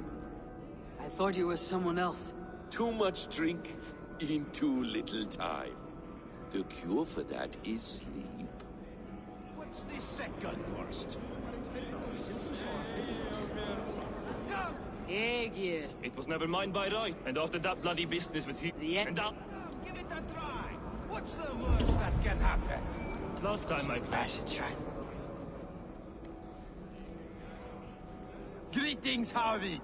thought you were someone else. Too much drink in too little time. The cure for that is sleep. What's the second worst? Aegir. It was never mine by right, and after that bloody business with he... The end. And that... Give it a try. What's the worst that can happen? Last time I played... I should try. Greetings, Harvey.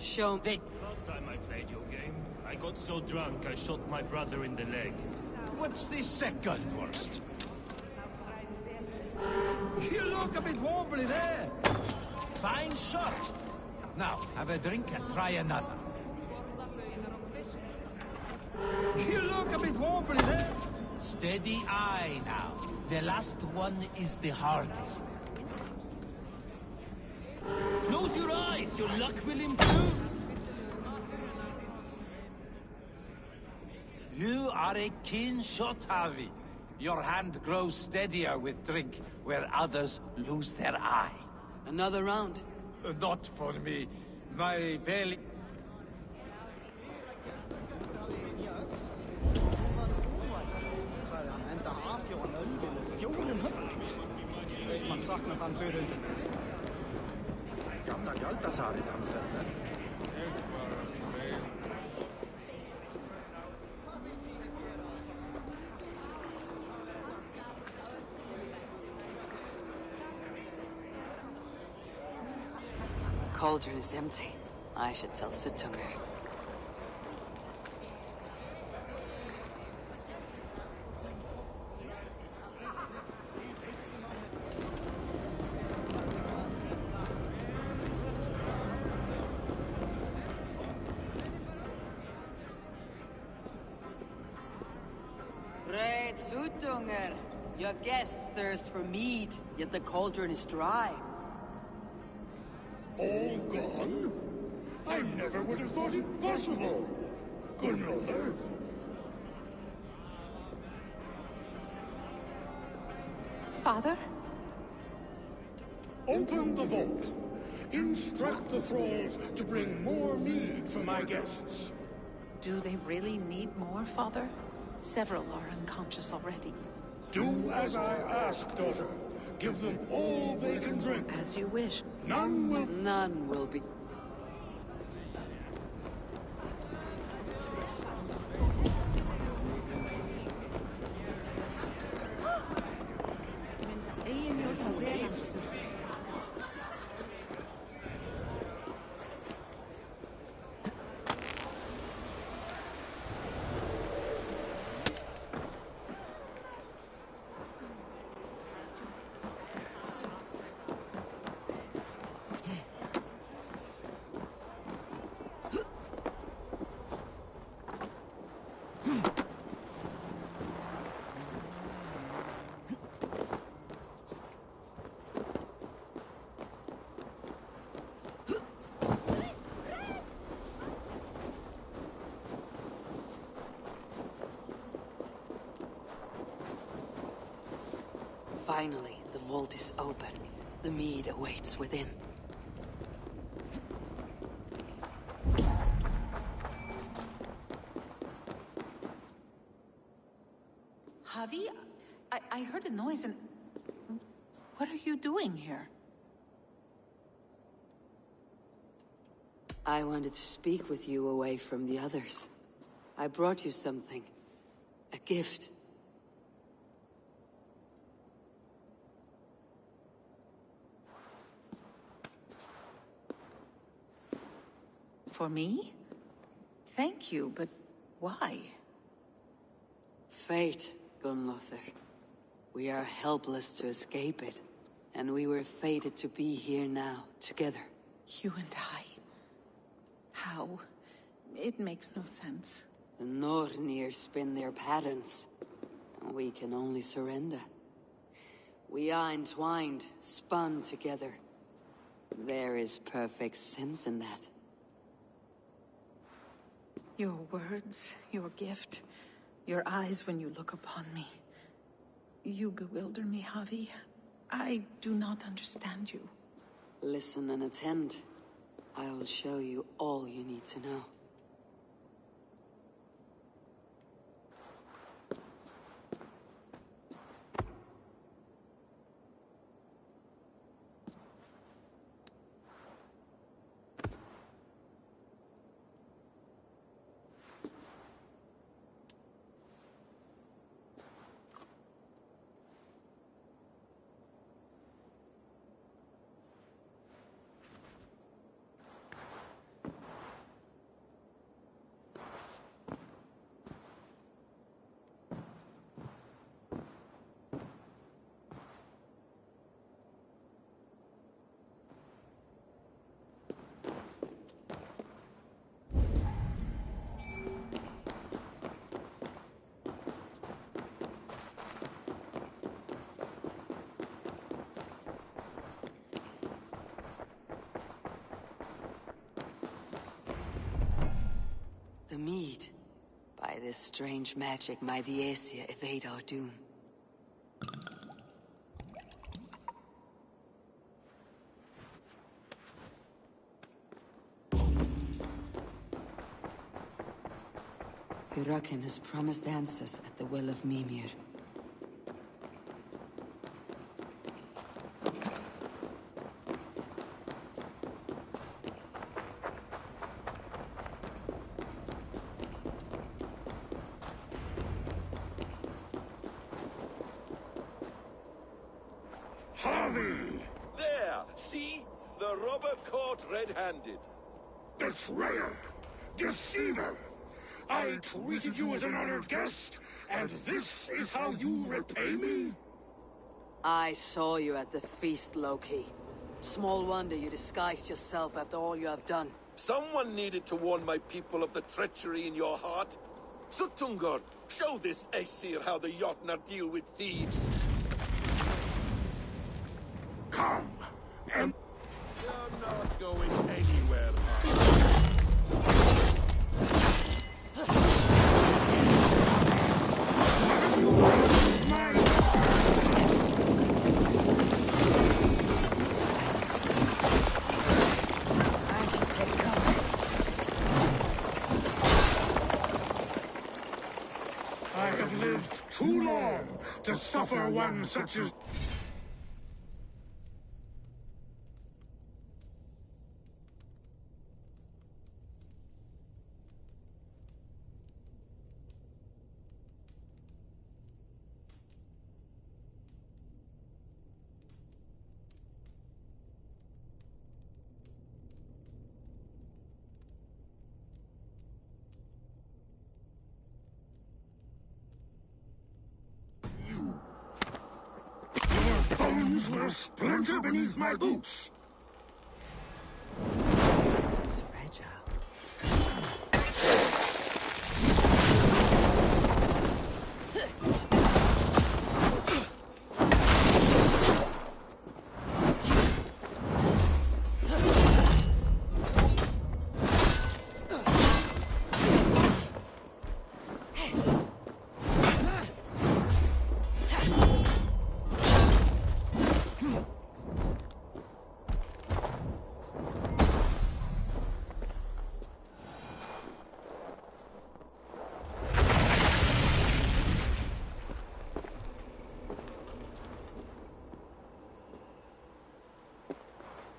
Show me. Last time I played your game, I got so drunk I shot my brother in the leg. What's the second worst? You look a bit wobbly there. Fine shot. Now, have a drink and try another. You look a bit wobbly there. Steady eye now. The last one is the hardest. Close your eyes, your luck will improve. You are a keen shot, Harvey. Your hand grows steadier with drink, where others lose their eye. Another round? Not for me. My belly... Man saknar han förut. Gamla Galtasar i den stället. The cauldron is empty. I should tell Sutunger. Great Sutunger. Your guests thirst for mead, yet the cauldron is dry. All gone? I never would have thought it possible. Gunnar. Father? Open the vault. Instruct the thralls to bring more mead for my guests. Do they really need more, Father? Several are unconscious already. Do as I ask, daughter. Give them all they can drink. As you wish. None will be. Finally, the vault is open. The mead awaits within. Javi, I heard a noise and... What are you doing here? I wanted to speak with you away from the others. I brought you something. A gift. For me? Thank you, but why? Fate, Gunlother. We are helpless to escape it. And we were fated to be here now, together. You and I? How? It makes no sense. The Nornir spin their patterns. And we can only surrender. We are entwined, spun together. There is perfect sense in that. Your words, your gift, your eyes when you look upon me. You bewilder me, Javi. I do not understand you. Listen and attend. I will show you all you need to know. The mead. By this strange magic, might the Aesir evade our doom. Hyrroken has promised answers at the Well of Mimir. Harvey! There! See? The robber caught red-handed. Betrayer! Deceiver! I treated you as an honored guest, and this is how you repay me? I saw you at the feast, Loki. Small wonder you disguised yourself after all you have done. Someone needed to warn my people of the treachery in your heart. Suttungr, show this Aesir how the Jotnar deal with thieves. Come, and... You're not going anywhere. I have lived too long to suffer one such as... Your bones will splinter beneath my boots!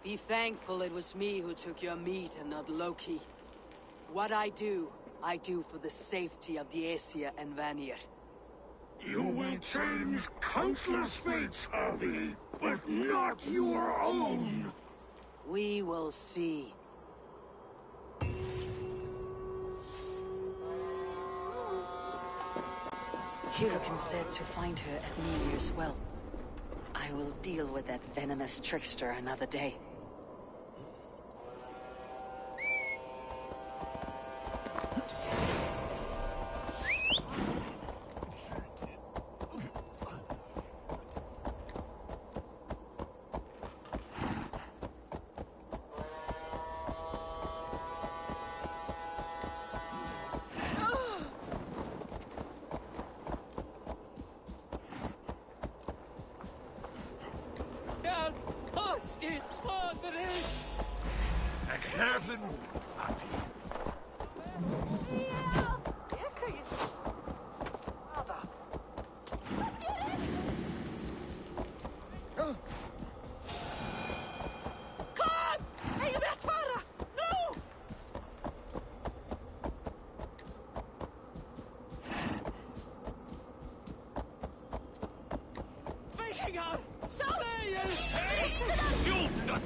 Be thankful it was me who took your meat and not Loki. What I do for the safety of the Aesir and Vanir. You will change countless fates, Harvey, but not your own! We will see. Hyrroken said to find her at Mimir's well. I will deal with that venomous trickster another day.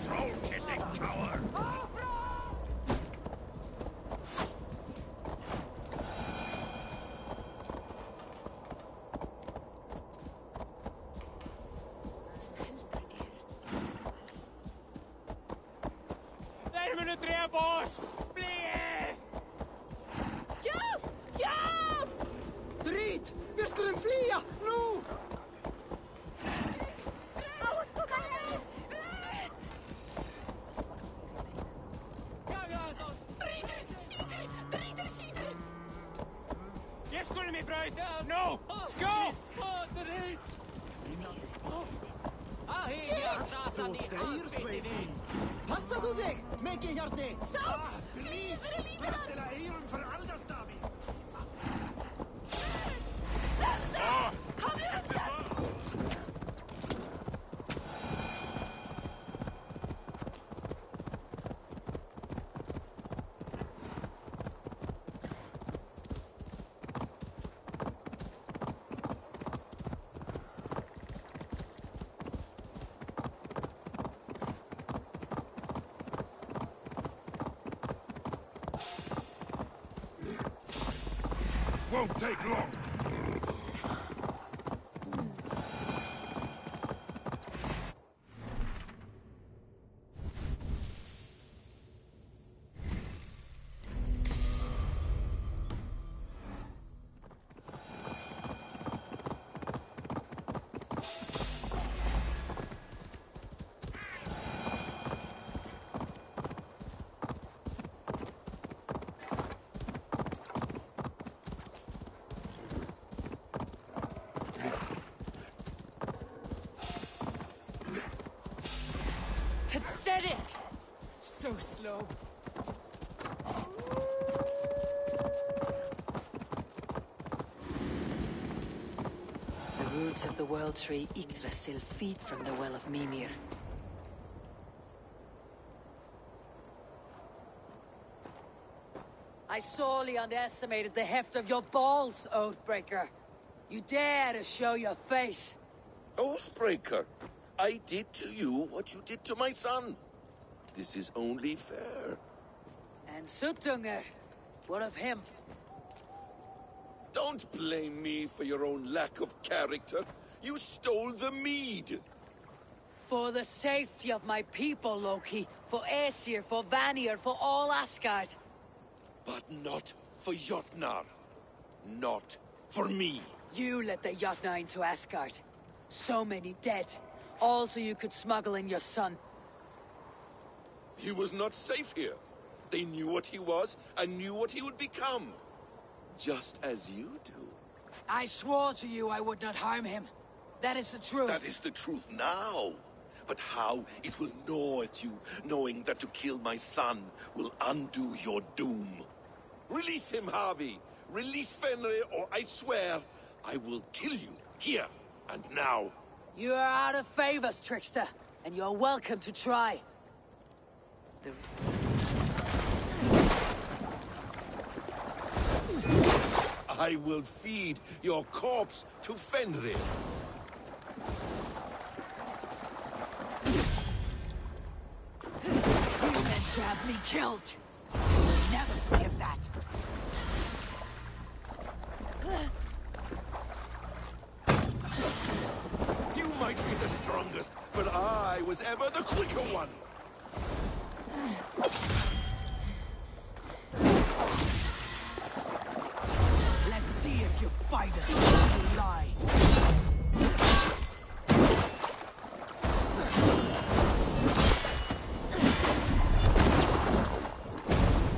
troll-kissing coward! Þeir munu drepa oss! Blíð! Hjálp! Hjálp! Drít! Við skulum flýja! Nú! Ég skulum í braut! Nú! Skó! Drít! Þú deyr, Sveinn! Passaðu þig, Megi Hjarti! Sátt! Flýð fyrir lífið þar! Til að eirum fyrir aldarstafi! Kom undan! Won't take long. Pathetic! So slow. The roots of the World Tree Yggdrasil feed from the Well of Mimir. I sorely underestimated the heft of your balls, Oathbreaker. You dare to show your face. Oathbreaker, I did to you what you did to my son. This is only fair. And Suttungr, what of him? Don't blame me for your own lack of character. You stole the mead. For the safety of my people, Loki. For Aesir, for Vanir, for all Asgard. But not for Jotnar. Not for me. You let the Jotnar into Asgard. So many dead. All so you could smuggle in your son. He was not safe here. They knew what he was and knew what he would become. Just as you do. I swore to you I would not harm him. That is the truth. That is the truth now. But how it will gnaw at you, knowing that to kill my son will undo your doom. Release him, Harvey. Release Fenrir, or I swear, I will kill you, here and now. You are out of favors, trickster, and you're welcome to try. I will feed your corpse to Fenrir. You meant to have me killed. I will never forgive that. You might be the strongest, but I was ever the quicker one. Let's see if you fight us or you lie.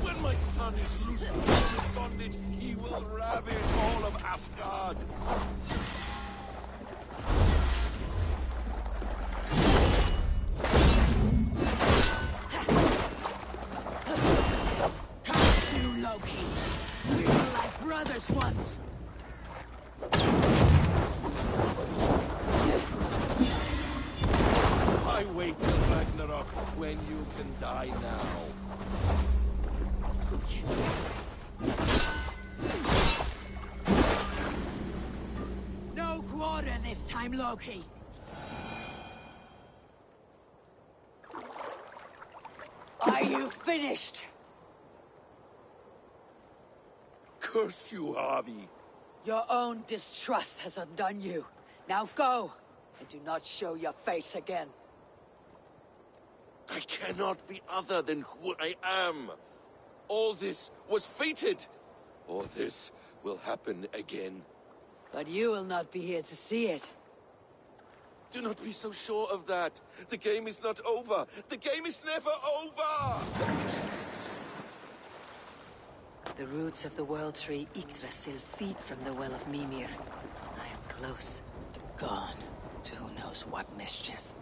When my son is loose from bondage, he will ravage all of Asgard. Loki. We were like brothers once. I wait till Ragnarok when you can die now. No quarter this time, Loki. finished! Curse you, Harvey. Your own distrust has undone you. Now go, and do not show your face again. I cannot be other than who I am. All this was fated. Or this will happen again. But you will not be here to see it. Do not be so sure of that. The game is not over. The game is never over! The roots of the World Tree Yggdrasil feed from the Well of Mimir. I am close. Gone to who knows what mischief.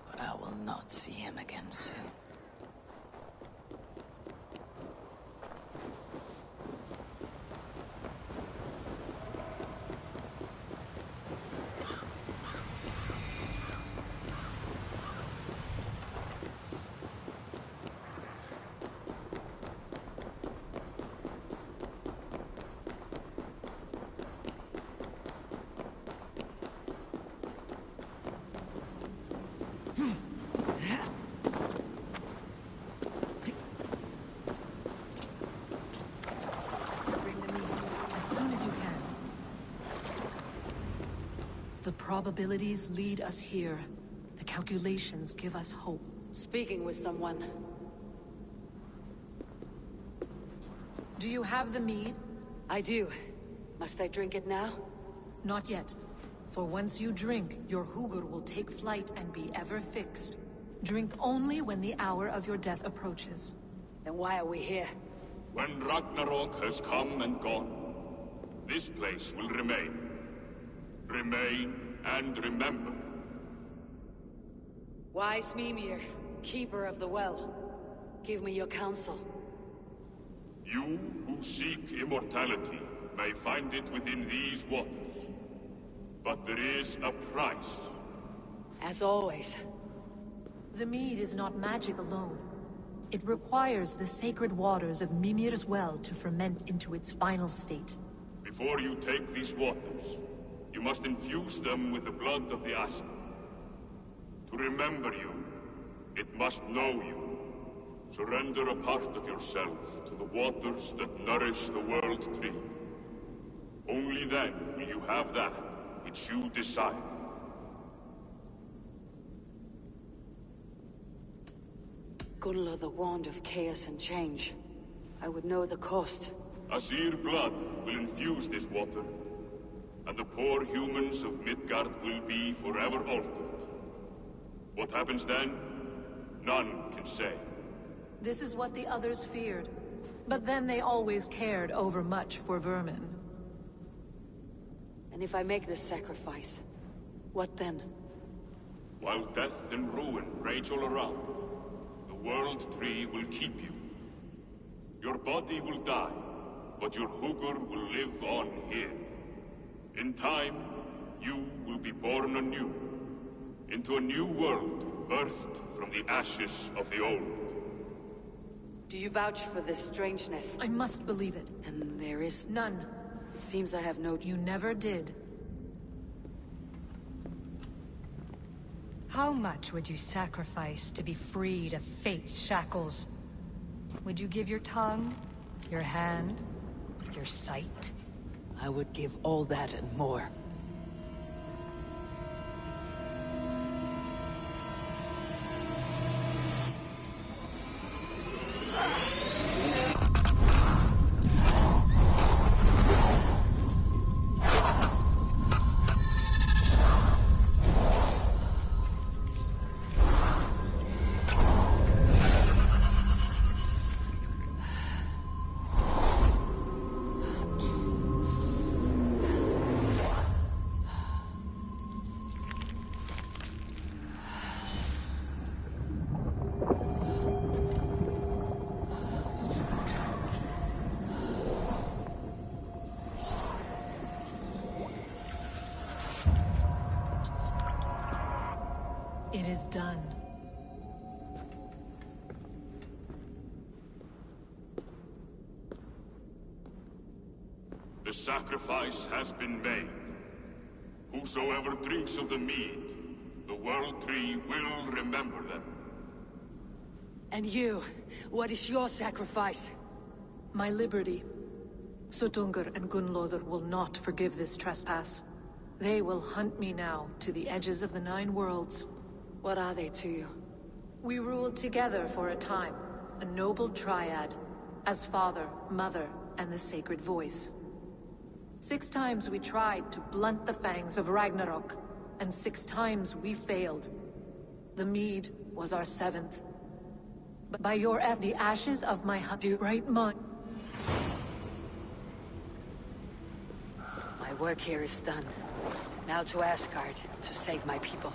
But I will not see him again soon. The probabilities lead us here. The calculations give us hope. Speaking with someone. Do you have the mead? I do. Must I drink it now? Not yet. For once you drink, your Hugur will take flight and be ever fixed. Drink only when the hour of your death approaches. Then why are we here? When Ragnarok has come and gone, this place will remain. Remain and remember. Wise Mimir, keeper of the well, give me your counsel. You who seek immortality may find it within these waters. But there is a price. As always. The mead is not magic alone. It requires the sacred waters of Mimir's well to ferment into its final state. Before you take these waters, you must infuse them with the blood of the Asp. To remember you, it must know you. Surrender a part of yourself to the waters that nourish the World Tree. Only then will you have that which you desire. Gunla, the wand of chaos and change. I would know the cost. Asir blood will infuse this water, and the poor humans of Midgard will be forever altered. What happens then? None can say. This is what the others feared. But then they always cared overmuch for vermin. And if I make this sacrifice, what then? While death and ruin rage all around, the World Tree will keep you. Your body will die, but your Hugur will live on here. In time, you will be born anew, into a new world birthed from the ashes of the old. Do you vouch for this strangeness? I must believe it. And there is... None. It seems I have no... You never did. How much would you sacrifice to be freed of fate's shackles? Would you give your tongue, your hand, your sight? I would give all that and more. It is done. The sacrifice has been made. Whosoever drinks of the mead, the World Tree will remember them. And you, what is your sacrifice? My liberty. Suttungr and Gunnlóðr will not forgive this trespass. They will hunt me now to the edges of the 9 worlds. What are they to you? We ruled together for a time, a noble triad, as father, mother, and the sacred voice. 6 times we tried to blunt the fangs of Ragnarok, and 6 times we failed. The mead was our 7th. But by your the ashes of my right mind. My work here is done. Now to Asgard, to save my people.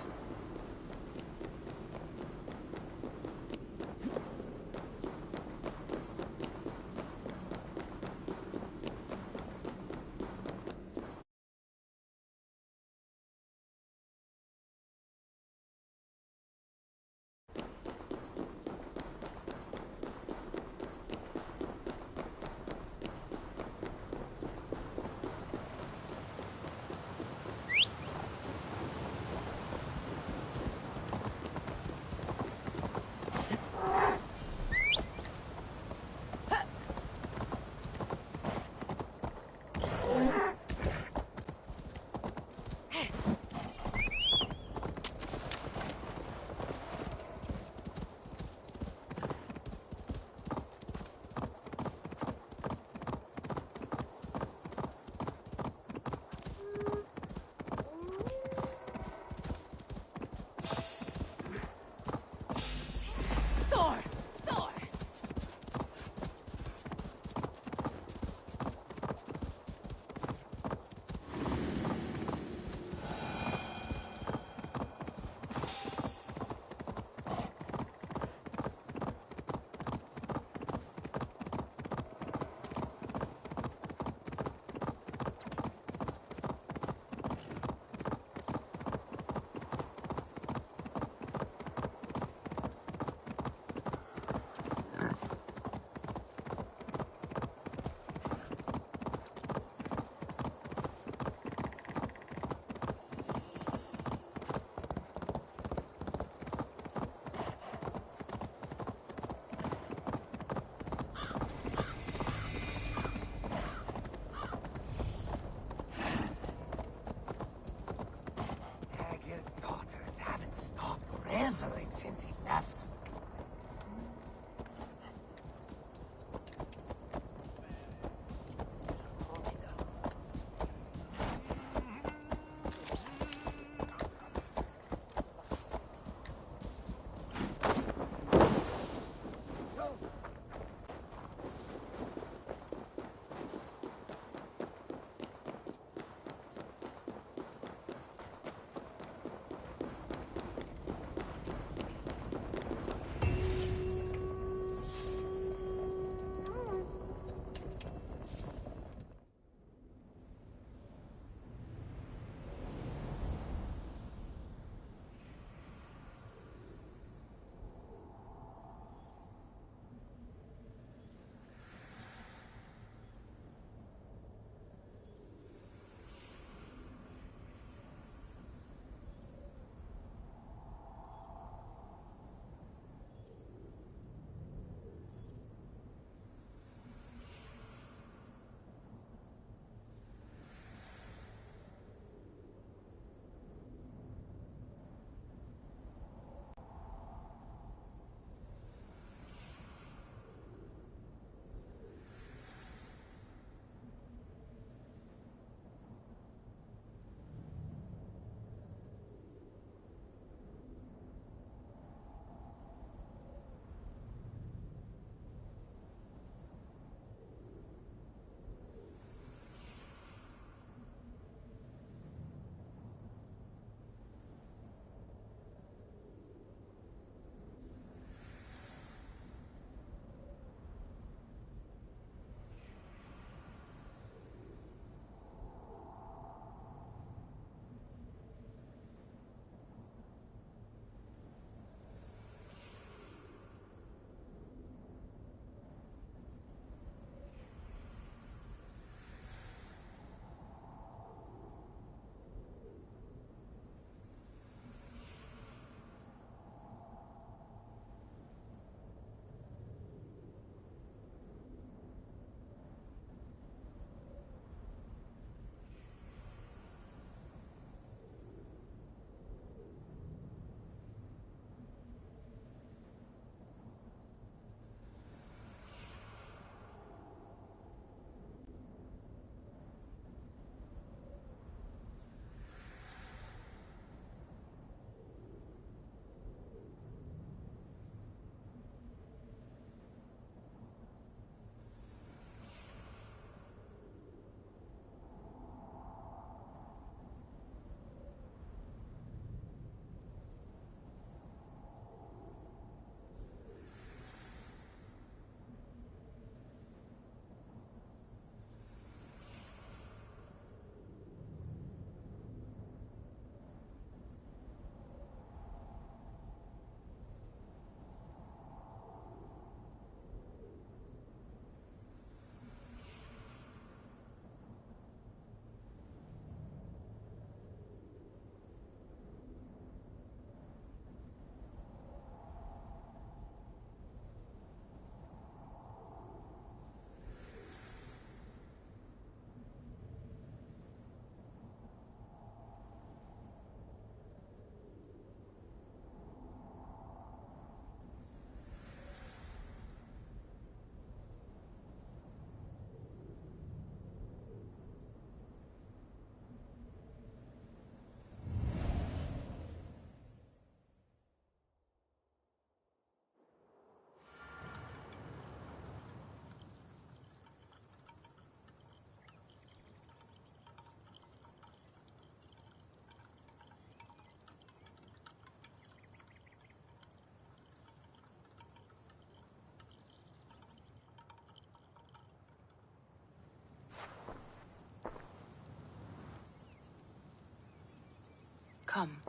Come,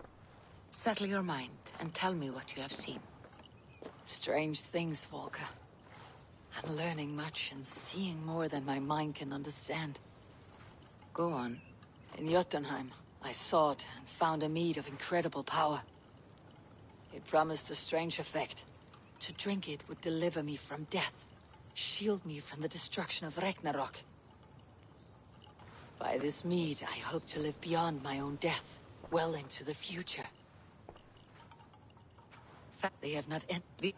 settle your mind and tell me what you have seen. Strange things, Volker. I'm learning much and seeing more than my mind can understand. Go on. In Jotunheim, I sought and found a mead of incredible power. It promised a strange effect. To drink it would deliver me from death, shield me from the destruction of Ragnarok. By this mead, I hope to live beyond my own death, well into the future. They have not ended.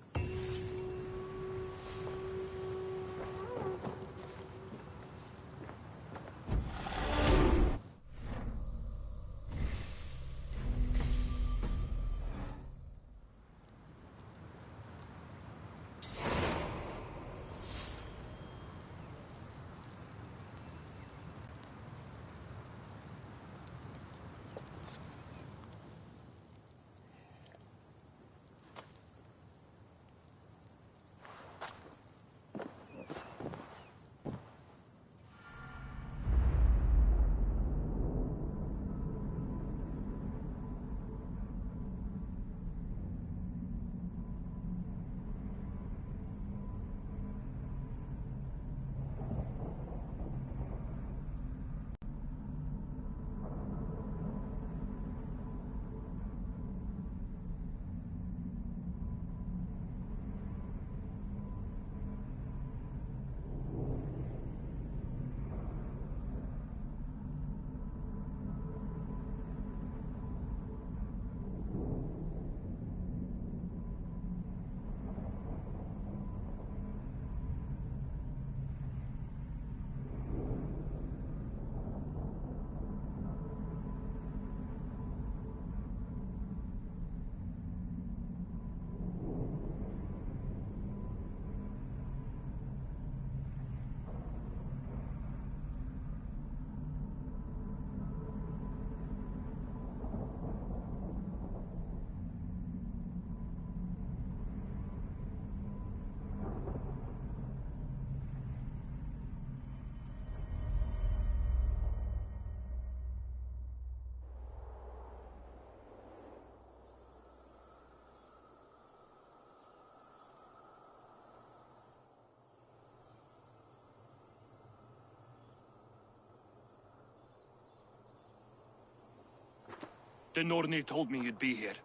The Nornir told me you'd be here.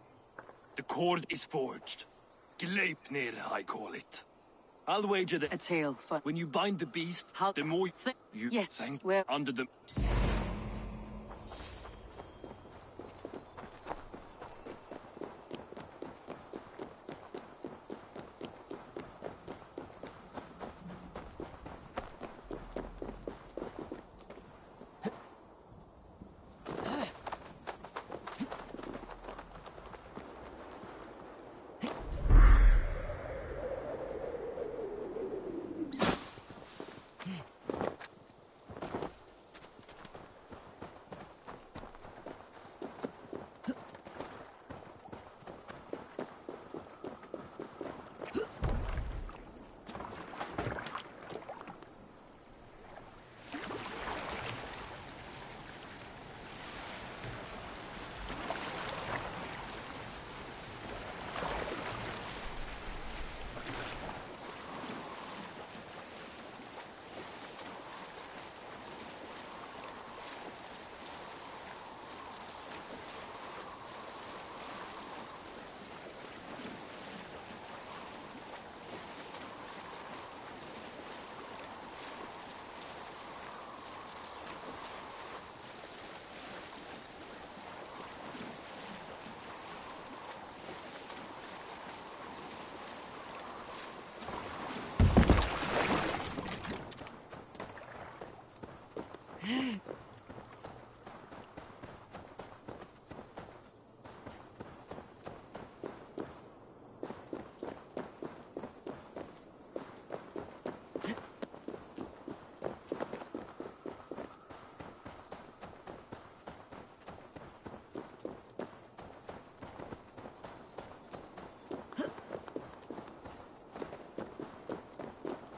The cord is forged. Gleipnir, I call it. I'll wager that... A tale for... When you bind the beast, the more you yes, thank well... under the...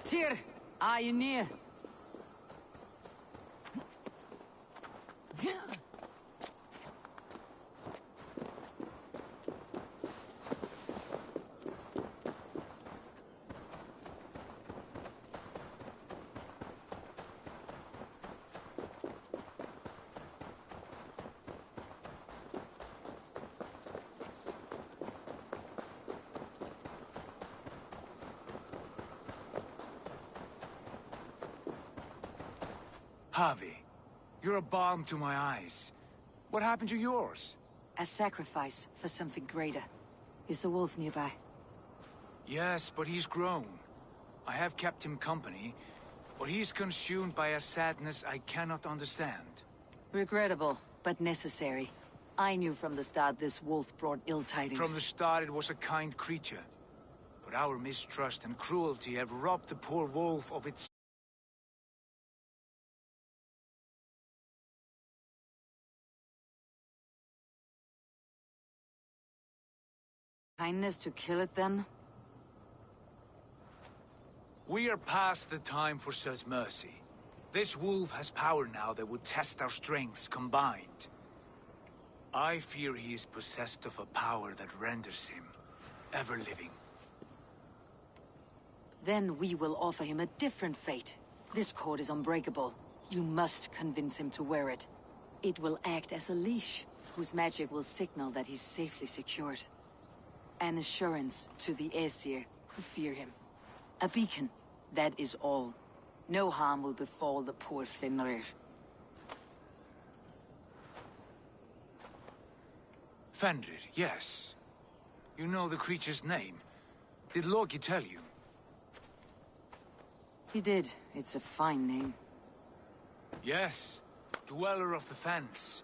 Tyr, are you near? Javi, you're a balm to my eyes. What happened to yours? A sacrifice for something greater. Is the wolf nearby? Yes, but he's grown. I have kept him company, but he's consumed by a sadness I cannot understand. Regrettable, but necessary. I knew from the start this wolf brought ill tidings. From the start it was a kind creature. But our mistrust and cruelty have robbed the poor wolf of its... Kindness to kill it, then? We are past the time for such mercy. This wolf has power now that would test our strengths combined. I fear he is possessed of a power that renders him ever-living. Then we will offer him a different fate. This cord is unbreakable. You must convince him to wear it. It will act as a leash, whose magic will signal that he's safely secured. An assurance to the Aesir who fear him. A beacon, that is all. No harm will befall the poor Fenrir. Fenrir, yes. You know the creature's name. Did Loki tell you? He did. It's a fine name. Yes. Dweller of the Fens.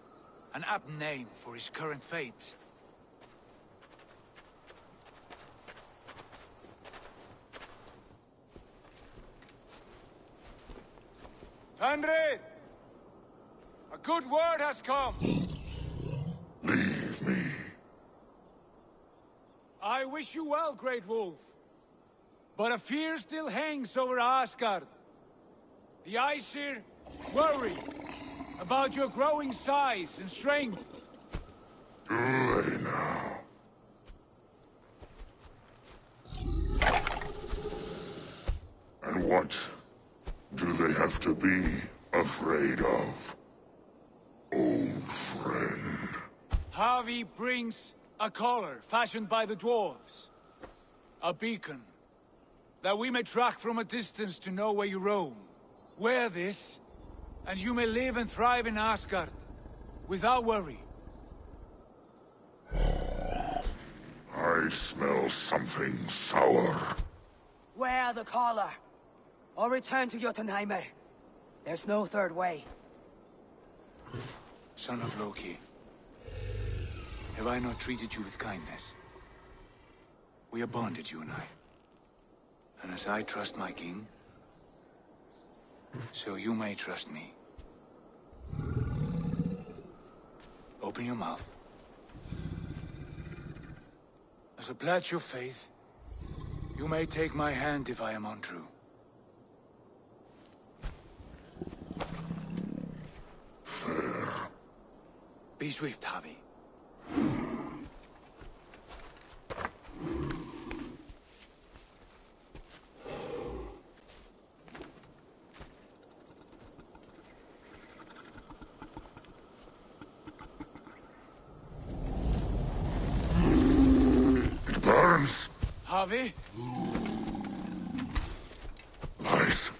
An apt name for his current fate. Fenrir! A good word has come! Leave me. I wish you well, Great Wolf. But a fear still hangs over Asgard. The Aesir worry about your growing size and strength. Do they now? And what do they have to be afraid of? Old friend. Javi brings a collar fashioned by the dwarves. A beacon. That we may track from a distance to know where you roam. Wear this, and you may live and thrive in Asgard, without worry. I smell something sour. Wear the collar, or return to Jotunheimer. There's no third way. Son of Loki, have I not treated you with kindness? We are bonded, you and I. And as I trust my king, so you may trust me. Open your mouth. As a pledge of faith, you may take my hand if I am untrue. Fair. Be swift, Javi. It burns. Javi? Lies.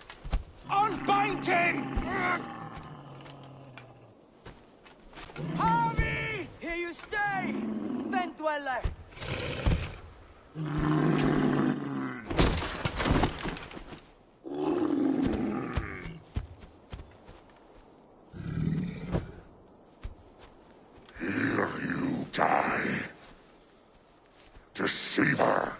Unbind him! Harvey! Here you stay, Fen Dweller! Here you die. Deceiver.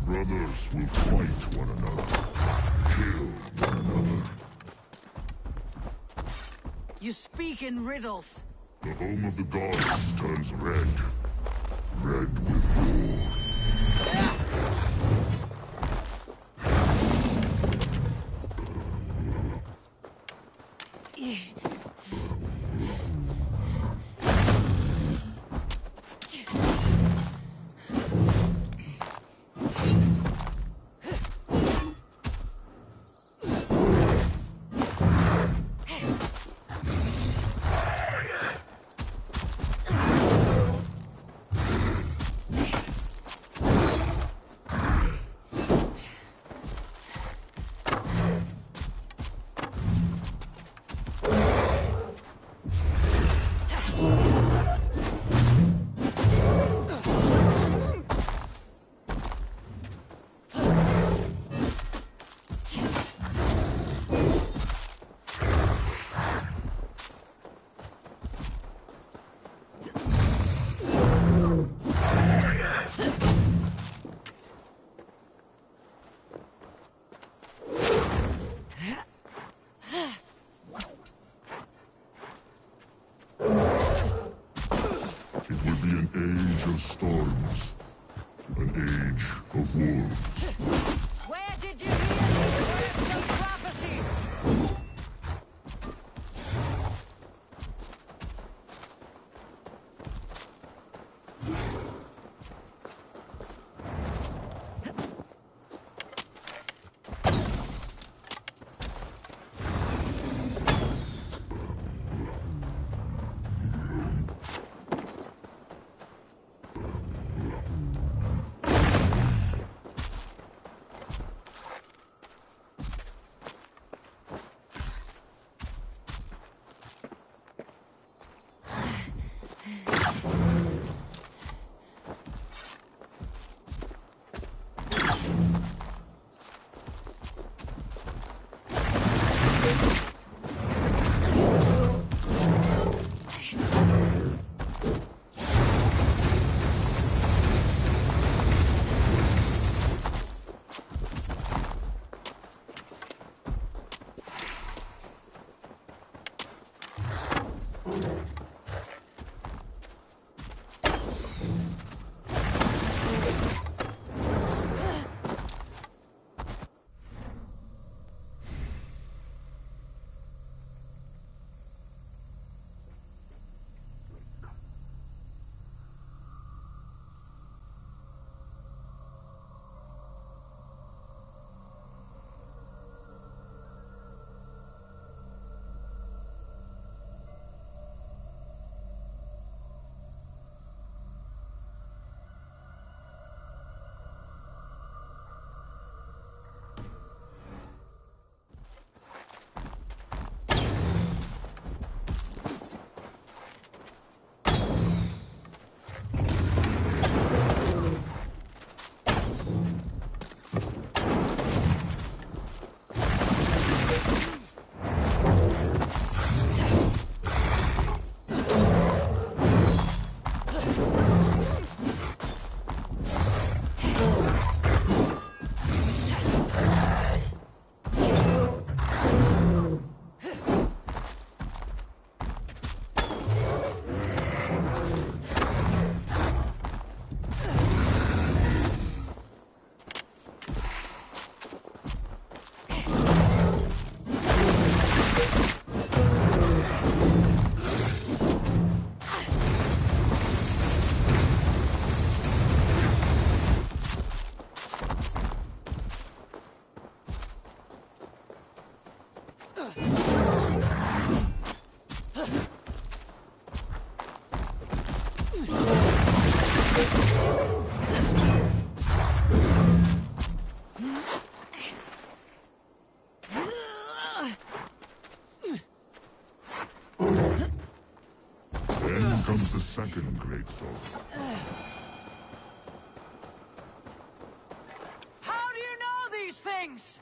Brothers will fight one another, kill one another. You speak in riddles. The home of the gods turns red. Red with war. Storms. An age of wolves. Where did you hear these words of prophecy? Then comes the second great song. How do you know these things?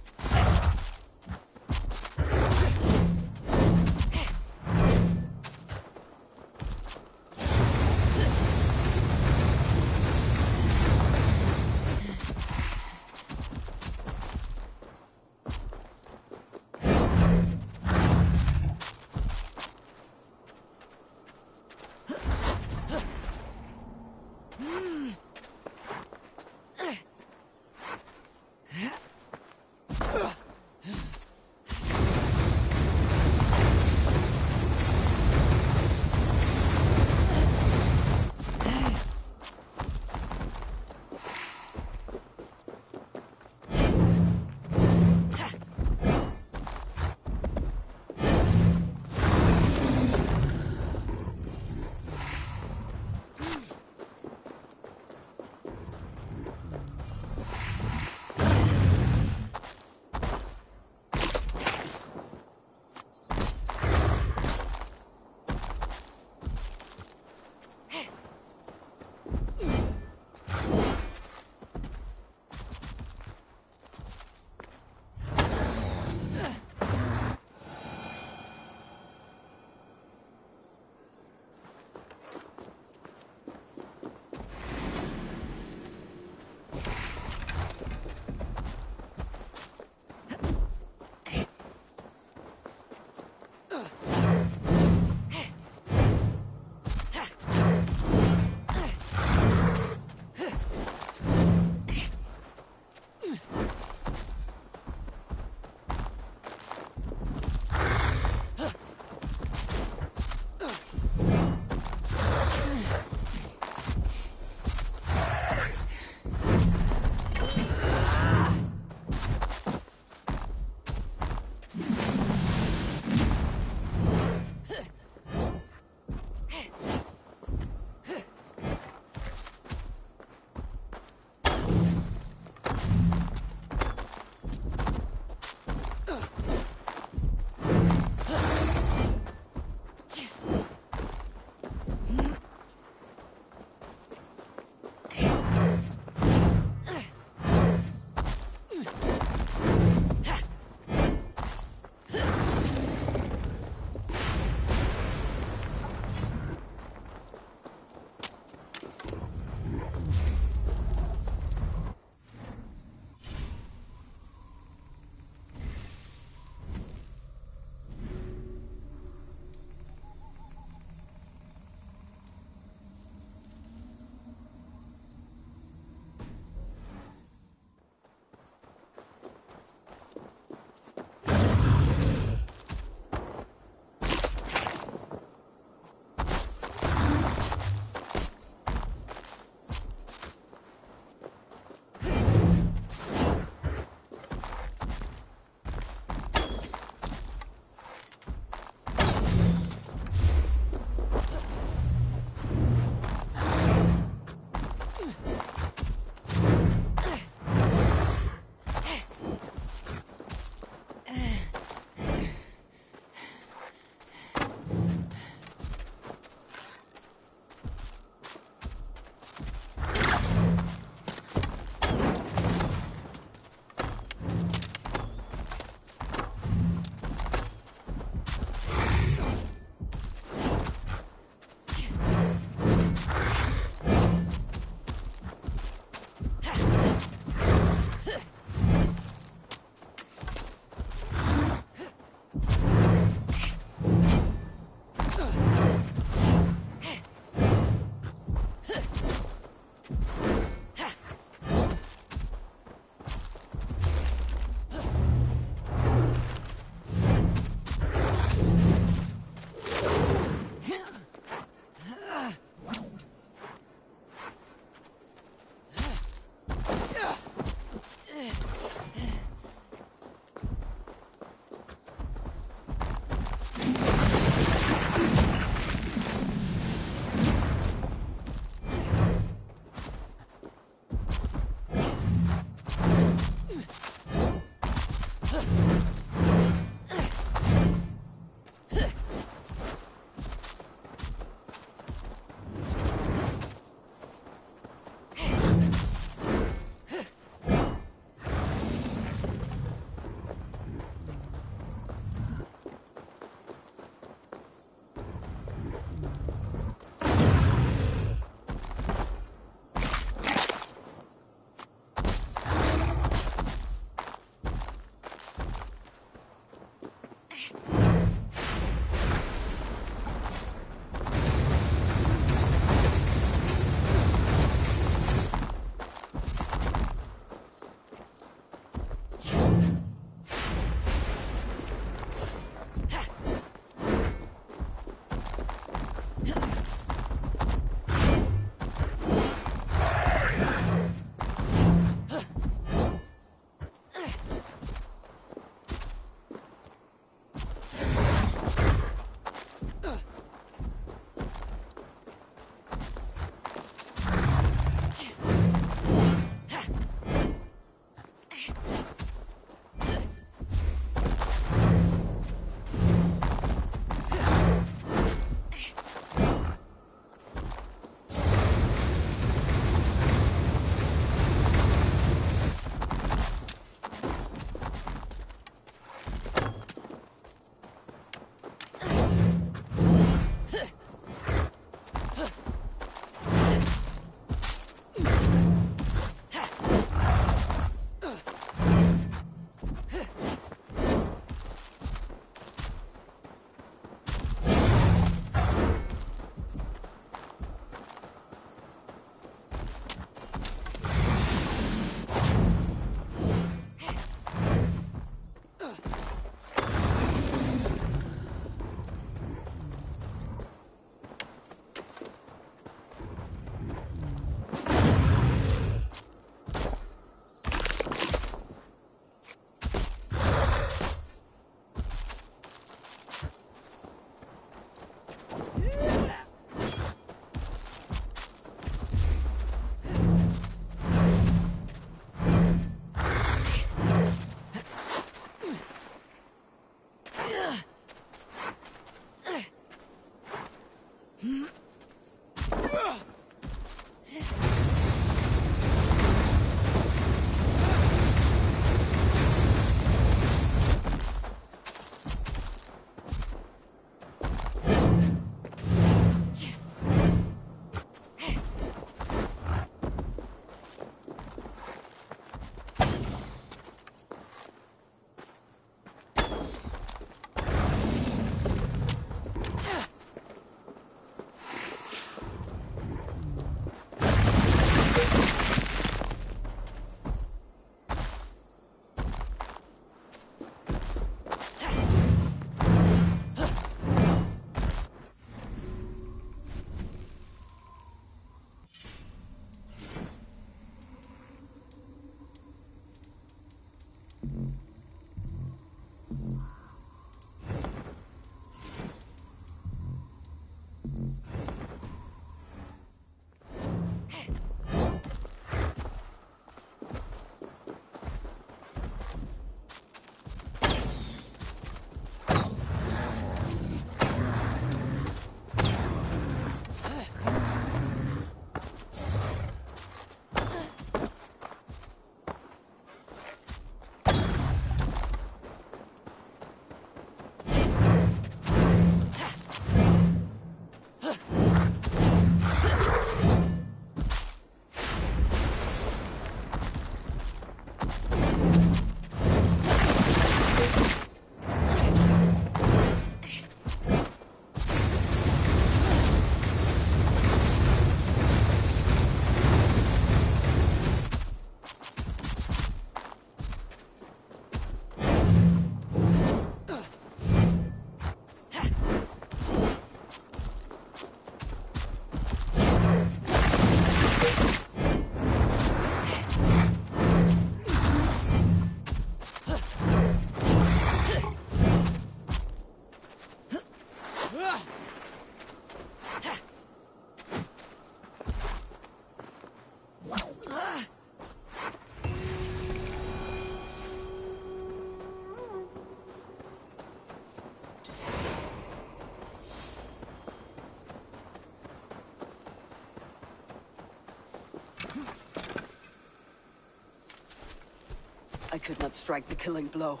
I could not strike the killing blow.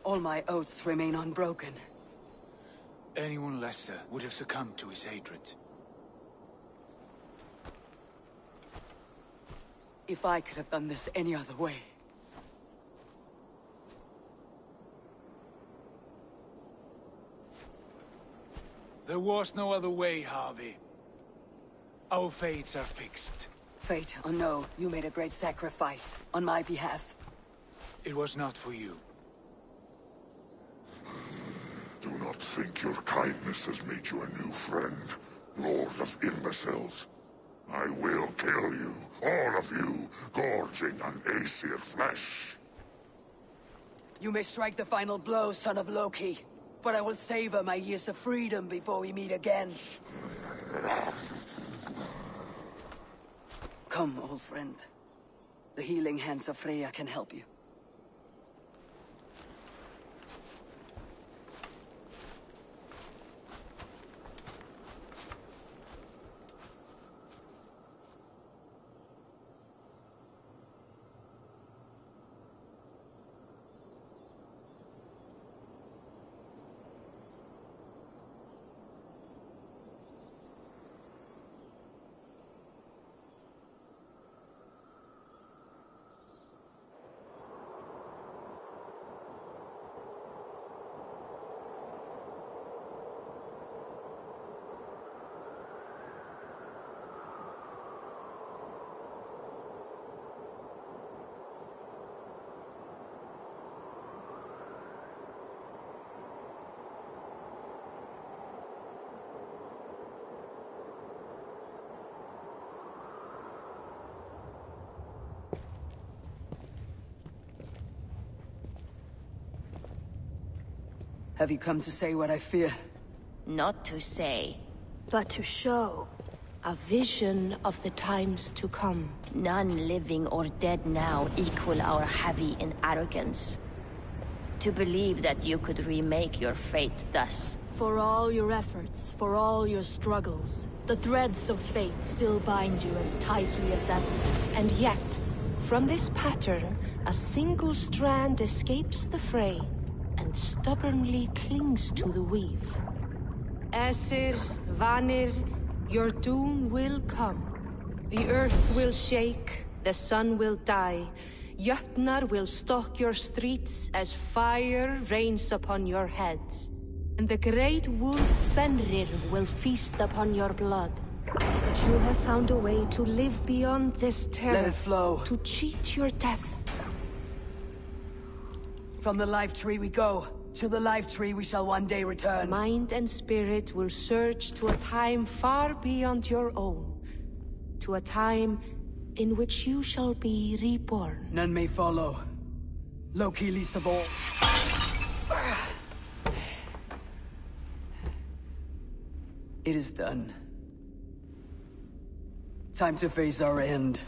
All my oaths remain unbroken. Anyone lesser would have succumbed to his hatred. If I could have done this any other way. There was no other way, Harvey. Our fates are fixed. Fate or no, you made a great sacrifice on my behalf. It was not for you. Do not think your kindness has made you a new friend, Lord of Imbeciles. I will kill you, all of you, gorging on Aesir flesh. You may strike the final blow, son of Loki, but I will savor my years of freedom before we meet again. Come, old friend. The healing hands of Freya can help you. Have you come to say what I fear? Not to say, but to show. A vision of the times to come. None living or dead now equal our heavy in arrogance. To believe that you could remake your fate thus. For all your efforts, for all your struggles, the threads of fate still bind you as tightly as ever. And yet, from this pattern, a single strand escapes the fray and stubbornly clings to the weave. Aesir, Vanir, your doom will come. The earth will shake, the sun will die. Jötnar will stalk your streets as fire rains upon your heads. And the great wolf Fenrir will feast upon your blood. But you have found a way to live beyond this terror. Let it flow. To cheat your death. From the life tree we go. To the life tree we shall one day return. Mind and spirit will surge to a time far beyond your own. To a time in which you shall be reborn. None may follow. Loki least of all. It is done. Time to face our end.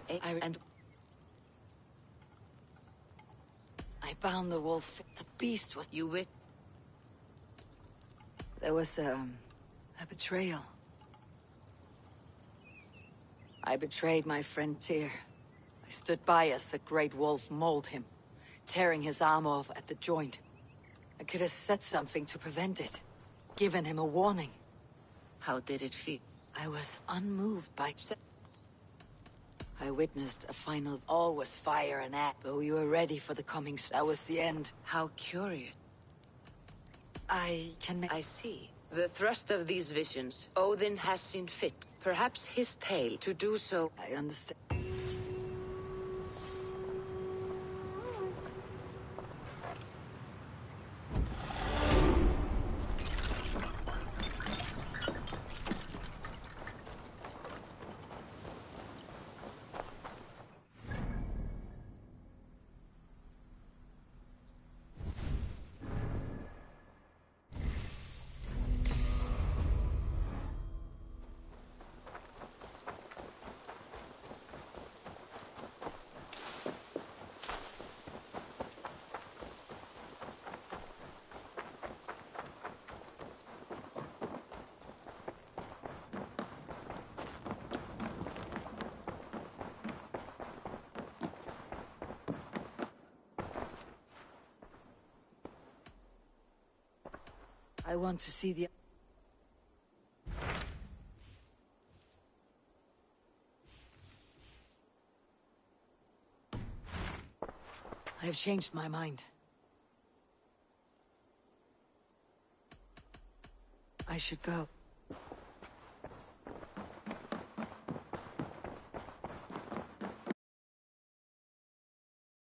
And I bound the wolf. The beast was... You with... There was, a betrayal. I betrayed my friend Tyr. I stood by as the great wolf mauled him, tearing his arm off at the joint. I could have said something to prevent it, given him a warning. How did it feel? I was unmoved by... I witnessed a final... All was fire and ash, but we were ready for the coming... That was the end. How curious. I can make... I see. The thrust of these visions, Odin has seen fit, perhaps his tale, to do so. I understand. I want to see the... I have changed my mind. I should go.